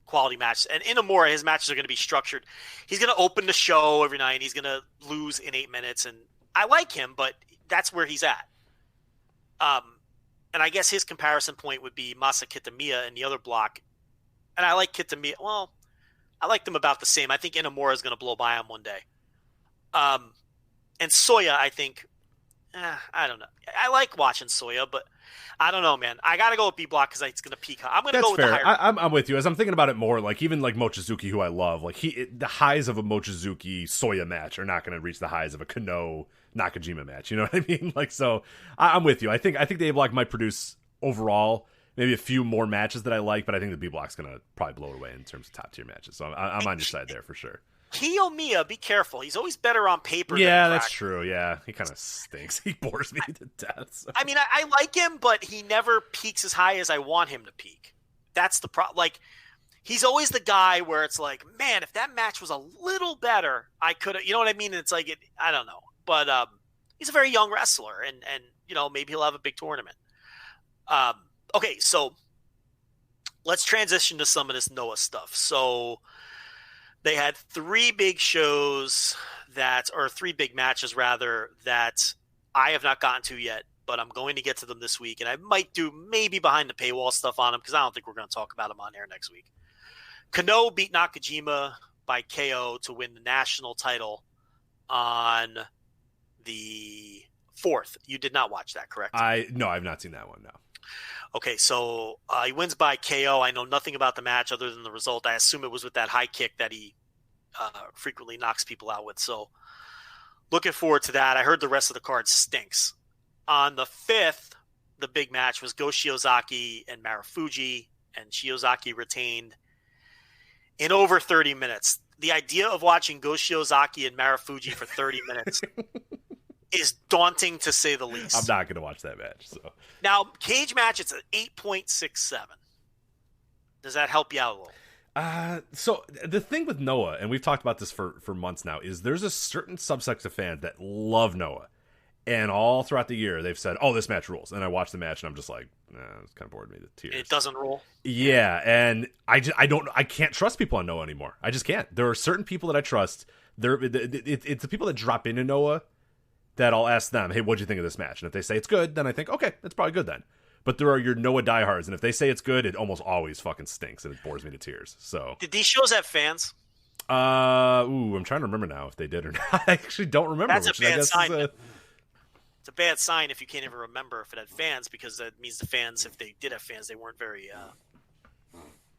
quality matches. And Inamura, his matches are going to be structured. He's going to open the show every night. He's going to lose in 8 minutes. And I like him, but that's where he's at. And I guess his comparison point would be Masa Kitamiya in the other block. And I like Kitamiya. Well, I like them about the same. I think Inamura is going to blow by him one day. And Soya, I think, I don't know. I like watching Soya, but I don't know, man. I got to go with B block because it's going to peak. I'm going to go with fair. the higher. I'm with you. As I'm thinking about it more, like even like Mochizuki, who I love, like the highs of a Mochizuki Soya match are not going to reach the highs of a Kano Nakajima match. You know what I mean? Like, so I'm with you. I think the A block might produce overall maybe a few more matches that I like, but I think the B block's going to probably blow it away in terms of top tier matches. So I'm on your side there for sure. Kiyomiya, be careful. He's always better on paper. Yeah, that's true. Yeah, he kind of stinks. He bores me to death. So. I mean, I like him, but he never peaks as high as I want him to peak. That's the problem. Like, he's always the guy where it's like, man, if that match was a little better, I could have. You know what I mean? It's like, I don't know, but he's a very young wrestler, and maybe he'll have a big tournament. Okay, so let's transition to some of this Noah stuff. So they had three big matches rather, that I have not gotten to yet, but I'm going to get to them this week. And I might do maybe behind the paywall stuff on them because I don't think we're going to talk about them on air next week. Kano beat Nakajima by KO to win the national title on the 4th. You did not watch that, correct? No, I've not seen that one, no. Okay, so he wins by KO. I know nothing about the match other than the result. I assume it was with that high kick that he frequently knocks people out with. So looking forward to that. I heard the rest of the card stinks. On the 5th, the big match was Go Shiozaki and Marufuji, and Shiozaki retained in over 30 minutes. The idea of watching Go Shiozaki and Marufuji for 30 minutes is daunting, to say the least. I'm not going to watch that match. So now, cage match, it's an 8.67. Does that help you out a little? So the thing with Noah, and we've talked about this for months now, is there's a certain subsect of fans that love Noah. And all throughout the year, they've said, oh, this match rules. And I watch the match, and I'm just like, nah, it's kind of bored me to tears. It doesn't rule? Yeah, and I can't trust people on Noah anymore. I just can't. There are certain people that I trust. It's the people that drop into Noah that I'll ask them, hey, what'd you think of this match? And if they say it's good, then I think, okay, it's probably good then. But there are your Noah diehards, and if they say it's good, it almost always fucking stinks, and it bores me to tears. So, did these shows have fans? I'm trying to remember now if they did or not. I actually don't remember. That's a bad sign. It's a bad sign if you can't even remember if it had fans, because that means the fans, if they did have fans, they weren't very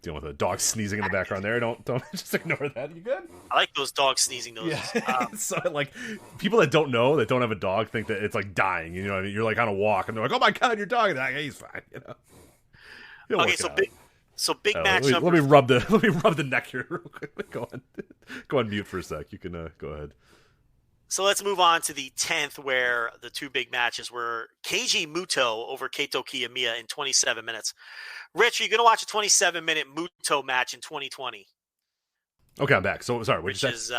dealing with a dog sneezing in the background there. Don't just ignore that. You good? I like those dogs sneezing noises. Yeah. So like people that don't know, that don't have a dog, think that it's like dying. You know what I mean? You're like on a walk and they're like, oh my god, your dog. And they're like, hey, he's fine. You know. He'll okay, big match. Let me rub the neck here real quick. Go on mute for a sec. You can go ahead. So let's move on to the 10th, where the two big matches were Keiji Muto over Kaito Kiyomiya in 27 minutes. Rich, are you going to watch a 27-minute Muto match in 2020? Okay, I'm back. So sorry, what did you say?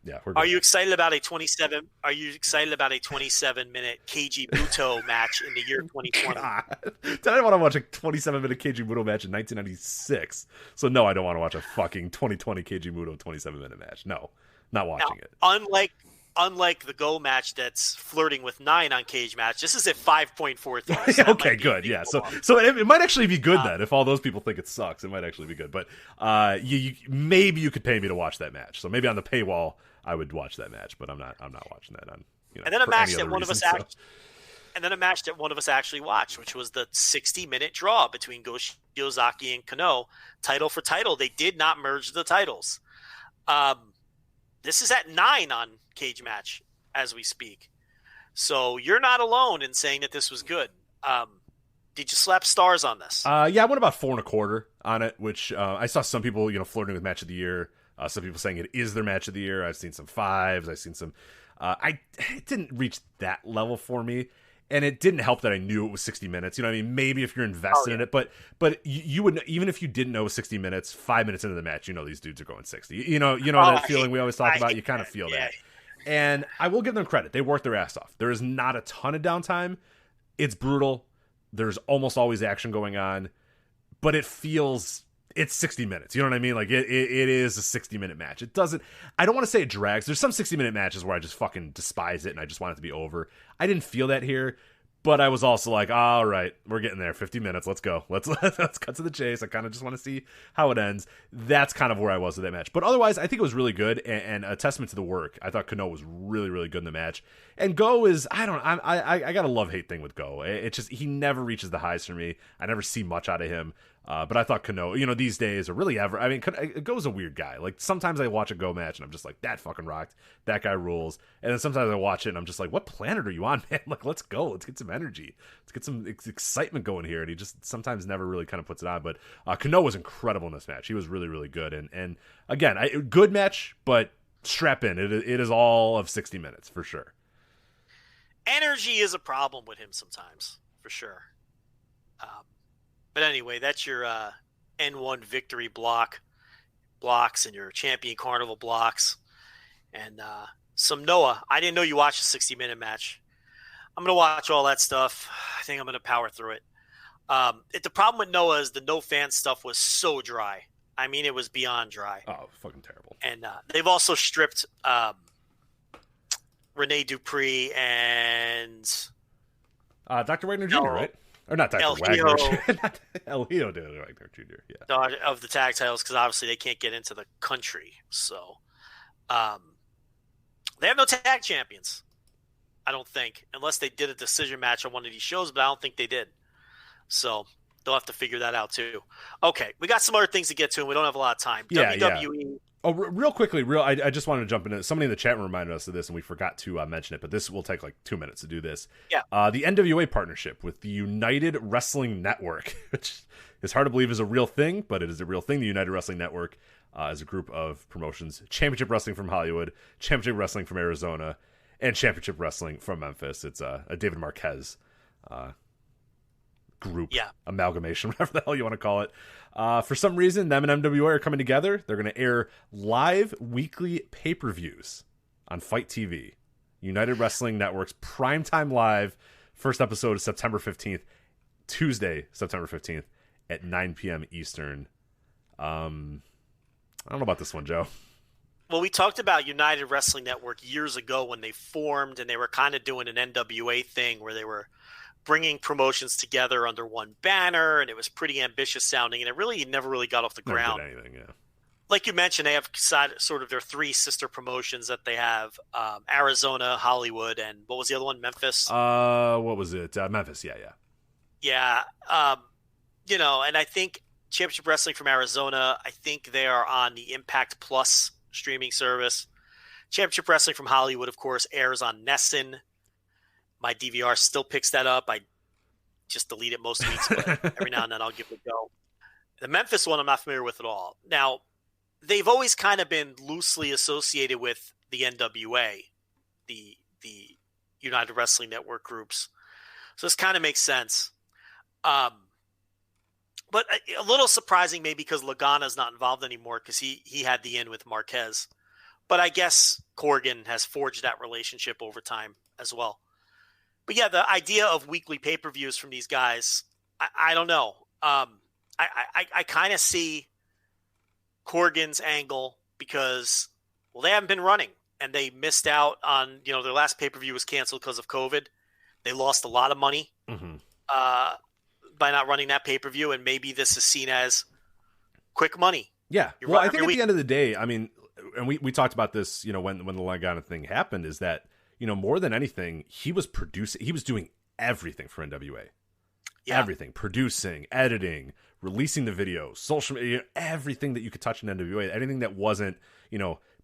Yeah, we're good. Are you excited about a 27? Are you excited about a 27-minute Keiji Muto match in the year 2020? God. Did I want to watch a 27-minute Keiji Muto match in 1996? So no, I don't want to watch a fucking 2020 Keiji Muto 27-minute match. No. Not watching it. Unlike the Go match that's flirting with 9 on Cage Match, this is at 5.43. So okay, good. Yeah, so it might actually be good then. If all those people think it sucks, it might actually be good. But maybe you could pay me to watch that match. So maybe on the paywall, I would watch that match. But I'm not watching that on. And then a match that one of us actually. And then a match that one of us actually watched, which was the 60-minute draw between Go Shiozaki and Kano, title for title. They did not merge the titles. This is at 9 on Cage Match as we speak. So you're not alone in saying that this was good. Did you slap stars on this? Yeah, I went about 4.25 on it, which I saw some people, flirting with match of the year. Some people saying it is their match of the year. I've seen some 5s. I've seen some. It didn't reach that level for me. And it didn't help that I knew it was 60 minutes. You know what I mean? Maybe if you're invested in it, but you would, even if you didn't know it was 60 minutes, 5 minutes into the match, these dudes are going 60. You know that feeling we always talk about? You kind of feel that. And I will give them credit. They worked their ass off. There is not a ton of downtime. It's brutal. There's almost always action going on, but it's 60 minutes. You know what I mean? Like it is a 60-minute match. It doesn't, I don't want to say it drags. There's some 60-minute matches where I just fucking despise it and I just want it to be over. I didn't feel that here, but I was also like, all right, we're getting there. 50 minutes. Let's go. Let's cut to the chase. I kind of just want to see how it ends. That's kind of where I was with that match. But otherwise, I think it was really good and a testament to the work. I thought Kano was really, really good in the match. And Go is, I got a love-hate thing with Go. It's just, he never reaches the highs for me. I never see much out of him. But I thought Kano, these days, or really ever, I mean, Go's a weird guy. Like, sometimes I watch a Go match, and I'm just like, that fucking rocked. That guy rules. And then sometimes I watch it, and I'm just like, what planet are you on, man? Like, let's go. Let's get some energy. Let's get some excitement going here. And he just sometimes never really kind of puts it on. But Kano was incredible in this match. He was really, really good. And again, good match, but strap in. It is all of 60 minutes, for sure. Energy is a problem with him sometimes, for sure. But anyway, that's your N1 victory blocks and your Champion Carnival blocks. And some Noah. I didn't know you watched a 60-minute match. I'm going to watch all that stuff. I think I'm going to power through it. The problem with Noah is the no fan stuff was so dry. I mean, it was beyond dry. Oh, fucking terrible. And they've also stripped Rene Dupree and Dr. Wagner Jr., right? Or not Dr. El Wagner. Hijo. Not El Hijo de Wagner Jr., yeah. Of the tag titles, because obviously they can't get into the country. So they have no tag champions, I don't think, unless they did a decision match on one of these shows, but I don't think they did. So they'll have to figure that out too. Okay, we got some other things to get to, and we don't have a lot of time. Yeah, WWE. Oh, real quickly, I just wanted to jump into somebody in the chat room reminded us of this, and we forgot to mention it, but this will take like 2 minutes to do this. Yeah. The NWA partnership with the United Wrestling Network, which is hard to believe is a real thing, but it is a real thing. The United Wrestling Network is a group of promotions: Championship Wrestling from Hollywood, Championship Wrestling from Arizona, and Championship Wrestling from Memphis. It's a David Marquez group, amalgamation, whatever the hell you want to call it. For some reason, them and MWA are coming together. They're going to air live weekly pay-per-views on Fight TV. United Wrestling Network's Primetime Live. First episode is September 15th, Tuesday, September 15th at 9 p.m. Eastern. I don't know about this one, Joe. Well, we talked about United Wrestling Network years ago when they formed, and they were kind of doing an NWA thing where they were bringing promotions together under one banner, and it was pretty ambitious sounding, and it really never really got off the ground. Never did anything, yeah. Like you mentioned, they have sort of their three sister promotions that they have: Arizona, Hollywood, and what was the other one? Memphis. What was it? Memphis. Yeah. And I think Championship Wrestling from Arizona, I think they are on the Impact Plus streaming service. Championship Wrestling from Hollywood, of course, airs on Nessun. My DVR still picks that up. I just delete it most weeks, but every now and then I'll give it a go. The Memphis one I'm not familiar with at all. Now, they've always kind of been loosely associated with the NWA, the United Wrestling Network groups. So this kind of makes sense. But a little surprising maybe because Lagana's not involved anymore because he had the in with Marquez. But I guess Corgan has forged that relationship over time as well. But yeah, the idea of weekly pay-per-views from these guys, I don't know. I kind of see Corgan's angle because, well, they haven't been running and they missed out on, their last pay-per-view was canceled because of COVID. They lost a lot of money by not running that pay-per-view, and maybe this is seen as quick money. Yeah. Well, I think at the end of the day, I mean, and we talked about this, when the Lagana thing happened, is that, more than anything, he was doing everything for NWA. Yeah. Everything. Producing, editing, releasing the videos, social media, everything that you could touch in NWA, anything that wasn't,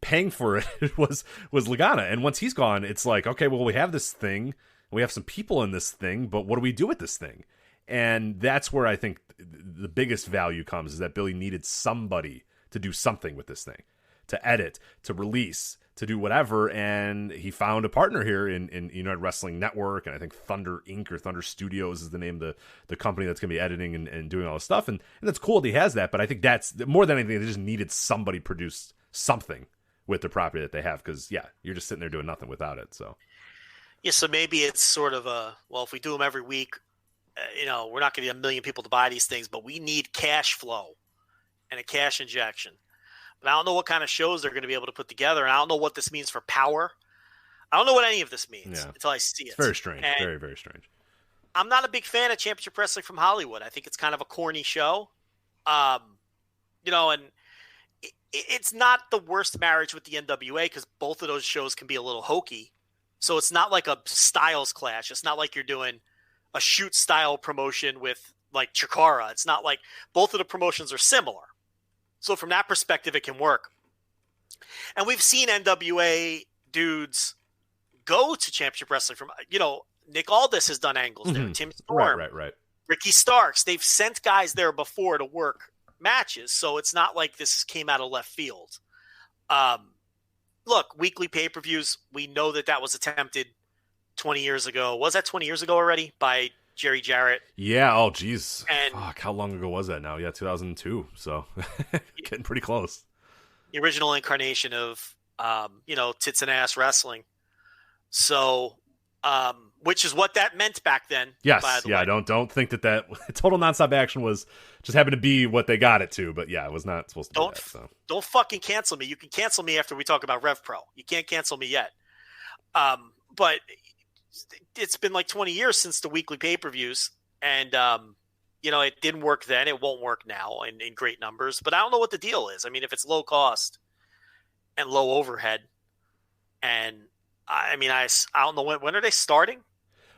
paying for it was Lagana. And once he's gone, it's like, okay, well, we have this thing, we have some people in this thing, but what do we do with this thing? And that's where I think the biggest value comes, is that Billy needed somebody to do something with this thing, to edit, to release, to do whatever, and he found a partner here in United Wrestling Network, and I think Thunder Inc. or Thunder Studios is the name of the company that's going to be editing and doing all this stuff, and that's cool that he has that, but I think that's, more than anything, they just needed somebody produce something with the property that they have, because, yeah, you're just sitting there doing nothing without it, so. Yeah, so maybe it's sort of if we do them every week, we're not going to get 1 million people to buy these things, but we need cash flow and a cash injection. But I don't know what kind of shows they're going to be able to put together, and I don't know what this means for power. I don't know what any of this means until I see it. It's very strange. And very, very strange. I'm not a big fan of Championship Wrestling from Hollywood. I think it's kind of a corny show. And it's not the worst marriage with the NWA because both of those shows can be a little hokey. So it's not like a styles clash. It's not like you're doing a shoot style promotion with like Chikara. It's not like both of the promotions are similar. So from that perspective, it can work. And we've seen NWA dudes go to Championship Wrestling from, Nick Aldis has done angles there. Tim Storm. Right. Ricky Starks. They've sent guys there before to work matches. So it's not like this came out of left field. Look, weekly pay-per-views, we know that was attempted 20 years ago. Was that 20 years ago already by Jerry Jarrett? Yeah. Oh, geez. And fuck, how long ago was that now? Yeah, 2002. So getting pretty close. The original incarnation of, tits and ass wrestling. So which is what that meant back then. Yes, by the yeah. way. Don't think that total nonstop action was just happened to be what they got it to, but yeah, it was not supposed to be that. So. Don't fucking cancel me. You can cancel me after we talk about RevPro. You can't cancel me yet. But it's been like 20 years since the weekly pay-per-views, and it didn't work then. It won't work now in great numbers. But I don't know what the deal is. I mean, if it's low cost and low overhead, and I don't know when are they starting?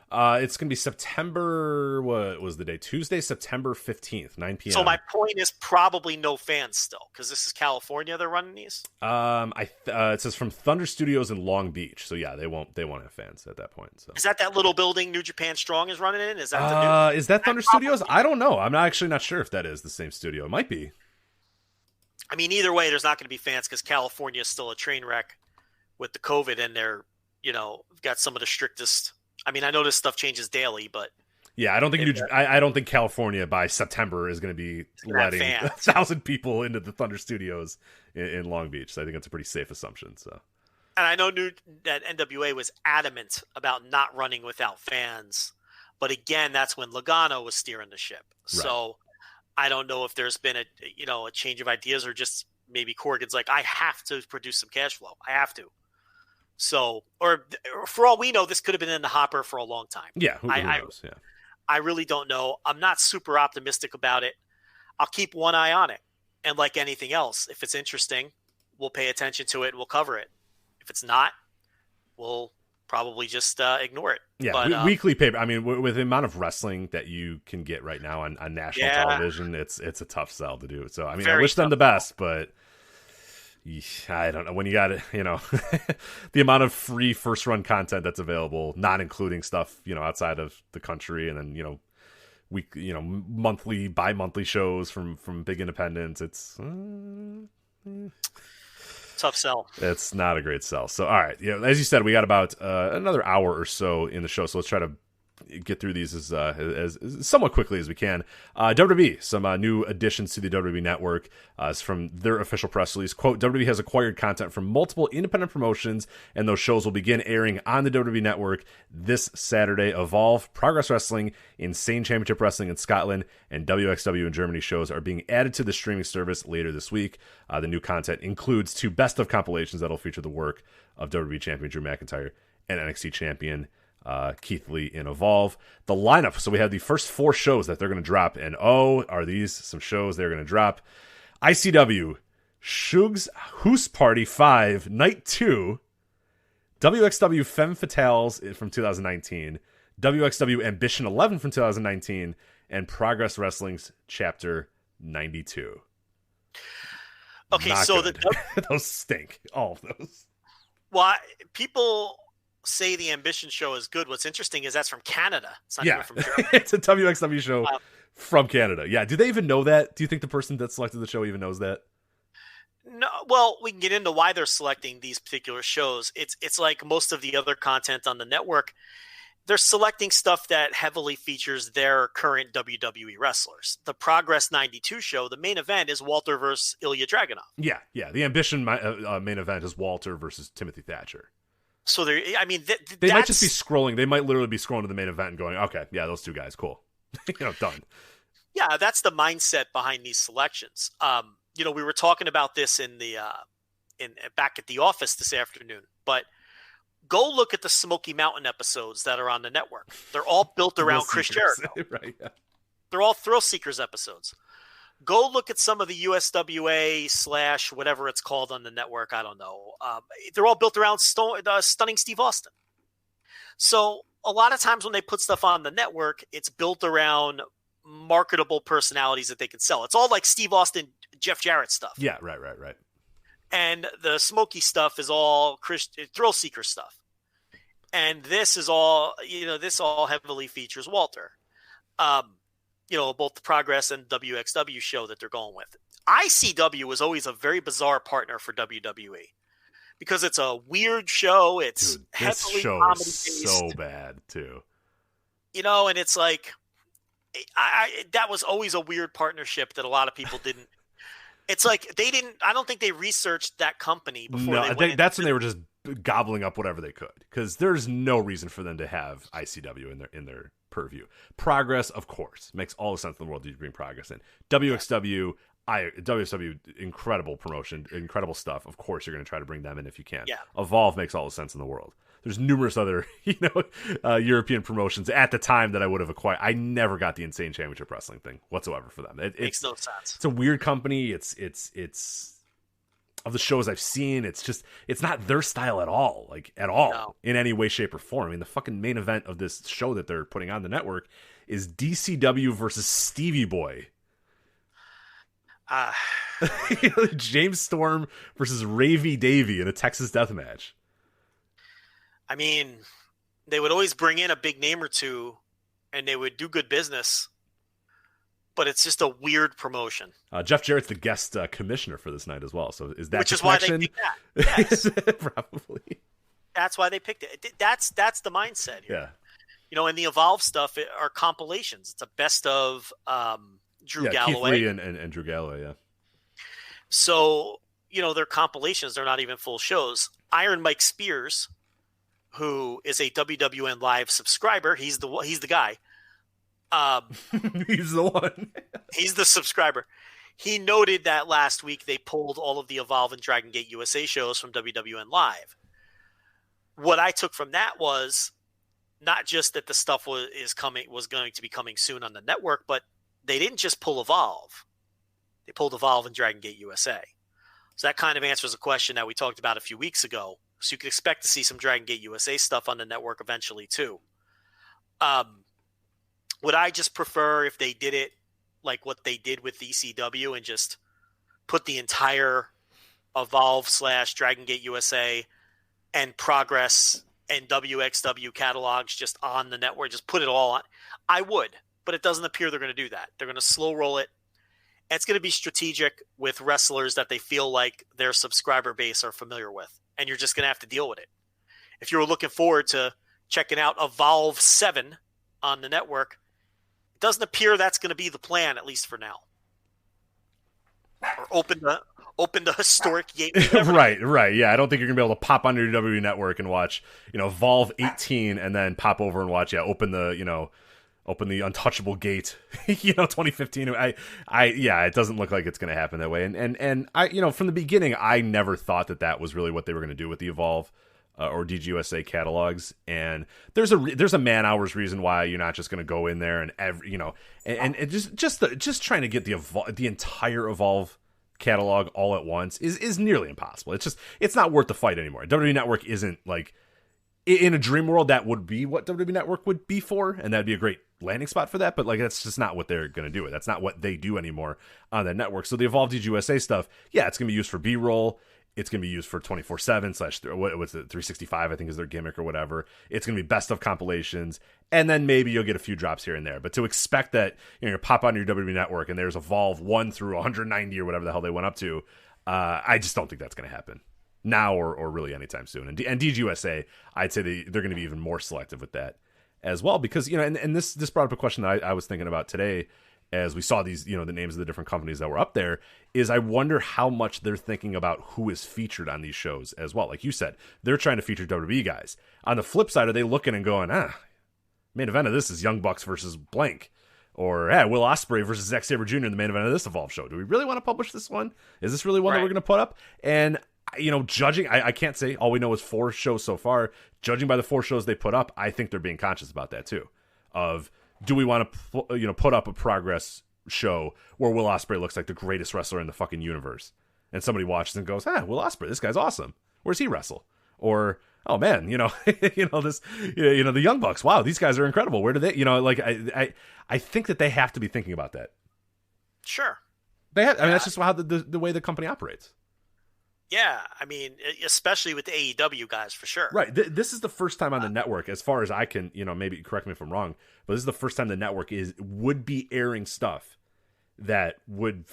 It's going to be September, what was the day? Tuesday, September 15th, 9 p.m. So my point is probably no fans still, because this is California they're running these? It says from Thunder Studios in Long Beach. So yeah, they won't have fans at that point. So is that little building New Japan Strong is running in? Is that the new? Is that Thunder Studios? I don't know. I'm not sure if that is the same studio. It might be. I mean, either way, there's not going to be fans because California is still a train wreck with the COVID, and they're, got some of the strictest. I mean, I know this stuff changes daily, but yeah, I don't think I don't think California by September is going to be letting 1,000 people into the Thunder Studios in Long Beach. So I think that's a pretty safe assumption. So, and I know that NWA was adamant about not running without fans, but again, that's when Logano was steering the ship. Right. So I don't know if there's been a change of ideas, or just maybe Corgan's like, I have to produce some cash flow. I have to. So, or for all we know, this could have been in the hopper for a long time. Yeah, who knows? Yeah, I really don't know. I'm not super optimistic about it. I'll keep one eye on it, and like anything else, if it's interesting, we'll pay attention to it and we'll cover it. If it's not, we'll probably just ignore it. Yeah, but, weekly paper. I mean, with the amount of wrestling that you can get right now on national television, it's a tough sell to do. So, I mean, I wish them the best, but. I don't know when you got it, the amount of free first run content that's available, not including stuff, outside of the country, and then, monthly, bi-monthly shows from big independents. It's tough sell. It's not a great sell. So, all right. As you said, we got about another hour or so in the show. So let's try to get through these as somewhat quickly as we can. WWE, some new additions to the WWE Network from their official press release. Quote, WWE has acquired content from multiple independent promotions, and those shows will begin airing on the WWE Network this Saturday. Evolve, Progress Wrestling, Insane Championship Wrestling in Scotland, and WXW in Germany shows are being added to the streaming service later this week. The new content includes 2 best-of compilations that'll feature the work of WWE Champion Drew McIntyre and NXT Champion Keith Lee in Evolve. The lineup, so we have the first 4 shows that they're going to drop, and are these some shows they're going to drop? ICW, Shug's Hoos Party 5, Night 2, WXW Femme Fatales from 2019, WXW Ambition 11 from 2019, and Progress Wrestling's Chapter 92. Okay, Not so good. Those stink, all of those. Well, people say the Ambition show is good. What's interesting is that's from Canada. It's not even from Germany. It's a WXW show from Canada. Yeah. Do they even know that? Do you think the person that selected the show even knows that? No. Well, we can get into why they're selecting these particular shows. It's like most of the other content on the network. They're selecting stuff that heavily features their current WWE wrestlers. The Progress 92 show, the main event is Walter versus Ilya Dragunov. Yeah. The Ambition main event is Walter versus Timothy Thatcher. So they might just be scrolling. They might literally be scrolling to the main event and going, okay, yeah, those 2 guys, cool. Done. Yeah, that's the mindset behind these selections. We were talking about this in back at the office this afternoon, but go look at the Smoky Mountain episodes that are on the network. They're all built around Chris Jericho. Right, yeah. They're all Thrill Seekers episodes. Go look at some of the USWA / whatever it's called on the network. I don't know. They're all built around Stunning Steve Austin. So a lot of times when they put stuff on the network, it's built around marketable personalities that they can sell. It's all like Steve Austin, Jeff Jarrett stuff. Yeah, right. And the Smokey stuff is all Thrill Seeker stuff. And this is all, this all heavily features Walter. Both the Progress and WXW show that they're going with. ICW was always a very bizarre partner for WWE because it's a weird show. It's this heavily show comedy is based. so bad too. And it's like, that was always a weird partnership that a lot of people didn't. It's like I don't think they researched that company before. No, that's when they were just gobbling up whatever they could, because there's no reason for them to have ICW in their purview. Progress, of course, makes all the sense in the world to bring Progress in. WXW, incredible promotion, incredible stuff. Of course, you're going to try to bring them in if you can. Yeah. Evolve makes all the sense in the world. There's numerous other, European promotions at the time that I would have acquired. I never got the Insane Championship Wrestling thing whatsoever for them. It makes no sense. It's a weird company. It's of the shows I've seen, it's not their style at all, in any way, shape, or form. I mean, the fucking main event of this show that they're putting on the network is DCW versus Stevie Boy. James Storm versus Ravy Davy in a Texas death match. I mean, they would always bring in a big name or two, and they would do good business. But it's just a weird promotion. Jeff Jarrett's the guest commissioner for this night as well. So is that which is why they picked that? Yes. Probably. That's why they picked it. That's the mindset here. Yeah. And the Evolve stuff are compilations. It's a best of Drew Galloway. Keith Lee and Drew Galloway. Yeah. So they're compilations. They're not even full shows. Iron Mike Spears, who is a WWN Live subscriber, he's the guy. He's the one. He's the subscriber. He noted that last week they pulled all of the Evolve and Dragon Gate USA shows from WWN Live. What I took from that was not just that the stuff was going to be coming soon on the network, but they didn't just pull Evolve. They pulled Evolve and Dragon Gate USA. So that kind of answers a question that we talked about a few weeks ago. So you could expect to see some Dragon Gate USA stuff on the network eventually too. Would I just prefer if they did it like what they did with ECW and just put the entire Evolve / Dragon Gate USA and Progress and WXW catalogs just on the network, just put it all on? I would, but it doesn't appear they're going to do that. They're going to slow roll it. It's going to be strategic with wrestlers that they feel like their subscriber base are familiar with, and you're just going to have to deal with it. If you were looking forward to checking out Evolve 7 on the network, it doesn't appear that's going to be the plan, at least for now. Or open the historic Yates. Right. Yeah, I don't think you're going to be able to pop onto your WWE Network and watch, Evolve 18 and then pop over and watch, open the Untouchable Gate, 2015. It doesn't look like it's going to happen that way. And I, from the beginning, I never thought that was really what they were going to do with the Evolve or DGUSA catalogs. And there's a man hours reason why you're not just going to go in there and just trying to get the entire Evolve catalog all at once is nearly impossible. It's not worth the fight anymore. WWE Network isn't like, in a dream world, that would be what WWE Network would be for, and that'd be a great landing spot for that, but that's just not what they're going to do. That's not what they do anymore on that network. So the Evolve DGUSA stuff, it's going to be used for B-roll. It's going to be used for 24/7 / what's it, 365, I think is their gimmick or whatever. It's going to be best of compilations, and then maybe you'll get a few drops here and there. But to expect that you pop on your WWE Network and there's Evolve 1 through 190 or whatever the hell they went up to, I just don't think that's going to happen now or really anytime soon. And DGUSA, I'd say they're going to be even more selective with that as well, because and this brought up a question that I was thinking about today as we saw these the names of the different companies that were up there. Is I wonder how much they're thinking about who is featured on these shows as well. Like you said, they're trying to feature WWE guys. On the flip side, are they looking and going, main event of this is Young Bucks versus blank, or Will Ospreay versus Zack Sabre Jr. in the main event of this Evolve show? Do we really want to publish this one? Is this really one that we're going to put up? And judging, I can't say, all we know is 4 shows so far. Judging by the 4 shows they put up, I think they're being conscious about that too. Of, do we want to, put up a Progress show where Will Ospreay looks like the greatest wrestler in the fucking universe, and somebody watches and goes, Will Ospreay, this guy's awesome. Where's he wrestle? Or, oh man, the Young Bucks, wow, these guys are incredible. Where do they, I think that they have to be thinking about that. Sure. They have, that's just how the way the company operates. Yeah, especially with the AEW guys, for sure. Right. This is the first time on the network, as far as I can, maybe correct me if I'm wrong, but this is the first time the network would be airing stuff that would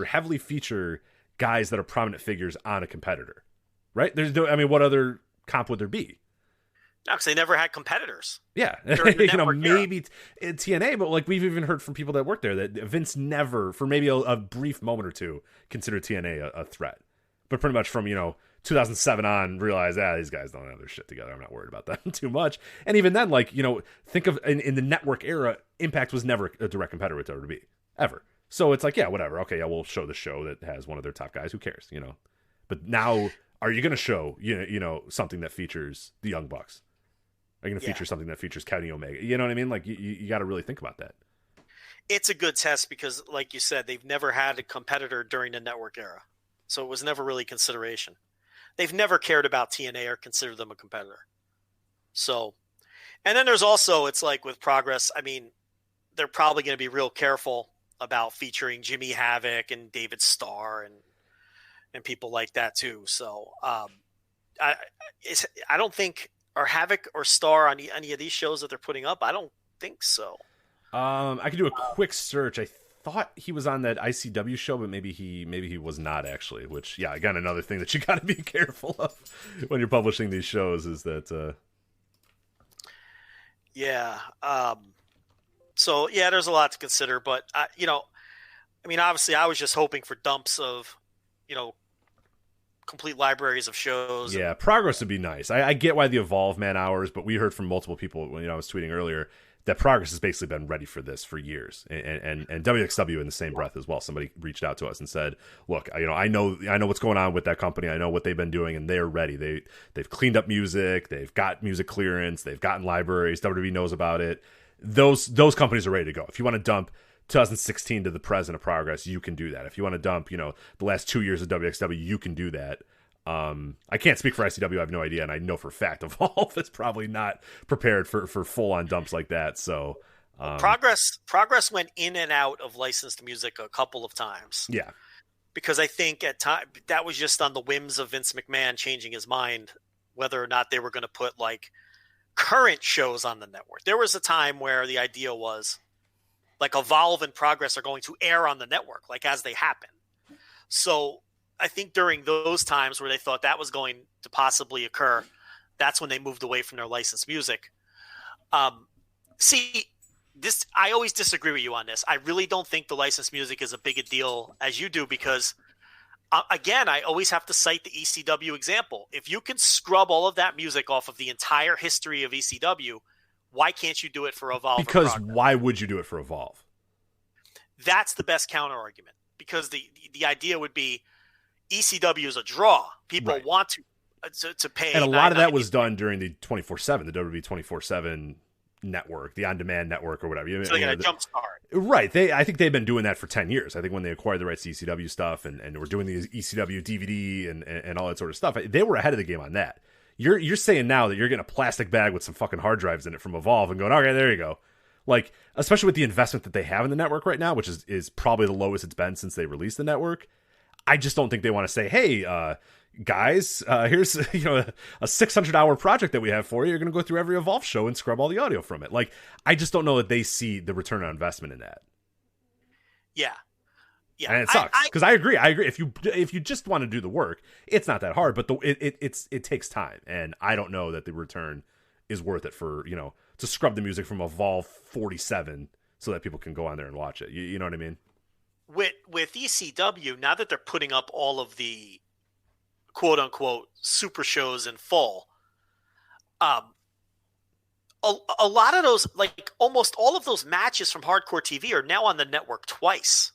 heavily feature guys that are prominent figures on a competitor. Right? What other comp would there be? No, because they never had competitors. Yeah. Maybe TNA, but we've even heard from people that work there that Vince never, for maybe a brief moment or two, considered TNA a threat. But pretty much from, 2007 on realized, these guys don't have their shit together. I'm not worried about them too much. And even then, like, think of in the network era, Impact was never a direct competitor with WWE ever. So it's like, yeah, whatever. Okay, yeah, we'll show the show that has one of their top guys. Who cares, But now, are you going to show, something that features the Young Bucks? Are you going to feature something that features Kenny Omega? You know what I mean? Like, you got to really think about that. It's a good test because, like you said, they've never had a competitor during the network era. So it was never really consideration. They've never cared about TNA or considered them a competitor. So, and then there's also, it's like with Progress, I mean, they're probably going to be real careful about featuring Jimmy Havoc and David Starr and people like that too. So I don't think, are Havoc or Starr on any of these shows that they're putting up? I don't think so. I could do a quick search. I thought he was on that ICW show, but maybe he was not actually, which, yeah, again, another thing that you got to be careful of when you're publishing these shows is that so yeah, there's a lot to consider, but obviously I was just hoping for dumps of complete libraries of shows. Yeah, Progress would be nice. I get why the Evolve man hours, but we heard from multiple people when I was tweeting earlier that Progress has basically been ready for this for years, and WXW in the same breath as well. Somebody reached out to us and said, "Look, I know what's going on with that company. I know what they've been doing, and they're ready. They've cleaned up music. They've got music clearance. They've gotten libraries. WWE knows about it. Those companies are ready to go. If you want to dump 2016 to the present of Progress, you can do that. If you want to dump, the last 2 years of WXW, you can do that." I can't speak for ICW. I have no idea, and I know for a fact Evolve is probably not prepared for full-on dumps like that. So Progress went in and out of licensed music a couple of times. Yeah, because I think at time that was just on the whims of Vince McMahon changing his mind whether or not they were going to put like current shows on the network. There was a time where the idea was like Evolve and Progress are going to air on the network, like as they happen. So I think during those times where they thought that was going to possibly occur, that's when they moved away from their licensed music. I always disagree with you on this. I really don't think the licensed music is a big a deal as you do because, again, I always have to cite the ECW example. If you can scrub all of that music off of the entire history of ECW, why can't you do it for Evolve? Because why would you do it for Evolve? That's the best counter argument because the idea would be ECW is a draw. People want to pay. And a lot of that was done during the 24/7, the WWE 24/7 network, the on-demand network or whatever. So they got a jump start. Right. I think they've been doing that for 10 years. I think when they acquired the rights to ECW stuff and were doing the ECW DVD and all that sort of stuff, they were ahead of the game on that. You're saying now that you're getting a plastic bag with some fucking hard drives in it from Evolve and going, okay, there you go. Like, especially with the investment that they have in the network right now, which is probably the lowest it's been since they released the network. I just don't think they want to say, hey, guys, here's a 600-hour project that we have for you. You're going to go through every Evolve show and scrub all the audio from it. Like, I just don't know that they see the return on investment in that. Yeah. And it sucks because I agree. If you just want to do the work, it's not that hard, but it takes time, and I don't know that the return is worth it for to scrub the music from Evolve 47 so that people can go on there and watch it. You know what I mean? With ECW, now that they're putting up all of the quote unquote super shows in full, a lot of those, like almost all of those matches from Hardcore TV are now on the network twice.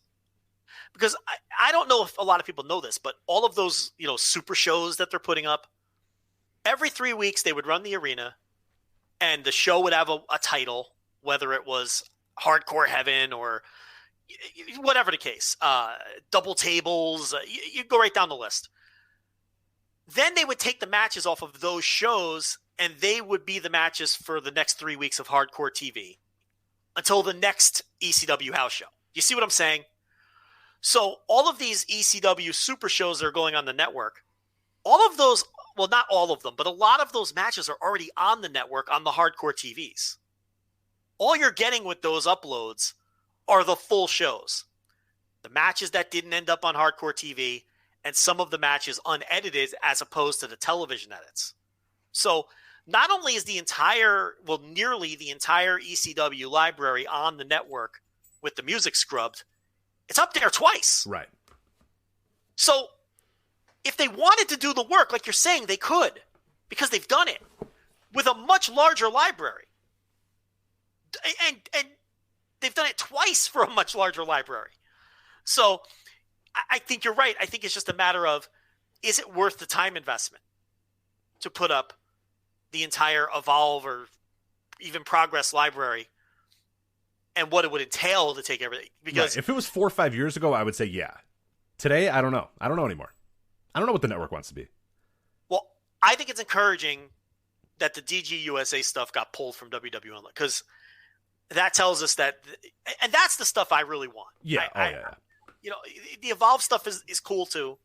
Because I don't know if a lot of people know this, but all of those, super shows that they're putting up, every 3 weeks they would run the arena and the show would have a title, whether it was Hardcore Heaven or whatever the case, double tables, you go right down the list. Then they would take the matches off of those shows and they would be the matches for the next 3 weeks of Hardcore TV until the next ECW house show. You see what I'm saying? So all of these ECW super shows that are going on the network, all of those, well, not all of them, but a lot of those matches are already on the network on the Hardcore TVs. All you're getting with those uploads are the full shows. The matches that didn't end up on Hardcore TV and some of the matches unedited as opposed to the television edits. So not only is nearly the entire ECW library on the network with the music scrubbed, it's up there twice. Right. So if they wanted to do the work, like you're saying, they could, because they've done it with a much larger library. And they've done it twice for a much larger library. So I think you're right. I think it's just a matter of, is it worth the time investment to put up the entire Evolve or even Progress library and what it would entail to take everything? Because if it was 4 or 5 years ago, I would say yeah. Today, I don't know. I don't know anymore. I don't know what the network wants to be. Well, I think it's encouraging that the DG USA stuff got pulled from WWE, because that tells us that, and that's the stuff I really want. Yeah. You know, the Evolve stuff is cool too.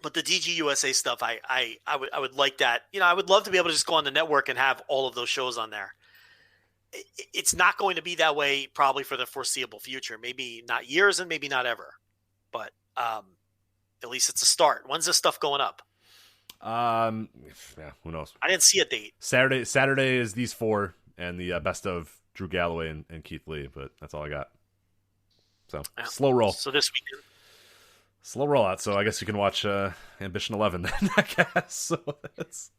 But the DG USA stuff, I would like that. You know, I would love to be able to just go on the network and have all of those shows on there. It's not going to be that way probably for the foreseeable future. Maybe not years and maybe not ever. But at least it's a start. When's this stuff going up? Yeah, who knows? I didn't see a date. Saturday is these four and the best of Drew Galloway and Keith Lee, but that's all I got. So slow roll. So this weekend. Slow rollout, so I guess you can watch Ambition 11 then, I guess. So that's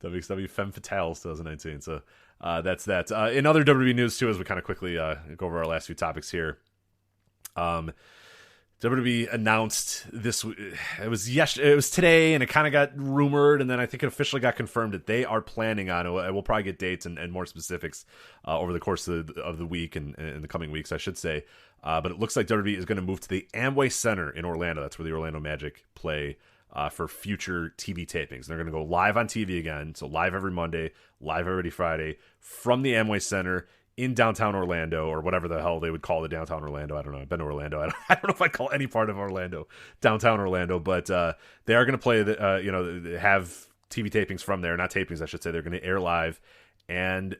WXW Femme Fatales 2019. So that's that. In other WWE news, too, as we kind of quickly go over our last few topics here, WWE announced this. It was today, and it kind of got rumored, and then I think it officially got confirmed that they are planning on. We'll probably get dates and more specifics over the course of the week and in the coming weeks, I should say. But it looks like WWE is going to move to the Amway Center in Orlando. That's where the Orlando Magic play for future TV tapings. They're going to go live on TV again, so live every Monday, live every Friday from the Amway Center in downtown Orlando, or whatever the hell they would call the downtown Orlando. I don't know. I've been to Orlando. I don't know if I'd call any part of Orlando downtown Orlando, but they are going to play have TV tapings from there. Not tapings, I should say. They're going to air live, and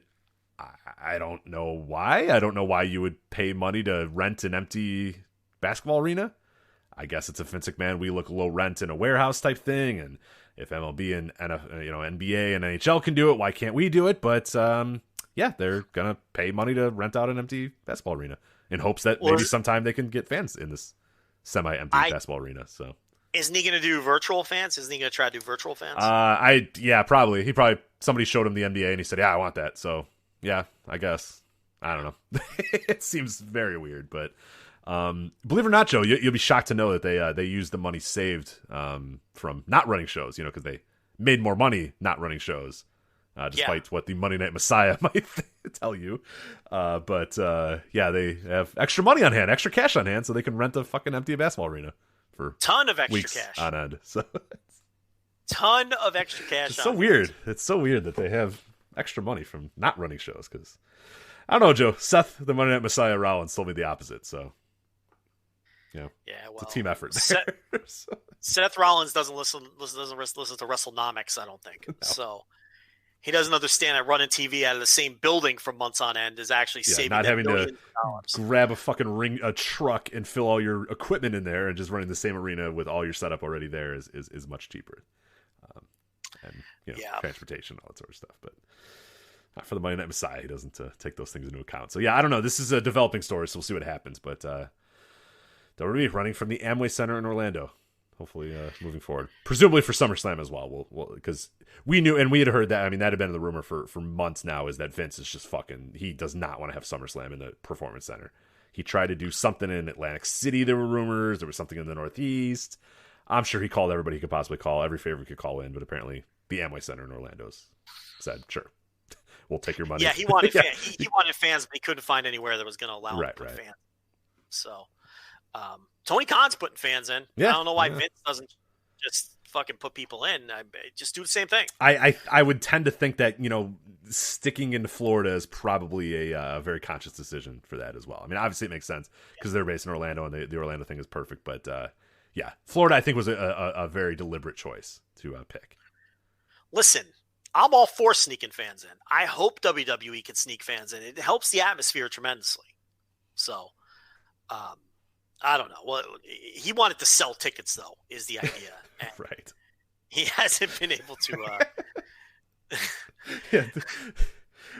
I don't know why. I don't know why you would pay money to rent an empty basketball arena. I guess it's a Vince McMahon, we look low rent in a warehouse type thing, and if MLB and NBA and NHL can do it, why can't we do it? But yeah, they're gonna pay money to rent out an empty basketball arena in hopes that maybe sometime they can get fans in this semi-empty basketball arena. So, isn't he gonna do virtual fans? Isn't he gonna try to do virtual fans? Probably. Somebody showed him the NBA and he said, "Yeah, I want that." So, yeah, I guess. I don't know. It seems very weird, but believe it or not, Joe, you'll be shocked to know that they used the money saved from not running shows. Because they made more money not running shows. Despite what the Monday Night Messiah might tell you. But they have extra money on hand, extra cash on hand, so they can rent a fucking empty basketball arena for ton of extra weeks cash on end. So ton of extra cash. It's so weird. It's so weird that they have extra money from not running shows, because I don't know, Joe. Seth, the Monday Night Messiah Rollins, told me the opposite, so it's a team effort there. Seth Rollins doesn't listen to WrestleNomics, I don't think. No. So he doesn't understand that running TV out of the same building for months on end is actually saving not having to dollars. Grab a fucking a truck and fill all your equipment in there, and just running the same arena with all your setup already there is much cheaper. Transportation, all that sort of stuff. But not for the Monday Night Messiah. He doesn't take those things into account. So I don't know. This is a developing story, so we'll see what happens. But WWE running from the Amway Center in Orlando. Hopefully, moving forward, presumably for SummerSlam as well. We'll because we knew and we had heard that. I mean, that had been the rumor for months now. Is that Vince is just he does not want to have SummerSlam in the Performance Center. He tried to do something in Atlantic City. There were rumors. There was something in the Northeast. I'm sure he called everybody he could possibly call. Every favor he could call in, but apparently the Amway Center in Orlando's said, "Sure, we'll take your money." Yeah, he wanted fans. He wanted fans, but he couldn't find anywhere that was going to allow him to put fans. So. Tony Khan's putting fans in. I don't know why Vince doesn't just fucking put people in. Just do the same thing. I would tend to think that sticking in Florida is probably a very conscious decision for that as well. I mean, obviously it makes sense because they're based in Orlando and the Orlando thing is perfect. But Florida I think was a very deliberate choice to pick. Listen, I'm all for sneaking fans in. I hope WWE can sneak fans in. It helps the atmosphere tremendously. So, I don't know. Well, he wanted to sell tickets, though, is the idea. Right. He hasn't been able to.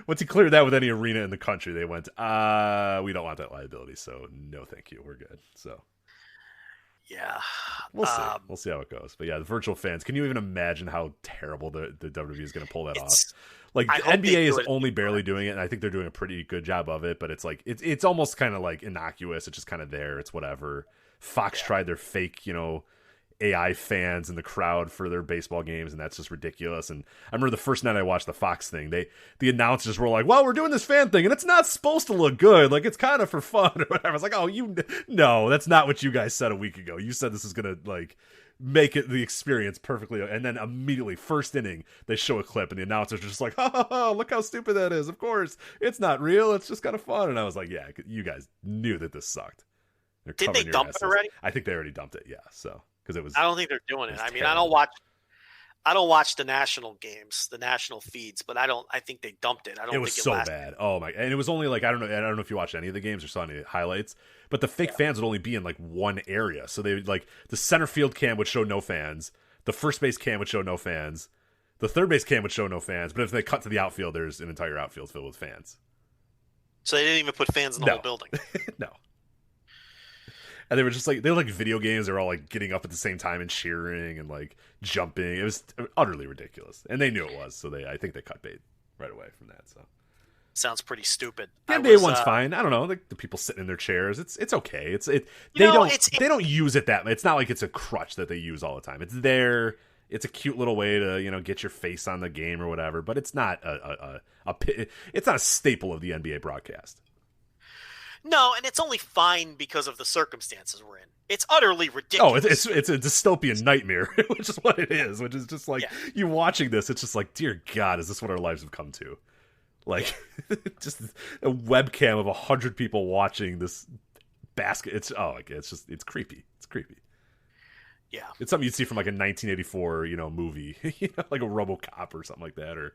Once he cleared that with any arena in the country, they went, we don't want that liability, so no thank you. We're good. So. Yeah. We'll see. We'll see how it goes. But yeah, the virtual fans. Can you even imagine how terrible the WWE is going to pull that off? Like, the NBA is only barely doing it, and I think they're doing a pretty good job of it. But it's like it's almost kind of like innocuous. It's just kind of there. It's whatever. Fox tried their fake, AI fans in the crowd for their baseball games, and that's just ridiculous. And I remember the first night I watched the Fox thing, the announcers were like, well, we're doing this fan thing and it's not supposed to look good, like it's kind of for fun or whatever. I was like, oh, no, that's not what you guys said a week ago. You said this is gonna like make it the experience perfectly. And then immediately, first inning, they show a clip and the announcers are just like, oh, look how stupid that is. Of course it's not real, it's just kind of fun. And I was like, yeah, you guys knew that this sucked. Did they dump it already? I think they already dumped it, yeah. So because it was, I don't think they're doing it. I mean, terrible. I don't watch the national games, the national feeds, but I think they dumped it. I don't it was think so bad. Oh my! And it was only like I don't know if you watched any of the games or saw any highlights, but the fake fans would only be in like one area. So they would, like, the center field cam would show no fans, the first base cam would show no fans, the third base cam would show no fans. But if they cut to the outfield, there's an entire outfield filled with fans. So they didn't even put fans in the whole building. No. And they were just like, they were like video games. They were all like getting up at the same time and cheering and like jumping. It was utterly ridiculous. And they knew it was. So I think they cut bait right away from that. So sounds pretty stupid. The NBA one's fine. I don't know. Like, the people sitting in their chairs. It's okay. They don't use it that much. It's not like it's a crutch that they use all the time. It's there. It's a cute little way to, get your face on the game or whatever, but it's not it's not a staple of the NBA broadcast. No, and it's only fine because of the circumstances we're in. It's utterly ridiculous. Oh, it's a dystopian nightmare, which is what it is. Which is just like, you watching this, it's just like, dear God, is this what our lives have come to? Like, just a webcam of 100 people watching this basket. It's creepy. It's creepy. Yeah, it's something you'd see from like a 1984, movie, like a RoboCop or something like that, or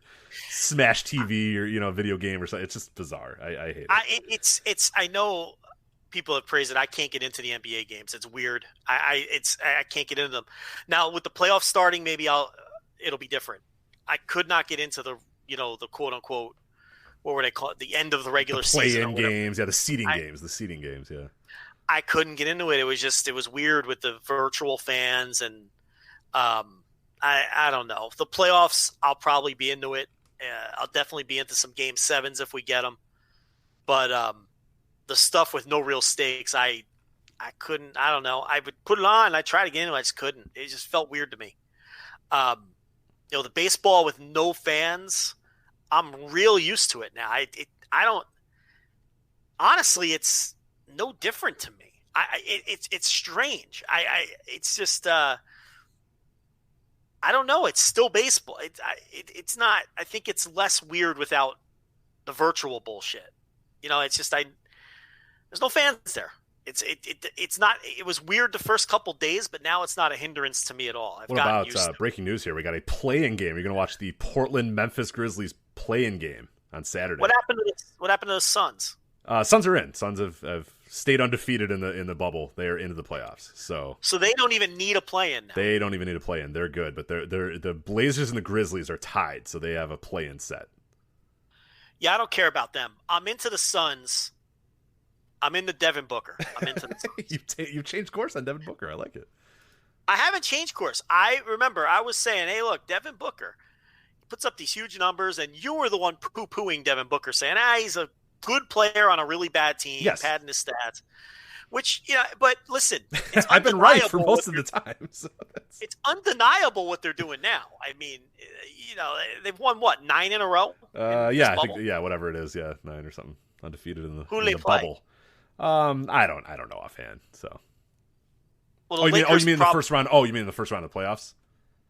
Smash TV, or video game or something. It's just bizarre. I hate it. I know people have praised it. I can't get into the NBA games. It's weird. I can't get into them. Now with the playoffs starting, maybe it'll be different. I could not get into the the quote unquote, what were they called? The end of the regular season. Play-in games, the seeding games, yeah. I couldn't get into it. It was weird with the virtual fans, and I don't know. The playoffs, I'll probably be into it. I'll definitely be into some Game 7s if we get them. But the stuff with no real stakes, I couldn't. I don't know. I would put it on. I tried to get into it. I just couldn't. It just felt weird to me. The baseball with no fans, I'm real used to it now. I don't. Honestly, it's no different to me. It's strange. It's just I don't know. It's still baseball. It's not. I think it's less weird without the virtual bullshit. It's just there's no fans there. It's not. It was weird the first couple days, but now it's not a hindrance to me at all. What about breaking news here? We got a play-in game. You're going to watch the Portland Memphis Grizzlies play-in game on Saturday. What happened to the Suns? Suns are in. Suns have stayed undefeated in the bubble. They are into the playoffs. So they don't even need a play-in now. They don't even need a play-in. They're good, but the Blazers and the Grizzlies are tied, so they have a play-in set. Yeah, I don't care about them. I'm into the Suns. I'm into Devin Booker. I'm into the Suns. You've changed course on Devin Booker. I like it. I haven't changed course. I remember I was saying, hey, look, Devin Booker puts up these huge numbers, and you were the one poo-pooing Devin Booker, saying, he's a good player on a really bad team, padding his stats. Which, but listen, it's I've been right for most of the time. So it's undeniable what they're doing now. I mean, they've won what, 9 in a row? I think whatever it is, 9 or something, undefeated in the bubble. I don't know offhand. So, well, you mean the first round? Oh, you mean the first round of the playoffs?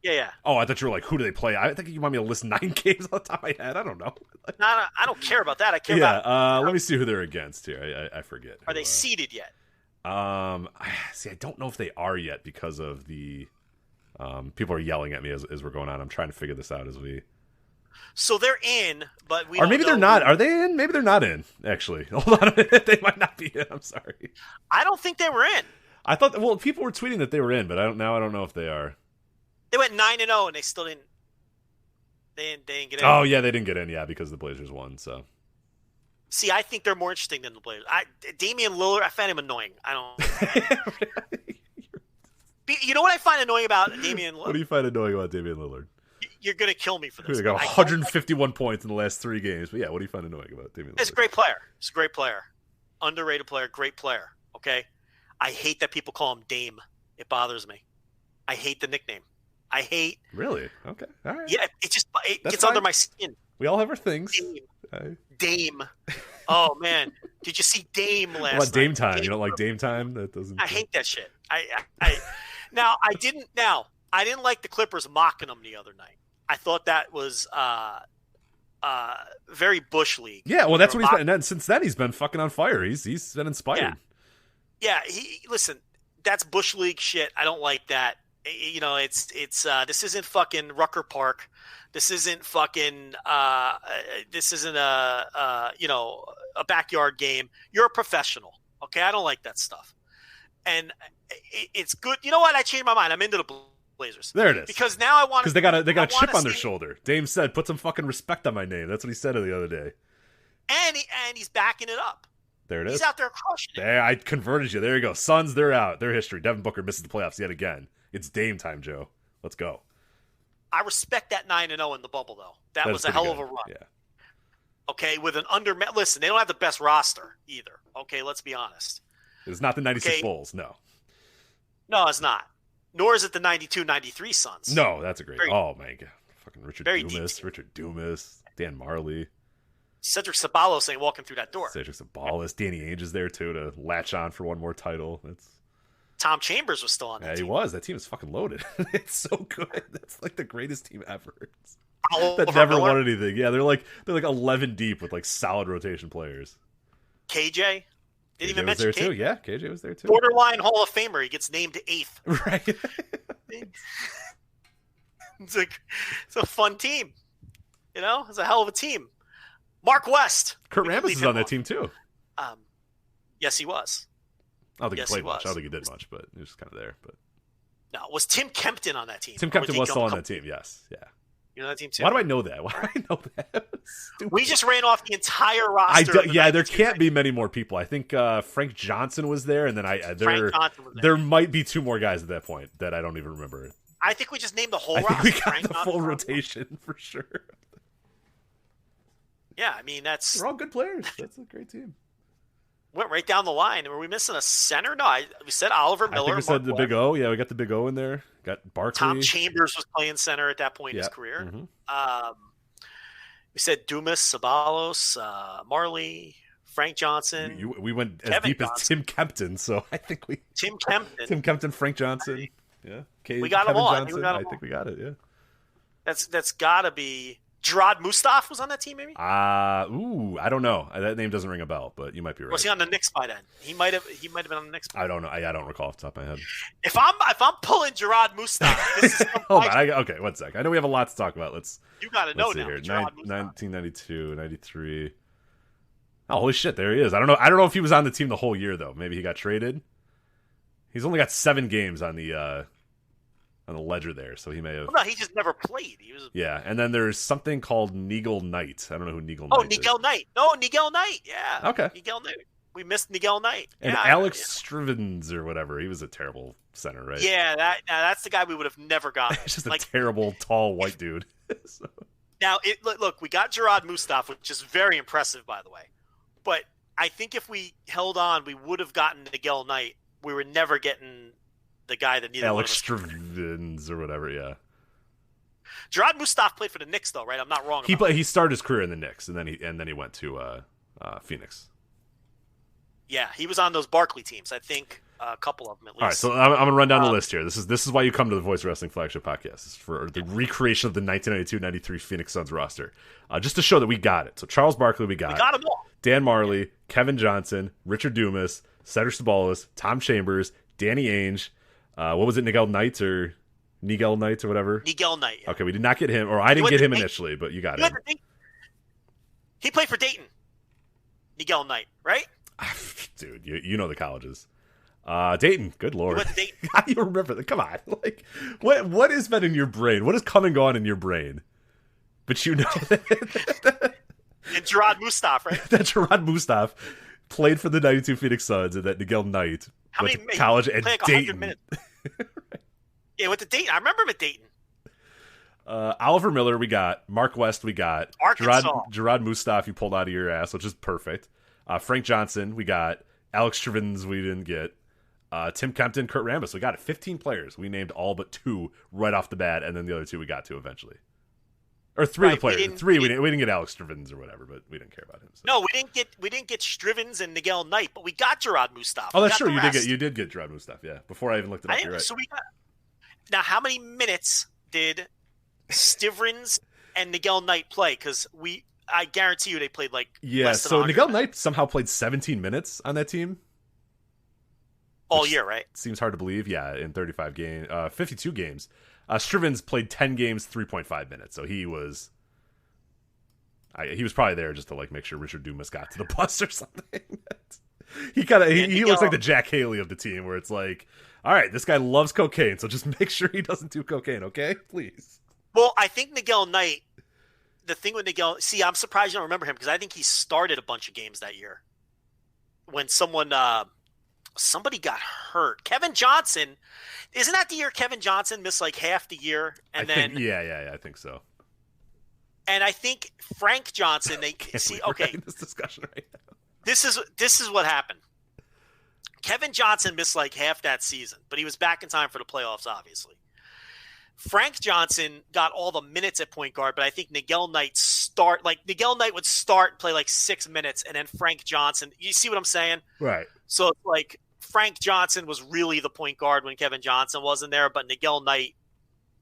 Yeah. Oh, I thought you were like, who do they play? I think you want me to list 9 games on the top of my head. I don't know. No, I don't care about that. I care about. Let me see who they're against here. I forget. Are they seeded yet? I don't know if they are yet because of the people are yelling at me as we're going on. I'm trying to figure this out as we. So they're in, but we. Or maybe they're not. Are they in? Maybe they're not in. Actually, hold on a minute. They might not be in. I'm sorry. I don't think they were in. I thought. Well, people were tweeting that they were in, but I don't know if they are. They went 9-0, and they still didn't. They didn't get in. Oh yeah, they didn't get in. Yeah, because the Blazers won. So. See, I think they're more interesting than the Blazers. Damian Lillard, I find him annoying. I don't. You know what I find annoying about Damian Lillard? What do you find annoying about Damian Lillard? You're going to kill me for this. He got 151 points in the last 3 games. But yeah, what do you find annoying about Damian Lillard? He's a great player. He's a great player. Underrated player, great player. Okay? I hate that people call him Dame. It bothers me. I hate the nickname. I hate. Really? Okay. All right. Yeah, it gets fine. under my skin. We all have our things. Dame. Oh man, did you see Dame last night? Dame time? You don't like Dame time? That doesn't. I hate that shit. Now I didn't like the Clippers mocking him the other night. I thought that was very Bush League. Yeah, well, that's what he's been. And then, since then, he's been fucking on fire. He's been inspired. Yeah. Listen, that's Bush League shit. I don't like that. You know, it's this isn't fucking Rucker Park. This isn't fucking this isn't a backyard game. You're a professional, okay? I don't like that stuff. And it's good. You know what? I changed my mind. I'm into the Blazers. There it is. Because now I want because they got a chip on their shoulder. Dame said, "Put some fucking respect on my name." That's what he said the other day. And he's backing it up. There it is. He's out there crushing it. I converted you. There you go. Suns, they're out. Their history. Devin Booker misses the playoffs yet again. It's Dame time, Joe. Let's go. I respect that 9-0 in the bubble, though. That was a hell of a run. Yeah. Okay, with an listen, they don't have the best roster either. Okay, let's be honest. It's not the 96 Bulls, no. No, it's not. Nor is it the 92-93 Suns. No, that's a great. Oh, my God. Fucking Richard Dumas, Dan Marley. Cedric Ceballos ain't walking through that door. Cedric Ceballos. Danny Ainge is there, too, to latch on for one more title. Tom Chambers was still on that team. Yeah, he was. That team is fucking loaded. It's so good. That's like the greatest team ever. That never won anything. Yeah, they're like 11 deep with like solid rotation players. KJ? Didn't even mention KJ was there too. Yeah, KJ was there too. Borderline Hall of Famer. He gets named 8th. Right. It's a fun team. You know, it's a hell of a team. Mark West. Kurt Rambis is on that team too. Yes, he was. I don't think he played much. I don't think he did much, but he was kind of there. But no, was Tim Kempton on that team? Tim Kempton was still on that team. Yes, yeah. You know that team too. Why do I know that? We just ran off the entire roster. There can't be many more people. I think Frank Johnson was there, and then there might be 2 more guys at that point that I don't even remember. I think we just named the whole roster. I think we got the full rotation for sure. Yeah, I mean they're all good players. That's a great team. Went right down the line. Were we missing a center? No, we said Oliver Miller. I think we said the Big O. Yeah, we got the Big O in there. Got Barkley. Tom Chambers was playing center at that point in his career. Mm-hmm. We said Dumas, Ceballos, Marley, Frank Johnson. We went Kevin as deep Johnson. as Tim Kempton, so I think we... Tim Kempton, Frank Johnson. Yeah. We got them all. I think we got it, yeah. That's got to be... Gerard Mustaf was on that team, maybe? I don't know. That name doesn't ring a bell, but you might be right. Was he on the Knicks by then? He might have been on the Knicks. I don't know. I don't recall off the top of my head. If I'm pulling Gerard Mustaf, this is hold on. Okay, one sec. I know we have a lot to talk about. You got to know now. Here. 1992, 93. Oh, holy shit! There he is. I don't know if he was on the team the whole year though. Maybe he got traded. He's only got 7 games on the ledger there, so he may have. Well, no, he just never played. He was. Yeah, and then there's something called Nigel Knight. I don't know who Nigel Knight is. Nigel Knight. No, Nigel Knight. Yeah. Okay. Nigel Knight. We missed Nigel Knight. And Alex Strivens or whatever. He was a terrible center, right? Yeah, that's the guy we would have never gotten. It's just a terrible, tall, white dude. So. Now, look, we got Gerard Mustaf, which is very impressive, by the way. But I think if we held on, we would have gotten Nigel Knight. We were never getting the guy that neither Alex Strivens or whatever, yeah. Gerard Mustaf played for the Knicks, though, right? I'm not wrong. He started his career in the Knicks, and then he went to Phoenix. Yeah, he was on those Barkley teams. I think a couple of them at least. All right, so I'm gonna run down the list here. This is why you come to the Voice Wrestling Flagship Podcast. This is for the recreation of the 1992-93 Phoenix Suns roster, just to show that we got it. So Charles Barkley, we got them all. Dan Marley, Kevin Johnson, Richard Dumas, Cedric Ceballos, Tom Chambers, Danny Ainge. What was it, Nigel Knight or whatever? Nigel Knight. Yeah. Okay, we did not get him, or I didn't get him initially, but you got him. He played for Dayton. Nigel Knight, right? Dude, you know the colleges. Dayton, good lord. He went to Dayton. How do you remember that? Come on. Like, what has been in your brain? What has come and gone in your brain? But you know that. And Gerard Mustaf, right? That Gerard Mustaf played for the 92 Phoenix Suns and that Nigel Knight went to college at like Dayton. Yeah, went to Dayton. I remember him at Dayton. Oliver Miller, we got. Mark West, we got. Arkansas. Gerard Mustaf, you pulled out of your ass, which is perfect. Frank Johnson, we got. Alex Trevins, we didn't get. Tim Kempton, Kurt Rambis, we got it. 15 players. We named all but 2 right off the bat, and then the other 2 we got to eventually. Or 3 of the players. We didn't get Alex Trevins or whatever, but we didn't care about him. So. No, we didn't get Strivens and Nigel Knight, but we got Gerard Mustaf. Oh, that's true. You did get Gerard Mustaf, yeah. Before I even looked it up, you're right. So we got. Now, how many minutes did Stivrins and Nigel Knight play? Because I guarantee you they played less than so 100 Nigel minutes. Knight somehow played 17 minutes on that team. All year, right? Seems hard to believe. Yeah, in 52 games. Strivens played 10 games, 3.5 minutes. So he was probably there just to make sure Richard Dumas got to the bus or something. he looks like the Jack Haley of the team, where it's like, all right, this guy loves cocaine, so just make sure he doesn't do cocaine, okay? Please. Well, I think Nigel Knight. The thing with Nigel, I'm surprised you don't remember him because I think he started a bunch of games that year when somebody got hurt. Kevin Johnson, isn't that the year Kevin Johnson missed half the year? I think I think so. And I think Frank Johnson, We're having this discussion right now. This is what happened. Kevin Johnson missed half that season, but he was back in time for the playoffs, obviously. Frank Johnson got all the minutes at point guard, but I think Nigel Knight would start and play 6 minutes, and then Frank Johnson. You see what I'm saying? Right. So Frank Johnson was really the point guard when Kevin Johnson wasn't there, but Nigel Knight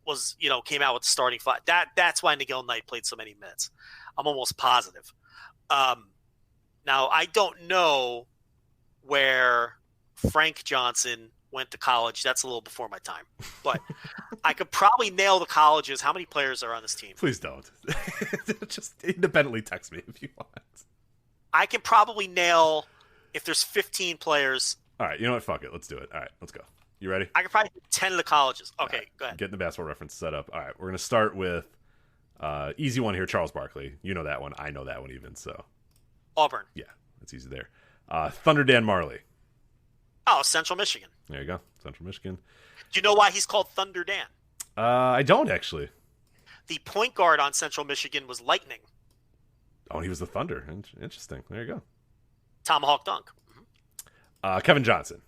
was, came out with the starting 5. That's why Nigel Knight played so many minutes. I'm almost positive. Now I don't know where Frank Johnson went to college. That's a little before my time, but I could probably nail the colleges. How many players are on this team? Please don't. Just independently text me if you want. I can probably nail if there's 15 players. All right, you know what? Fuck it. Let's do it. All right, let's go. You ready? I can probably do 10 of the colleges. Okay, right, go ahead. Getting the basketball reference set up. All right, we're going to start with easy one here, Charles Barkley. You know that one. I know that one even, so. Auburn. Yeah, that's easy there. Thunder Dan Marley. Oh, Central Michigan. There you go, Central Michigan. Do you know why he's called Thunder Dan? I don't, actually. The point guard on Central Michigan was Lightning. Oh, he was the Thunder. Interesting. There you go. Tomahawk dunk. Mm-hmm. Kevin Johnson.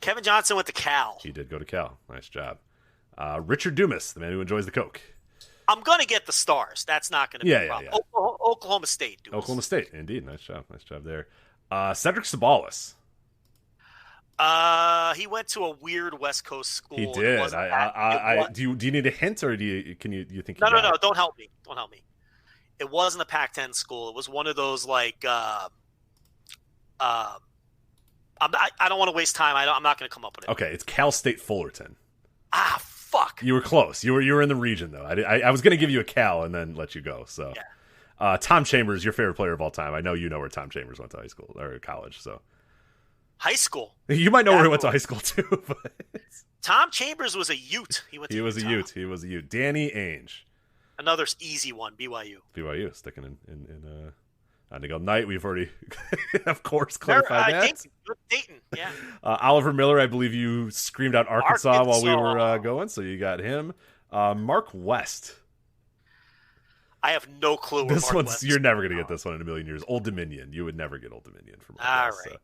Kevin Johnson went to Cal. He did go to Cal. Nice job. Richard Dumas, the man who enjoys the coke. I'm going to get the stars. That's not going to be a problem. Yeah. Oklahoma State. Dumas. Oklahoma State, indeed. Nice job. Nice job there. Cedric Sabalas. He went to a weird West Coast school. He did. Do you need a hint, or do you think? No. Don't help me. It wasn't a Pac-10 school. It was one of those I don't want to waste time. I'm not going to come up with it. Okay, it's Cal State Fullerton. Ah, fuck. You were close. You were in the region though. I was going to give you a Cal and then let you go. So, yeah. Tom Chambers, your favorite player of all time. I know you know where Tom Chambers went to high school or college. So. High school. You might know where he went to high school too. But... Tom Chambers was a Ute. He was a Ute. Danny Ainge. Another easy one. BYU sticking in Nigel Knight. We've already, of course, clarified that. Dayton. Yeah. Oliver Miller. I believe you screamed out Arkansas while we were going, so you got him. Mark West. I have no clue. Where Mark West you're never going to get this one in a million years. Old Dominion. You would never get Old Dominion from Mark All West, right. So.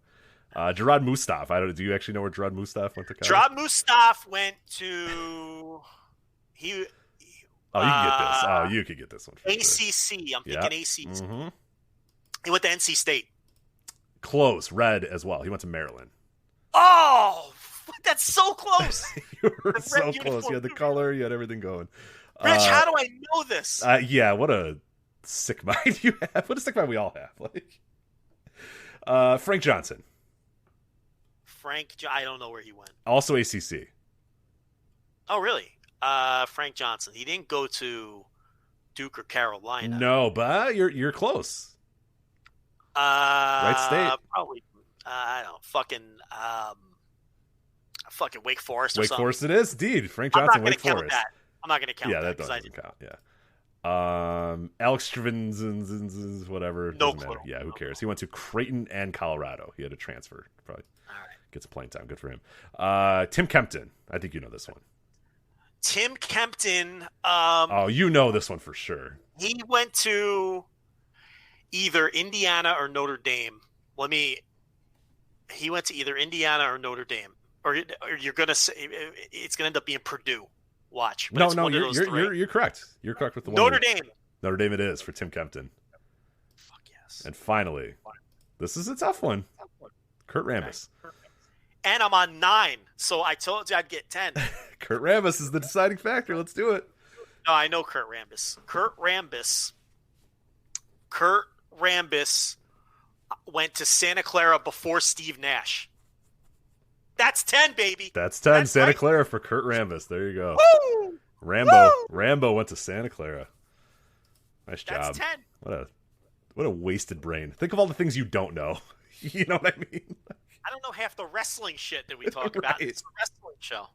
Gerard Mustaf. Do you actually know where Gerard Mustaf went to college? Gerard Mustaf went to you can get this. Oh, you could get this one. ACC. I'm thinking ACC. Mm-hmm. He went to NC State. Close. Red as well. He went to Maryland. Oh, that's so close. You were so close. You had the color. You had everything going. Rich, how do I know this? Yeah, what a sick mind you have. What a sick mind we all have. Frank Johnson. I don't know where he went. Also ACC. Oh, really? Frank Johnson. He didn't go to Duke or Carolina. No, but you're close. Right state. Probably. I don't know. Fucking Wake Forest or Wake something. Forest it is, indeed. Frank Johnson, Wake Forest. I'm not going to count that. Yeah, that doesn't count. Alex Stravins, whatever. No Doesn't clue. matter. Yeah, who cares? He went to Creighton and Colorado. He had a transfer. Probably All right. gets a playing time. Good for him. Tim Kempton. I think you know this one. Tim Kempton. Oh, you know this one for sure. He went to either Indiana or Notre Dame. He went to either Indiana or Notre Dame, or you're gonna say it's gonna end up being Purdue. Watch. But No, you're correct. You're correct with the one. Notre Dame. Notre Dame it is for Tim Kempton. Fuck yes. And finally, this is a tough one. Kurt Rambis. And I'm on 9, so I told you I'd get 10. Kurt Rambis is the deciding factor. Let's do it. No, I know Kurt Rambis. Kurt Rambis went to Santa Clara before Steve Nash. That's 10, baby. That's 10. That's Santa right. Clara for Kurt Rambis. There you go. Woo! Rambo went to Santa Clara. Nice job. That's 10. What a wasted brain. Think of all the things you don't know. You know what I mean? I don't know half the wrestling shit that we talk about. Right. It's a wrestling show.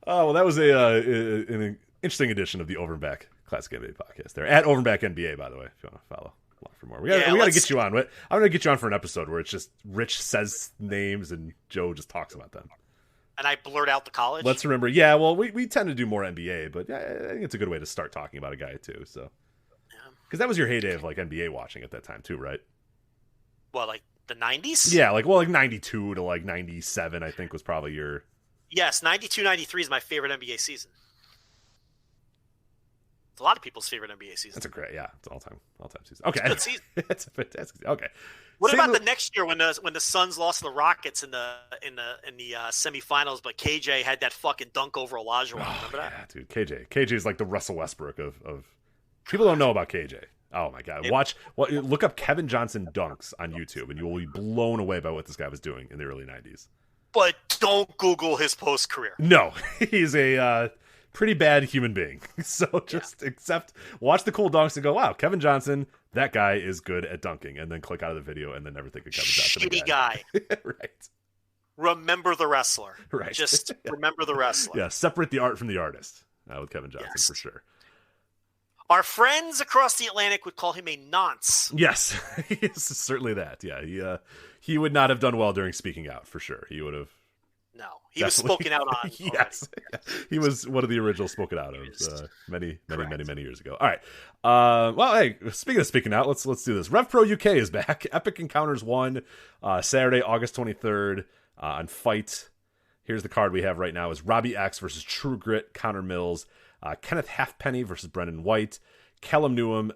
Oh, well, that was an interesting edition of the Over and Back Classic NBA podcast there. At Over and Back NBA, by the way, if you want to follow along for more. We got to get you on. I'm going to get you on for an episode where it's just Rich says names and Joe just talks about them. And I blurt out the college. Let's remember. Yeah, well, we tend to do more NBA, but I think it's a good way to start talking about a guy, too. So, because that was your heyday of like NBA watching at that time, too, right? Well, like the 90s? Yeah, like 92 to like 97, I think was probably your. Yes, 92-93 is my favorite NBA season. It's a lot of people's favorite NBA season. That's a great, yeah, it's an all-time season. Okay, Good season. It's a fantastic season. Okay. What about the next year when the Suns lost to the Rockets in the semifinals, but KJ had that fucking dunk over Olajuwon? Remember that? Yeah, dude, KJ is like the Russell Westbrook of people don't know about KJ. Oh my god, look up Kevin Johnson dunks on YouTube, and you will be blown away by what this guy was doing in the early 90s. But don't Google his post career. No, he's a pretty bad human being. So just watch the cool dunks and go, wow, Kevin Johnson, that guy is good at dunking, and then click out of the video and then never think of Kevin Johnson Shitty again. guy. Right. Remember the wrestler. Right. Just remember the wrestler. Yeah, separate the art from the artist with Kevin Johnson, Yes. for sure. Our friends across the Atlantic would call him a nonce. Yes, certainly that. Yeah, he would not have done well during speaking out, for sure. He would have. No, he was spoken out on. Yes, he was one of the original spoken out of many years ago. All right. Well, hey, speaking of speaking out, let's do this. RevPro UK is back. Epic Encounters 1, Saturday, August 23rd on Fight. Here's the card we have right now: is Robbie X versus True Grit, Connor Mills. Kenneth Halfpenny versus Brendan White, Callum Newham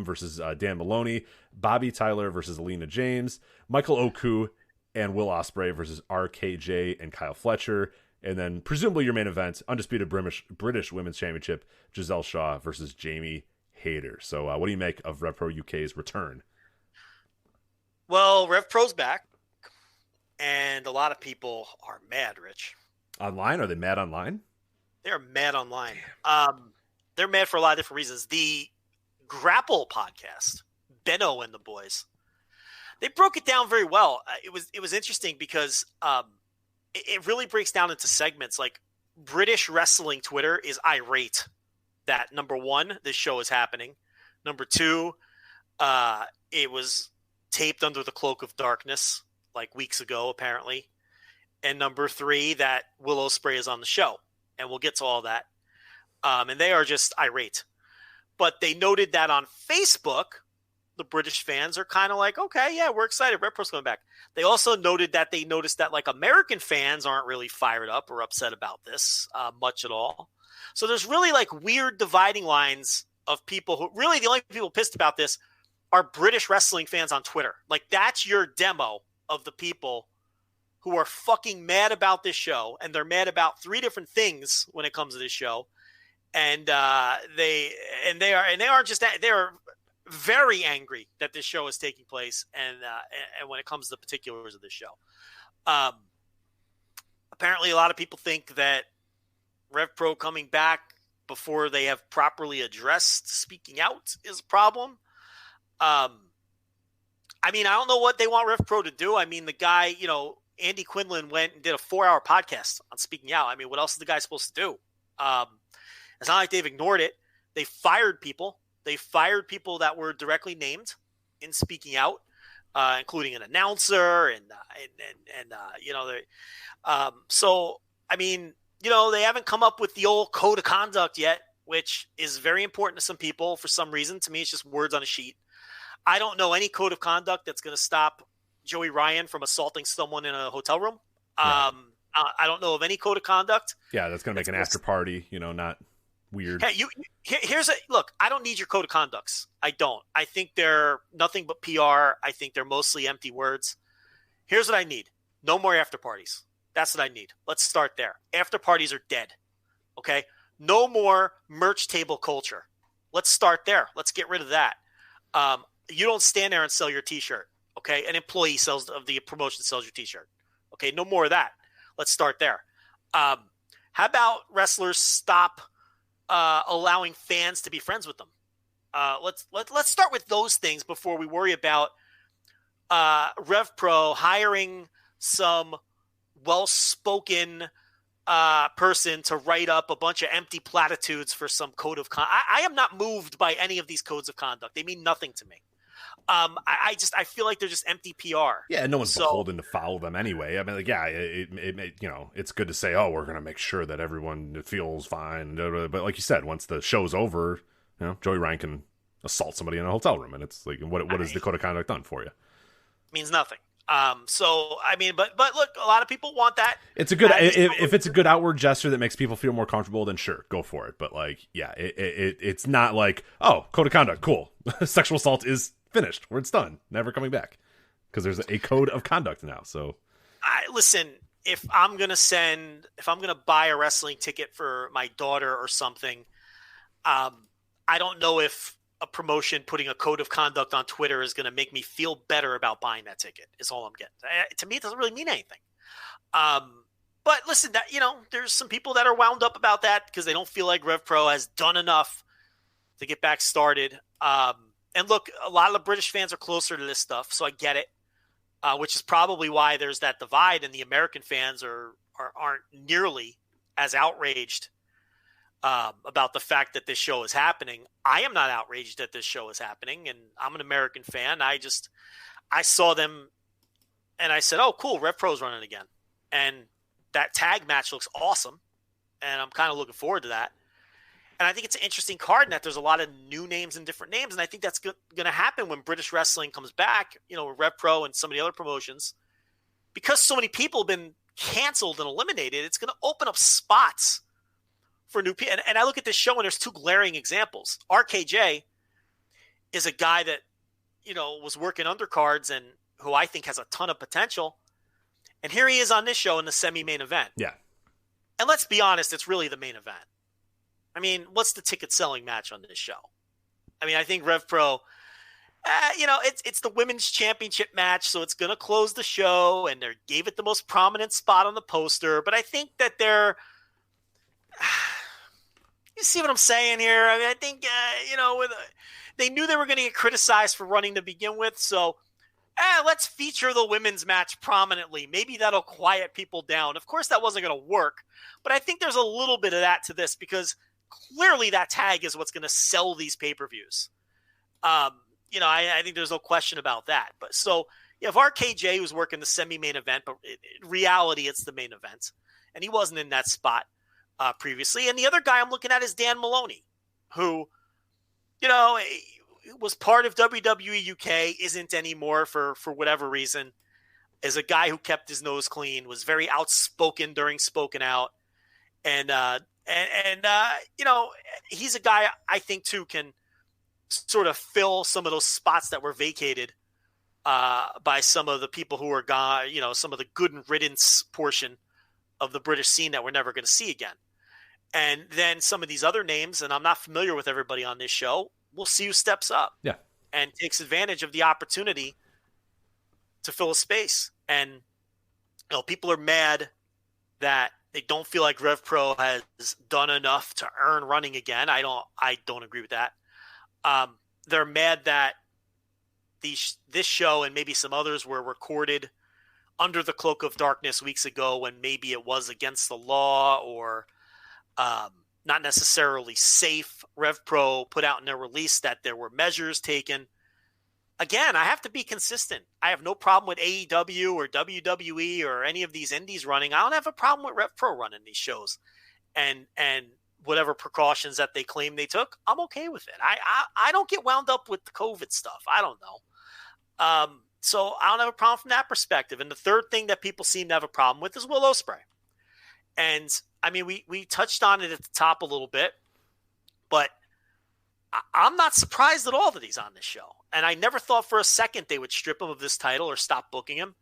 versus Dan Maloney, Bobby Tyler versus Alina James, Michael Oku and Will Ospreay versus RKJ and Kyle Fletcher, and then presumably your main event, Undisputed British Women's Championship, Giselle Shaw versus Jamie Hayter. So what do you make of RevPro UK's return? Well, RevPro's back, and a lot of people are mad, Rich. Online? Are they mad online? They're mad online. They're mad for a lot of different reasons. The Grapple podcast, Benno and the boys, they broke it down very well. It was interesting because it really breaks down into segments. Like British wrestling Twitter is irate that, number one, this show is happening. Number two, it was taped under the cloak of darkness like weeks ago, apparently. And number three, that Will Ospreay is on the show. And we'll get to all that. And they are just irate. But they noted that on Facebook, the British fans are kind of like, okay, yeah, we're excited. RevPro's coming back. They also noted that they noticed that like American fans aren't really fired up or upset about this much at all. So there's really like weird dividing lines of people who really the only people pissed about this are British wrestling fans on Twitter. Like that's your demo of the people who are fucking mad about this show, and they're mad about three different things when it comes to this show, and they are very angry that this show is taking place, and when it comes to the particulars of this show, apparently a lot of people think that RevPro coming back before they have properly addressed speaking out is a problem. I mean, I don't know what they want RevPro to do. I mean, the guy, Andy Quinlan went and did a 4-hour podcast on speaking out. I mean, what else is the guy supposed to do? It's not like they've ignored it. They fired people. They fired people that were directly named in speaking out, including an announcer and so I mean, they haven't come up with the old code of conduct yet, which is very important to some people for some reason. To me, it's just words on a sheet. I don't know any code of conduct that's going to stop Joey Ryan from assaulting someone in a hotel room. Right. I don't know of any code of conduct. Yeah, that's going to make an after party, not weird. Hey, look, I don't need your code of conducts. I don't. I think they're nothing but PR. I think they're mostly empty words. Here's what I need. No more after parties. That's what I need. Let's start there. After parties are dead. Okay? No more merch table culture. Let's start there. Let's get rid of that. You don't stand there and sell your t-shirt. Okay? An employee of the promotion sells your t-shirt. Okay? No more of that. Let's start there. How about wrestlers stop allowing fans to be friends with them? Let's start with those things before we worry about Rev Pro hiring some well-spoken person to write up a bunch of empty platitudes for some code of conduct. I am not moved by any of these codes of conduct. They mean nothing to me. I feel like they're just empty PR. Yeah, no one's beholden to follow them anyway. I mean, like, yeah, it's good to say, oh, we're going to make sure that everyone feels fine. But like you said, once the show's over, Joey Ryan can assault somebody in a hotel room, and it's like, what has the code of conduct done for you? Means nothing. So I mean, but look, a lot of people want that. It's a good if it's a good outward gesture that makes people feel more comfortable, then sure, go for it. But like, yeah, it's not like, oh, code of conduct, cool. Sexual assault is finished, where it's done, never coming back, because there's a code of conduct now. So, listen, if I'm gonna buy a wrestling ticket for my daughter or something, I don't know if a promotion putting a code of conduct on Twitter is going to make me feel better about buying that ticket. Is all I'm getting. To me, it doesn't really mean anything. But listen, that there's some people that are wound up about that because they don't feel like Rev Pro has done enough to get back started. And look, a lot of the British fans are closer to this stuff, so I get it. Which is probably why there's that divide, and the American fans aren't nearly as outraged about the fact that this show is happening. I am not outraged that this show is happening, and I'm an American fan. I saw them, and I said, oh, cool, Rev Pro's running again. And that tag match looks awesome, and I'm kind of looking forward to that. And I think it's an interesting card in that there's a lot of new names and different names, and I think that's going to happen when British wrestling comes back, Rev Pro and some of the other promotions. Because so many people have been canceled and eliminated, it's going to open up spots for new people. And I look at this show, and there's two glaring examples. RKJ is a guy that, was working undercards and who I think has a ton of potential. And here he is on this show in the semi-main event. Yeah. And let's be honest, it's really the main event. I mean, what's the ticket selling match on this show? I mean, I think Rev Pro, it's the women's championship match, so it's going to close the show, and they gave it the most prominent spot on the poster. But I think that you see what I'm saying here? I mean, I think, they knew they were going to get criticized for running to begin with. So let's feature the women's match prominently. Maybe that'll quiet people down. Of course, that wasn't going to work. But I think there's a little bit of that to this because clearly that tag is what's going to sell these pay-per-views. I think there's no question about that. But so you have RKJ who's working the semi-main event, but in reality, it's the main event. And he wasn't in that spot previously. And the other guy I'm looking at is Dan Maloney, who, was part of WWE UK, isn't anymore for whatever reason, is a guy who kept his nose clean, was very outspoken during Spoken Out. And he's a guy I think too can sort of fill some of those spots that were vacated by some of the people who are gone, some of the good riddance portion of the British scene that we're never going to see again. And then some of these other names, and I'm not familiar with everybody on this show, we'll see who steps up and takes advantage of the opportunity to fill a space. And, people are mad that they don't feel like Rev Pro has done enough to earn running again. I don't agree with that. They're mad that this show and maybe some others were recorded under the cloak of darkness weeks ago when maybe it was against the law or not necessarily safe. Rev Pro put out in their release that there were measures taken. Again, I have to be consistent. I have no problem with AEW or WWE or any of these indies running. I don't have a problem with Rev Pro running these shows, and whatever precautions that they claim they took, I'm okay with it. I don't get wound up with the COVID stuff. I don't know. So I don't have a problem from that perspective. And the third thing that people seem to have a problem with is Will Ospreay. And I mean, we touched on it at the top a little bit, but I'm not surprised at all that he's on this show. And I never thought for a second they would strip him of this title or stop booking him.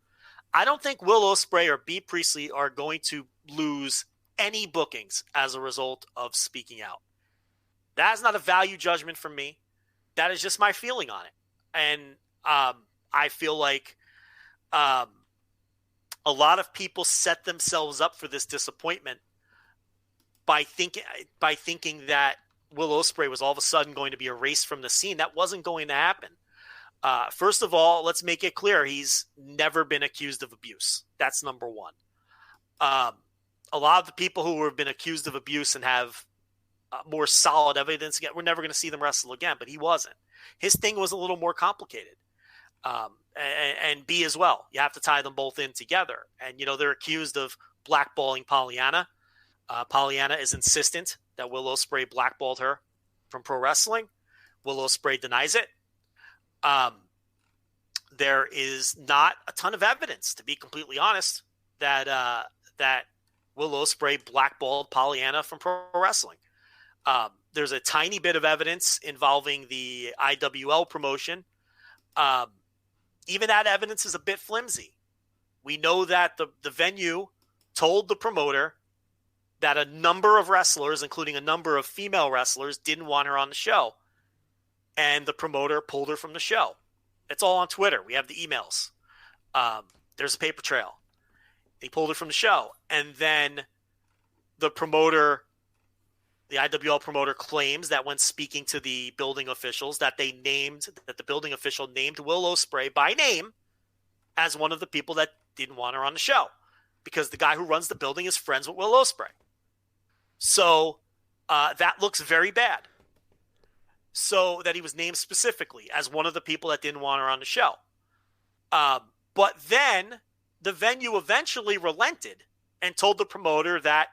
I don't think Will Ospreay or B. Priestley are going to lose any bookings as a result of speaking out. That is not a value judgment from me. That is just my feeling on it. And I feel like a lot of people set themselves up for this disappointment by thinking that Will Ospreay was all of a sudden going to be erased from the scene. That wasn't going to happen. First of all, let's make it clear. He's never been accused of abuse. That's number one. A lot of the people who have been accused of abuse and have more solid evidence, we're never going to see them wrestle again, but he wasn't. His thing was a little more complicated. And B as well. You have to tie them both in together. And, they're accused of blackballing Pollyanna. Pollyanna is insistent that Will Ospreay blackballed her from pro wrestling. Will Ospreay denies it. There is not a ton of evidence, to be completely honest, that Will Ospreay blackballed Pollyanna from pro wrestling. There's a tiny bit of evidence involving the IWL promotion. Even that evidence is a bit flimsy. We know that the venue told the promoter that a number of wrestlers, including a number of female wrestlers, didn't want her on the show. And the promoter pulled her from the show. It's all on Twitter. We have the emails. There's a paper trail. They pulled her from the show. And then the promoter, the IWL promoter, claims that when speaking to the building officials that the building official named Will Ospreay by name as one of the people that didn't want her on the show because the guy who runs the building is friends with Will Ospreay. So that looks very bad. So that he was named specifically as one of the people that didn't want her on the show. But then the venue eventually relented and told the promoter that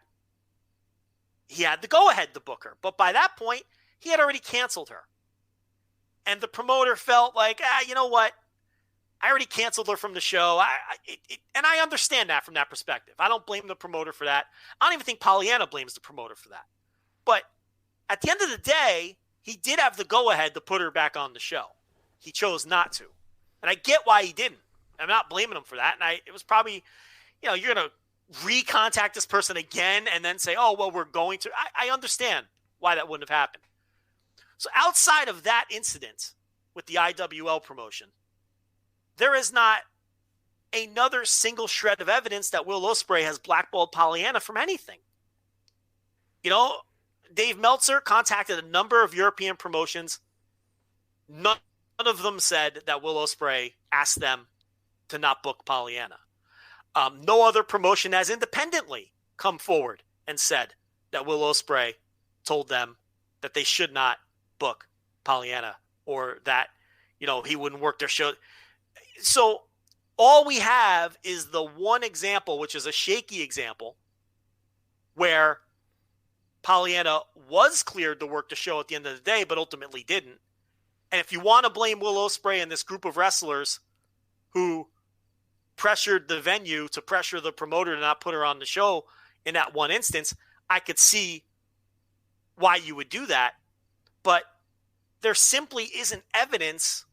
he had the go-ahead to book her. But by that point, he had already canceled her. And the promoter felt like, you know what? I already canceled her from the show. And I understand that from that perspective. I don't blame the promoter for that. I don't even think Pollyanna blames the promoter for that. But at the end of the day, he did have the go-ahead to put her back on the show. He chose not to. And I get why he didn't. I'm not blaming him for that. And it was probably, you're going to recontact this person again and then say, oh, well, we're going to. I understand why that wouldn't have happened. So outside of that incident with the IWL promotion, there is not another single shred of evidence that Will Ospreay has blackballed Pollyanna from anything. Dave Meltzer contacted a number of European promotions. None of them said that Will Ospreay asked them to not book Pollyanna. No other promotion has independently come forward and said that Will Ospreay told them that they should not book Pollyanna or that, he wouldn't work their show. So all we have is the one example, which is a shaky example, where Pollyanna was cleared to work the show at the end of the day, but ultimately didn't. And if you want to blame Will Ospreay and this group of wrestlers who pressured the venue to pressure the promoter to not put her on the show in that one instance, I could see why you would do that. But there simply isn't evidence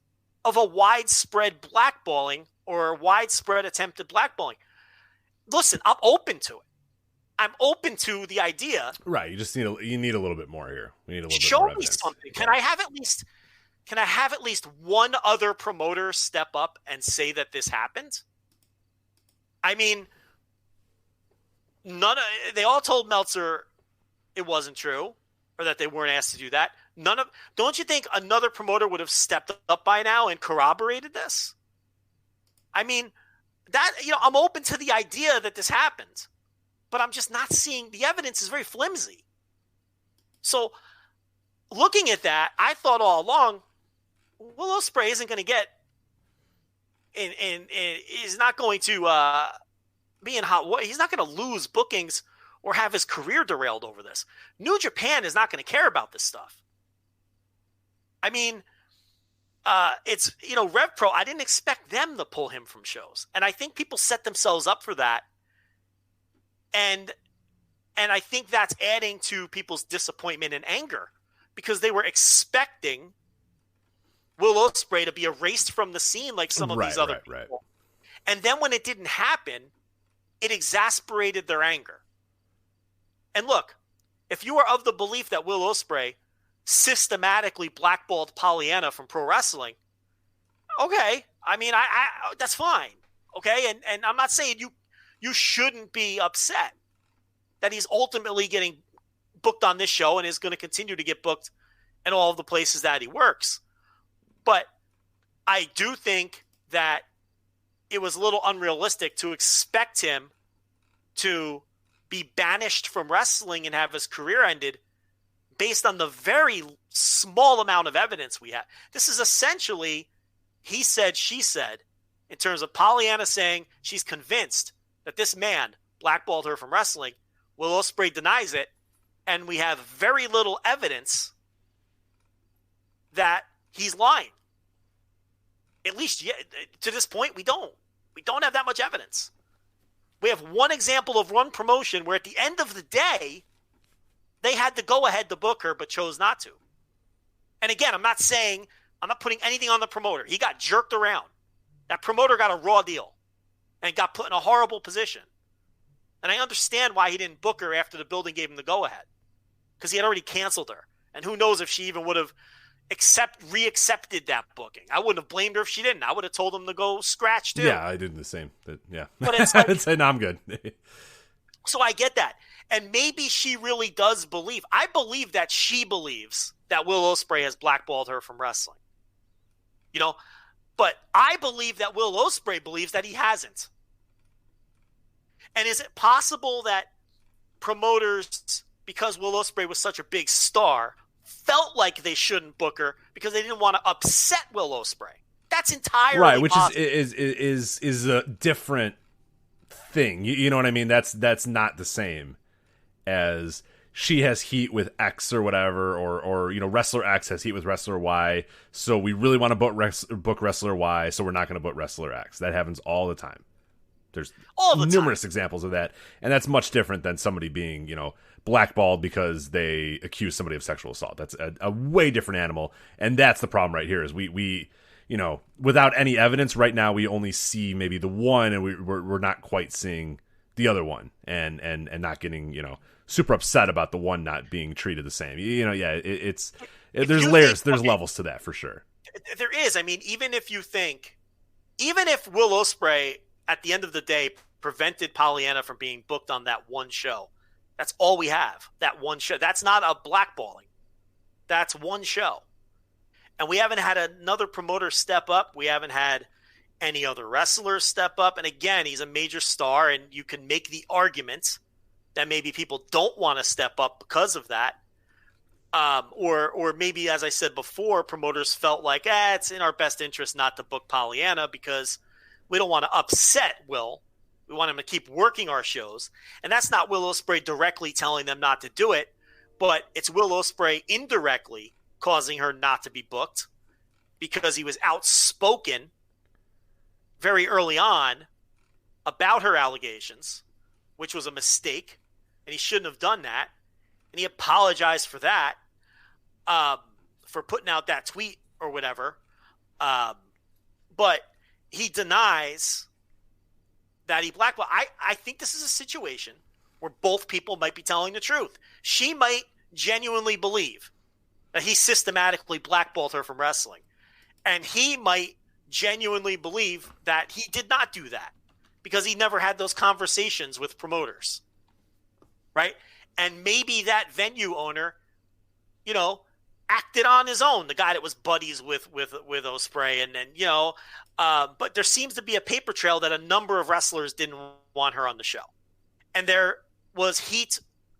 of a widespread blackballing or a widespread attempted blackballing. Listen, I'm open to it. I'm open to the idea. Right. You just need a little bit more here. We need a little bit more. Show me evidence. Something. Can I have at least one other promoter step up and say that this happened? I mean, they all told Meltzer it wasn't true or that they weren't asked to do that. Don't you think another promoter would have stepped up by now and corroborated this? I mean, I'm open to the idea that this happened, but I'm just not seeing the evidence is very flimsy. So looking at that, I thought all along, Will Ospreay isn't going to get is not going to be in hot water. He's not going to lose bookings or have his career derailed over this. New Japan is not going to care about this stuff. I mean, it's, Rev Pro, I didn't expect them to pull him from shows. And I think people set themselves up for that. And I think that's adding to people's disappointment and anger because they were expecting Will Ospreay to be erased from the scene like some of these other people. Right. And then when it didn't happen, it exasperated their anger. And look, if you are of the belief that Will Ospreay systematically blackballed Pollyanna from pro wrestling, okay. I mean, I that's fine. Okay. And I'm not saying you shouldn't be upset that he's ultimately getting booked on this show and is going to continue to get booked in all of the places that he works. But I do think that it was a little unrealistic to expect him to be banished from wrestling and have his career ended based on the very small amount of evidence we have. This is essentially he said, she said, in terms of Pollyanna saying she's convinced that this man blackballed her from wrestling. Will Ospreay denies it, and we have very little evidence that he's lying. At least to this point, we don't. We don't have that much evidence. We have one example of one promotion where at the end of the day, they had to go ahead to book her, but chose not to. And again, I'm not putting anything on the promoter. He got jerked around. That promoter got a raw deal and got put in a horrible position. And I understand why he didn't book her after the building gave him the go-ahead, because he had already canceled her. And who knows if she even would have re-accepted that booking. I wouldn't have blamed her if she didn't. I would have told him to go scratch too. Yeah, I did the same. Yeah. But it's like, I'd say, no, I'm good. So I get that. And maybe she really does believe. I believe that she believes that Will Ospreay has blackballed her from wrestling. But I believe that Will Ospreay believes that he hasn't. And is it possible that promoters, because Will Ospreay was such a big star, felt like they shouldn't book her because they didn't want to upset Will Ospreay? That's entirely right, which possible. is a different thing. You know what I mean? That's not the same as she has heat with X or whatever, or wrestler X has heat with wrestler Y, so we really want to book wrestler Y, so we're not going to book wrestler X. That happens all the time. There's numerous examples of that, and that's much different than somebody being, blackballed because they accuse somebody of sexual assault. That's a way different animal, and that's the problem right here. Is we without any evidence right now, we only see maybe the one, and we're not quite seeing the other one, and not getting super upset about the one not being treated the same. There's layers, there's levels to that for sure. There is. I mean, even if Will Ospreay at the end of the day prevented Pollyanna from being booked on that one show, that's all we have. That one show. That's not a blackballing. That's one show. And we haven't had another promoter step up. We haven't had any other wrestlers step up. And again, he's a major star, and you can make the argument that maybe people don't want to step up because of that. Or maybe, as I said before, promoters felt like, it's in our best interest not to book Pollyanna because we don't want to upset Will. We want him to keep working our shows. And that's not Will Ospreay directly telling them not to do it, but it's Will Ospreay indirectly causing her not to be booked because he was outspoken very early on about her allegations, which was a mistake, and he shouldn't have done that. And he apologized for that, for putting out that tweet or whatever. But he denies that he blackballed. I think this is a situation where both people might be telling the truth. She might genuinely believe that he systematically blackballed her from wrestling. And he might genuinely believe that he did not do that because he never had those conversations with promoters. Right? And maybe that venue owner, acted on his own, the guy that was buddies with Ospreay, and then, but there seems to be a paper trail that a number of wrestlers didn't want her on the show. And there was heat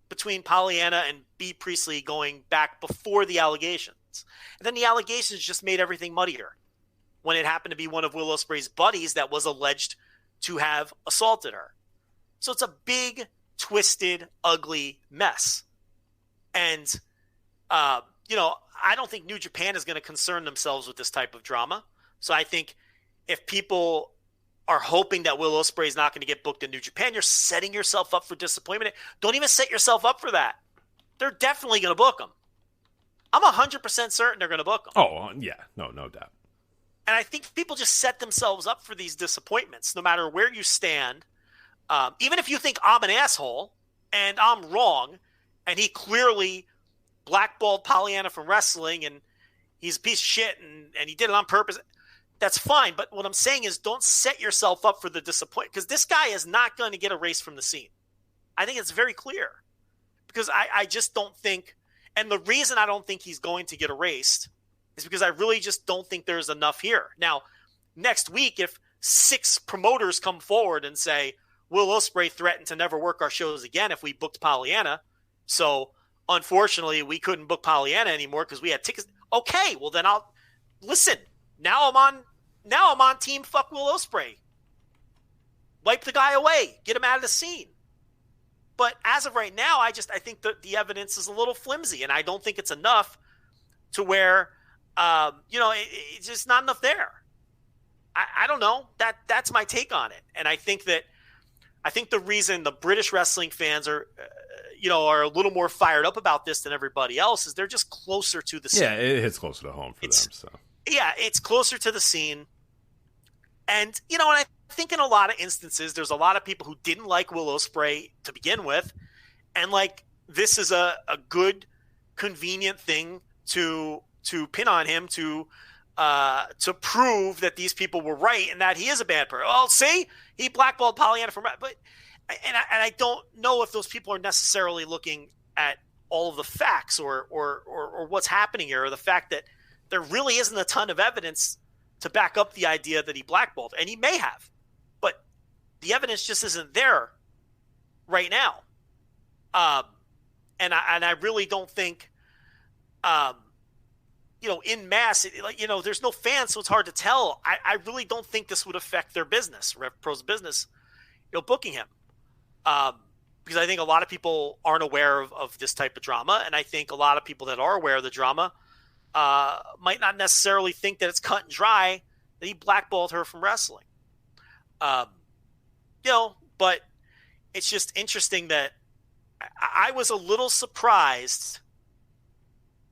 between Pollyanna and B. Priestley going back before the allegations. And then the allegations just made everything muddier when it happened to be one of Will Ospreay's buddies that was alleged to have assaulted her. So it's a big, twisted, ugly mess. And, I don't think New Japan is going to concern themselves with this type of drama. So I think if people are hoping that Will Ospreay is not going to get booked in New Japan, you're setting yourself up for disappointment. Don't even set yourself up for that. They're definitely going to book him. I'm 100% certain they're going to book him. Oh, yeah. No doubt. And I think people just set themselves up for these disappointments, no matter where you stand. Even if you think I'm an asshole and I'm wrong, and he clearly blackballed Pollyanna from wrestling and he's a piece of shit and he did it on purpose, that's fine. But what I'm saying is don't set yourself up for the disappointment, because this guy is not going to get erased from the scene. I think it's very clear, because I just don't think, and the reason I don't think he's going to get erased is because I really just don't think there's enough here. Now, next week, if 6 promoters come forward and say, Will Ospreay threatened to never work our shows again if we booked Pollyanna, so unfortunately we couldn't book Pollyanna anymore because we had tickets. Okay, well then I'll listen. Now I'm on team fuck Will Ospreay. Wipe the guy away. Get him out of the scene. But as of right now, I think that the evidence is a little flimsy, and I don't think it's enough to where, it's just not enough there. I don't know. That's my take on it. And I think the reason the British wrestling fans are a little more fired up about this than everybody else is they're just closer to the scene. Yeah, it hits closer to home for them. So yeah, it's closer to the scene. And, and I think in a lot of instances, there's a lot of people who didn't like Will Ospreay to begin with. And this is a good, convenient thing to pin on him to prove that these people were right and that he is a bad person. Oh, see, he blackballed Pollyanna from, but I don't know if those people are necessarily looking at all of the facts or what's happening here, or the fact that there really isn't a ton of evidence to back up the idea that he blackballed, and he may have, but the evidence just isn't there right now. And I really don't think, in mass, there's no fans, so it's hard to tell. I really don't think this would affect their business, Rev Pro's business, booking him. Because I think a lot of people aren't aware of this type of drama, and I think a lot of people that are aware of the drama might not necessarily think that it's cut and dry that he blackballed her from wrestling. But it's just interesting that I was a little surprised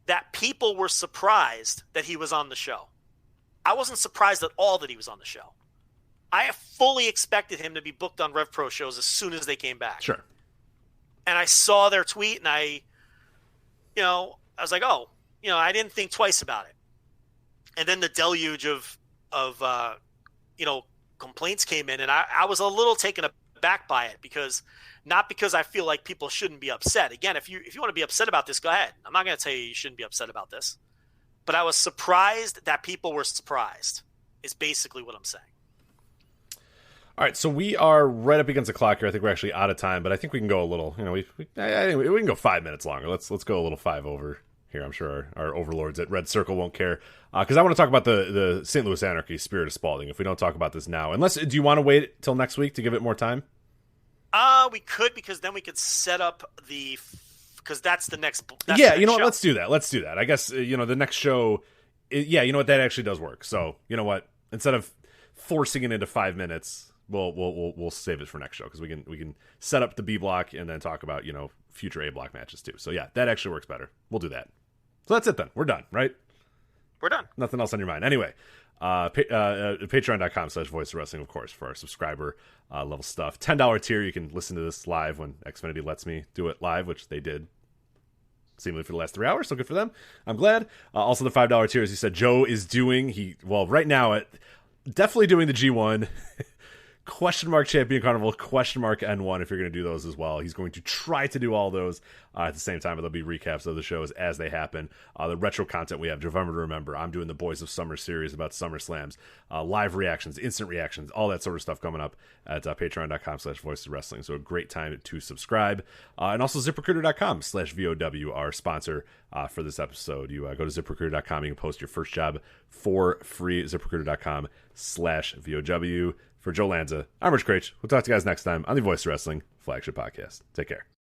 that people were surprised that he was on the show. I wasn't surprised at all that he was on the show. I fully expected him to be booked on Rev Pro shows as soon as they came back. Sure. And I saw their tweet, and I was like, oh, I didn't think twice about it. And then the deluge of complaints came in, and I was a little taken aback by it, because I feel like people shouldn't be upset. Again, if you want to be upset about this, go ahead. I'm not going to tell you shouldn't be upset about this. But I was surprised that people were surprised, is basically what I'm saying. All right, so we are right up against the clock here. I think we're actually out of time, but I think we can go a little. I think we can go 5 minutes longer. Let's go a little 5 over here. I'm sure our overlords at Red Circle won't care, because I want to talk about the St. Louis Anarchy Spirit of Spalding. If we don't talk about this now, do you want to wait till next week to give it more time? We could, because then we could set up because that's the next. Yeah, you know what? Let's do that. I guess the next show. That actually does work. So you know what? Instead of forcing it into 5 minutes. We'll save it for next show, because we can set up the B block and then talk about future A block matches too. So yeah, that actually works better. We'll do that. So that's it then. We're done, right? We're done. Nothing else on your mind. Anyway, patreon.com/voice of wrestling, of course, for our subscriber level stuff. $10 tier, you can listen to this live when Xfinity lets me do it live, which they did seemingly for the last 3 hours. So good for them. I'm glad. Also the $5 tier, as you said, Joe is doing. Right now definitely doing the G1. Champion Carnival, N1 if you're going to do those as well. He's going to try to do all those at the same time, but there'll be recaps of the shows as they happen. The retro content we have, November to Remember. I'm doing the Boys of Summer series about Summer Slams. Live reactions, instant reactions, all that sort of stuff coming up at patreon.com/voiceswrestling. So a great time to subscribe. And also ZipRecruiter.com/VOW, our sponsor for this episode. You go to ZipRecruiter.com, you can post your first job for free. ZipRecruiter.com/VOW. For Joe Lanza, I'm Rich Craich. We'll talk to you guys next time on the Voice of Wrestling Flagship Podcast. Take care.